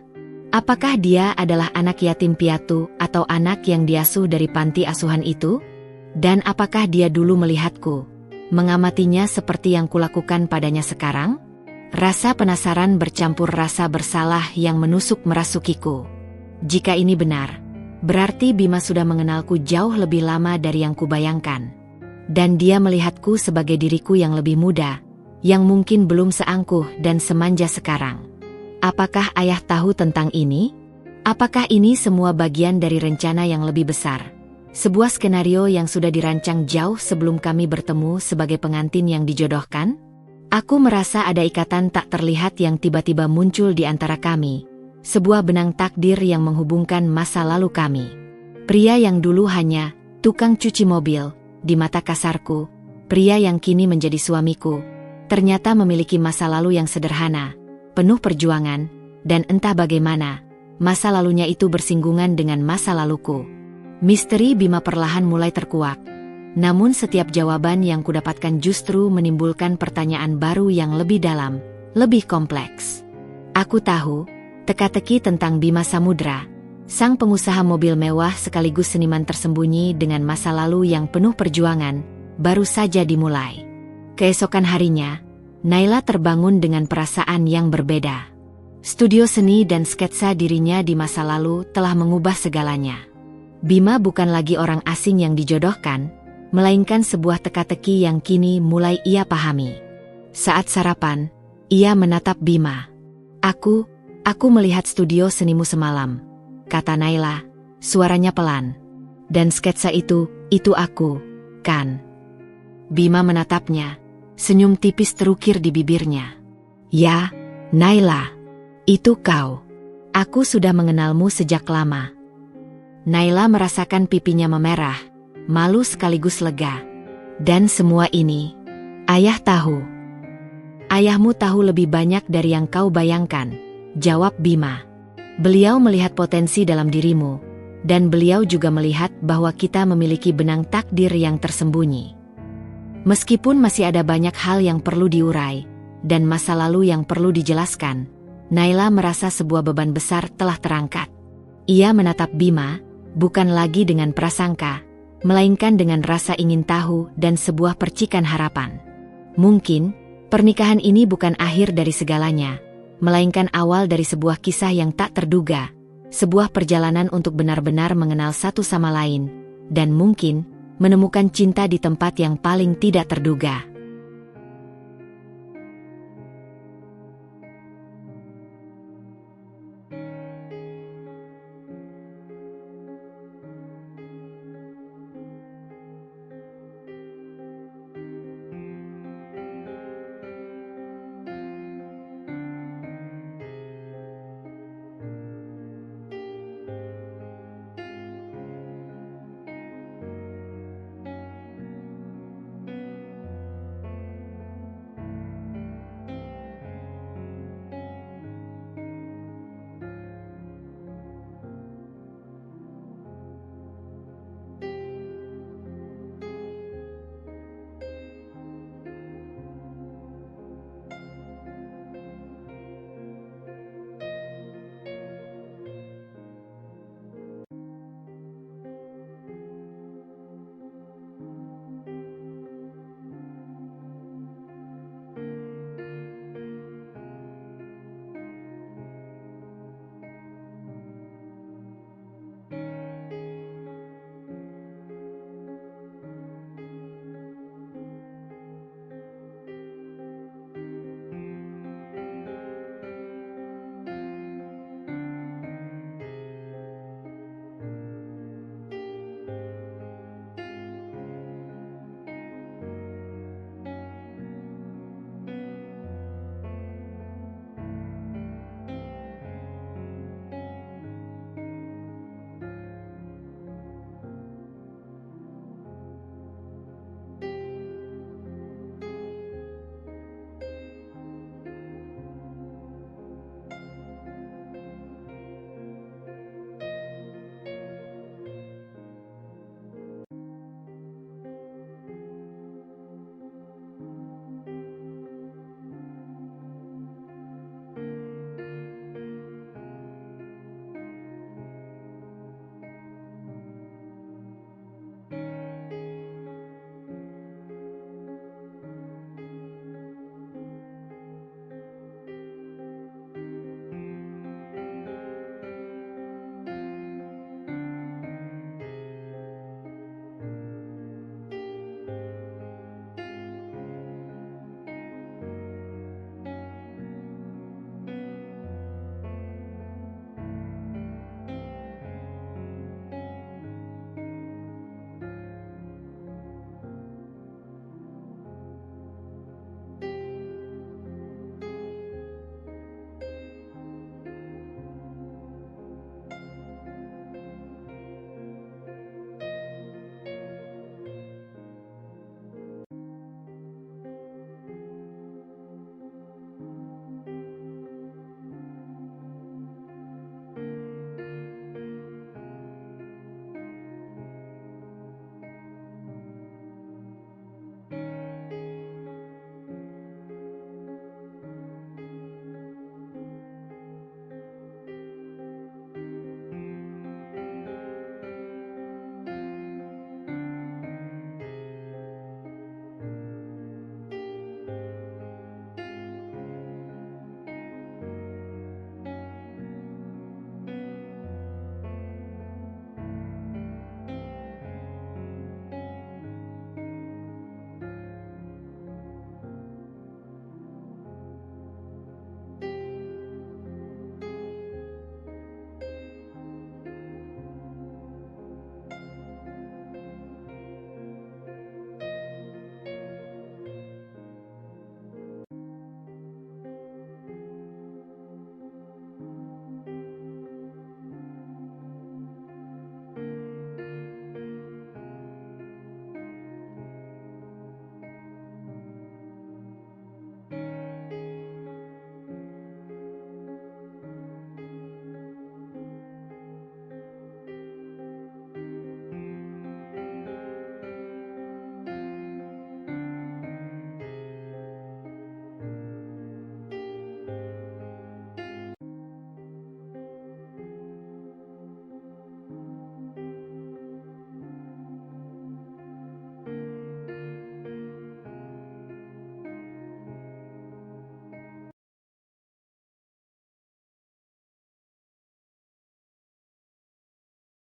Apakah dia adalah anak yatim piatu atau anak yang diasuh dari panti asuhan itu? Dan apakah dia dulu melihatku, mengamatinya seperti yang kulakukan padanya sekarang? Rasa penasaran bercampur rasa bersalah yang menusuk merasukiku. Jika ini benar, berarti Bima sudah mengenalku jauh lebih lama dari yang kubayangkan. Dan dia melihatku sebagai diriku yang lebih muda, yang mungkin belum seangkuh dan semanja sekarang. Apakah ayah tahu tentang ini? Apakah ini semua bagian dari rencana yang lebih besar? Sebuah skenario yang sudah dirancang jauh sebelum kami bertemu sebagai pengantin yang dijodohkan? Aku merasa ada ikatan tak terlihat yang tiba-tiba muncul di antara kami. Sebuah benang takdir yang menghubungkan masa lalu kami. Pria yang dulu hanya tukang cuci mobil, di mata kasarku, pria yang kini menjadi suamiku, ternyata memiliki masa lalu yang sederhana, penuh perjuangan, dan entah bagaimana, masa lalunya itu bersinggungan dengan masa laluku. Misteri Bima perlahan mulai terkuak. Namun setiap jawaban yang kudapatkan justru menimbulkan pertanyaan baru yang lebih dalam, lebih kompleks. Aku tahu, teka-teki tentang Bima Samudra, sang pengusaha mobil mewah sekaligus seniman tersembunyi dengan masa lalu yang penuh perjuangan, baru saja dimulai. Keesokan harinya, Naila terbangun dengan perasaan yang berbeda. Studio seni dan sketsa dirinya di masa lalu telah mengubah segalanya. Bima bukan lagi orang asing yang dijodohkan, melainkan sebuah teka-teki yang kini mulai ia pahami. Saat sarapan, Ia menatap Bima. Aku melihat studio senimu semalam, kata Naila, suaranya pelan. Dan sketsa itu aku, kan? Bima menatapnya, senyum tipis terukir di bibirnya. Ya, Naila, itu kau. Aku sudah mengenalmu sejak lama. Naila merasakan pipinya memerah, malu sekaligus lega. Dan semua ini, ayah tahu. Ayahmu tahu lebih banyak dari yang kau bayangkan, jawab Bima. Beliau melihat potensi dalam dirimu, dan beliau juga melihat bahwa kita memiliki benang takdir yang tersembunyi. Meskipun masih ada banyak hal yang perlu diurai, dan masa lalu yang perlu dijelaskan, Naila merasa sebuah beban besar telah terangkat. Ia menatap Bima, bukan lagi dengan prasangka, melainkan dengan rasa ingin tahu dan sebuah percikan harapan. Mungkin, pernikahan ini bukan akhir dari segalanya, melainkan awal dari sebuah kisah yang tak terduga, sebuah perjalanan untuk benar-benar mengenal satu sama lain, dan mungkin, menemukan cinta di tempat yang paling tidak terduga.